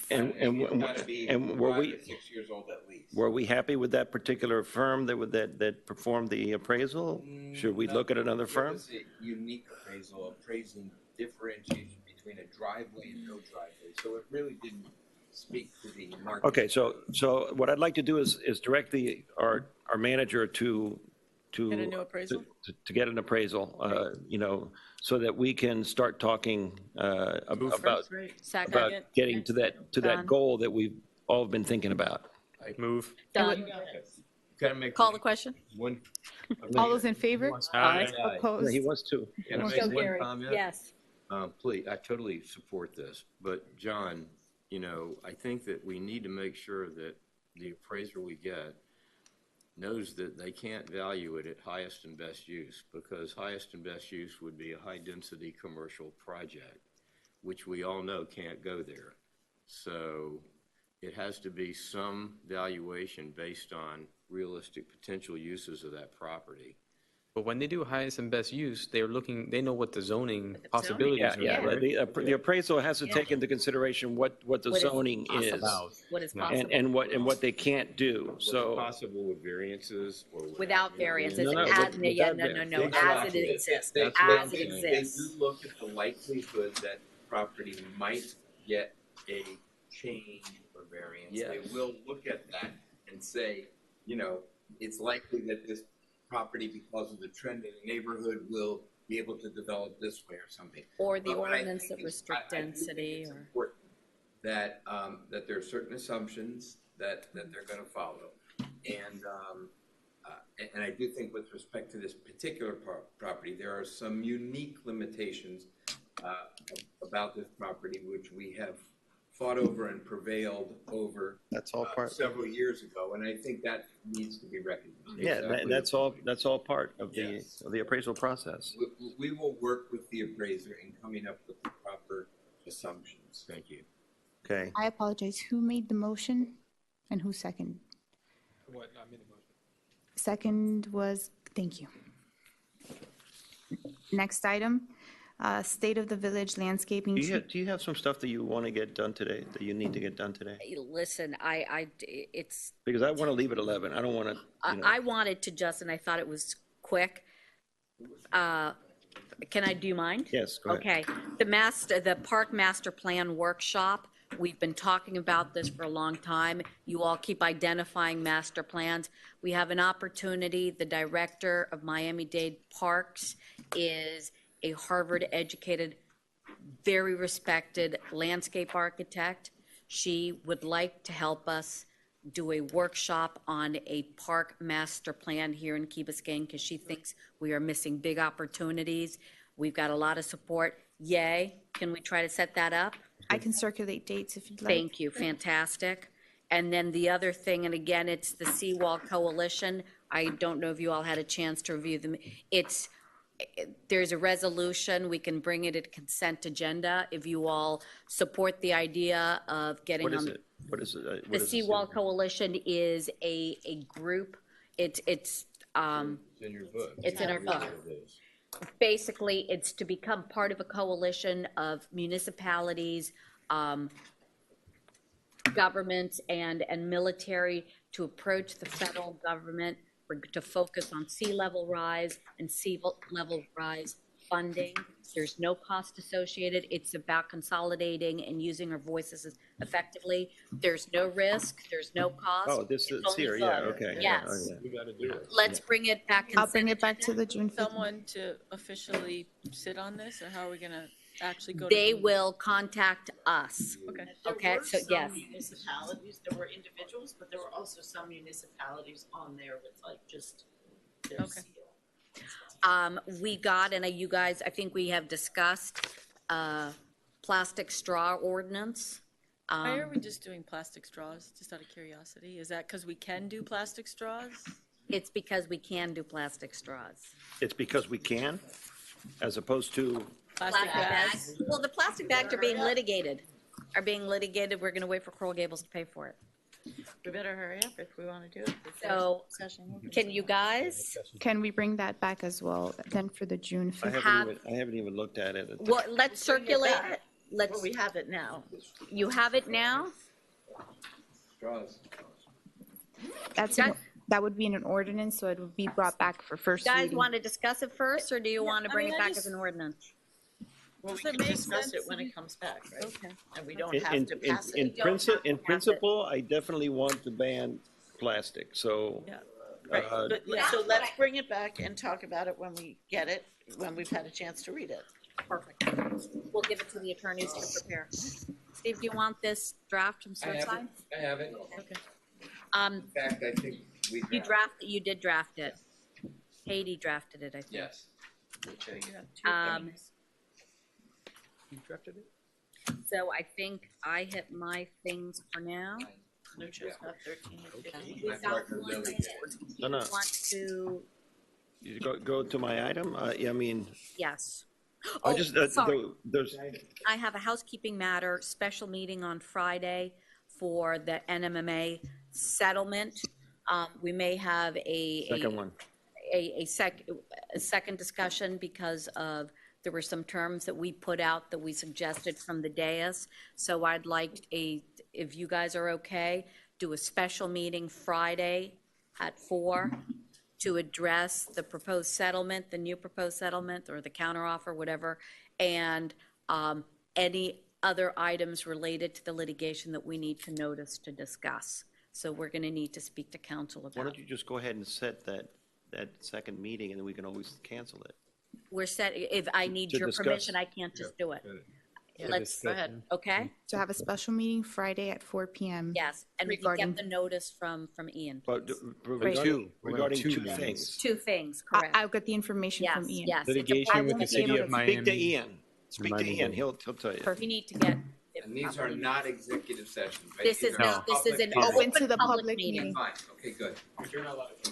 And, and, It's gotta be and were 5 we, or 6 years old at least. were we happy with that particular firm that performed the appraisal? Should we look at another It firm? was a unique appraisal, appraising differentiation between a driveway and no driveway. So it really didn't speak to the market. Okay, so what I'd like to do is direct our manager to Get a new appraisal? to get an appraisal, so that we can start talking about Second. getting to that Done. goal that we've all been thinking about. Move. Done. Can I make Call the question? one? All those in favor? Aye. Yeah, Opposed? he wants to. Can I So make one Gary, comment? yes. Please, I totally support this, but John, I think that we need to make sure that the appraiser we get knows that they can't value it at highest and best use, because highest and best use would be a high-density commercial project, which we all know can't go there. So it has to be some valuation based on realistic potential uses of that property. But when they do highest and best use, they know what the zoning possibilities are. Yeah, right? the appraisal has to take into consideration what the zoning is. What is possible? And what they can't do, Was it so. possible with variances or Without variances, No, no, as, without yeah, no, variance. as it Exactly. exists, That's what I'm as it saying. exists. They do look at the likelihood that property might get a change or variance. Yes. They will look at that and say, it's likely that this property, because of the trend in the neighborhood, will be able to develop this way or something. Or the But I ordinance think that restrict I do think density, it's or, important that, that there are certain assumptions that they're gonna follow. And I do think with respect to this particular property, there are some unique limitations about this property, which we have fought over and prevailed over That's all part. several years ago, and I think that needs to be recognized. Yeah, that's all part of the appraisal process. We will work with the appraiser in coming up with the proper assumptions. Thank you. Okay. I apologize. Who made the motion and who seconded? What, I made a motion. Second was, thank you. Next item, State of the Village Landscaping. Do you have some stuff that you want to get done today, that you need to get done today? listen, it's, Because I want to leave at 11. I don't want to, I wanted to just, and I thought it was quick. Can I do mine? Yes, go ahead. Okay, the Park Master Plan Workshop, we've been talking about this for a long time. You all keep identifying master plans. We have an opportunity, the director of Miami-Dade Parks is a Harvard-educated, very respected landscape architect. She would like to help us do a workshop on a park master plan here in Key Biscayne, because she thinks we are missing big opportunities. We've got a lot of support. Yay. Can we try to set that up? I can circulate dates if you'd like. Thank you, fantastic. And then the other thing, and again, it's the Seawall Coalition. I don't know if you all had a chance to review them. There's a resolution, we can bring it at consent agenda if you all support the idea of getting on. What is it? What is it? The Seawall Coalition is a group, it's It's in your book. It's in our book. Basically, it's to become part of a coalition of municipalities, governments, and military to approach the federal government to focus on sea level rise and sea level rise funding. There's no cost associated. It's about consolidating and using our voices effectively. There's no risk. There's no cost. Oh, this is It's only here, yeah, fun. okay. Yes. Oh, yeah. We gotta do it. Let's bring it back. I'll bring it back to the June 5th. Someone to officially sit on this, or how are we gonna actually go to? They the meeting? will contact us. Okay. Okay, There were so some yes. municipalities, there were individuals, but there were also some municipalities on there with like just their Okay. seal. We got, and you guys, I think we have discussed, plastic straw ordinance. Why are we just doing plastic straws, just out of curiosity? Is that because we can do plastic straws? It's because we can do plastic straws. It's because we can, as opposed to, Plastic bags. Well, the plastic bags are being litigated. We're gonna wait for Coral Gables to pay for it. We better hurry up if we want to do it. So, can you guys, Can we bring that back as well then for the June I 5th? haven't even looked at it. well, let's circulate it. Let's, Well, we have it now. you have it now? Straws. That would be in an ordinance, so it would be brought back for first Guys reading. want to discuss it first, or do you want to I bring mean, it I back just- as an ordinance? Well, we Does it can make discuss sense it when to it comes back, right? Okay. And we don't In, have to pass it. in principle, I definitely want to ban plastic, so. Yeah. Right, but, so let's bring it back and talk about it when we get it, when we've had a chance to read it. Perfect. We'll give it to the attorneys to prepare. Steve, do you want this draft from Surfside? I have it. Okay. In fact, I think we. You did draft it. Katie drafted it, I think. Yes. You drafted it? So I think I hit my things for now. No Chestnut, 13 and 15. We've got one minute. No, no. Want to, You go to my item, I mean, yes. I Oh, just, sorry. there's, I have a housekeeping matter, special meeting on Friday for the NMMA settlement. We may have second one. a second discussion because of, there were some terms that we put out that we suggested from the dais. So I'd like if you guys are okay, do a special meeting Friday at 4 to address the proposed settlement, the new proposed settlement, or the counteroffer, whatever, and any other items related to the litigation that we need to notice to discuss. So we're going to need to speak to council Why about don't it. you just go ahead and set that second meeting, and then we can always cancel it? We're set, if I need To your discuss. permission, I can't just do it. Let's, Go ahead. okay? To have a special meeting Friday at 4 p.m. Yes, and we can Regarding- get the notice from Ian. But Great. regarding two things. Two things, correct. I'll get the information Yes, from Ian. yes. It's a Litigation public with the won't be city able of to Miami. Speak to Ian. Speak to Miami Ian, Dade. he'll tell you. We need to get. And these are not executive sessions, right? This These is are not, this is an public Open to the public public meeting. meeting. Fine, okay, good. You're not allowed to.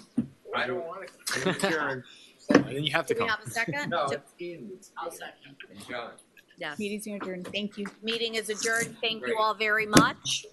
I don't want to. Adjourn. And then you have to Do we come. have a second? No, it's Ian. I'll second. John. Yes. Meeting's adjourned. Thank you. Meeting is adjourned. Thank you Great. all very much.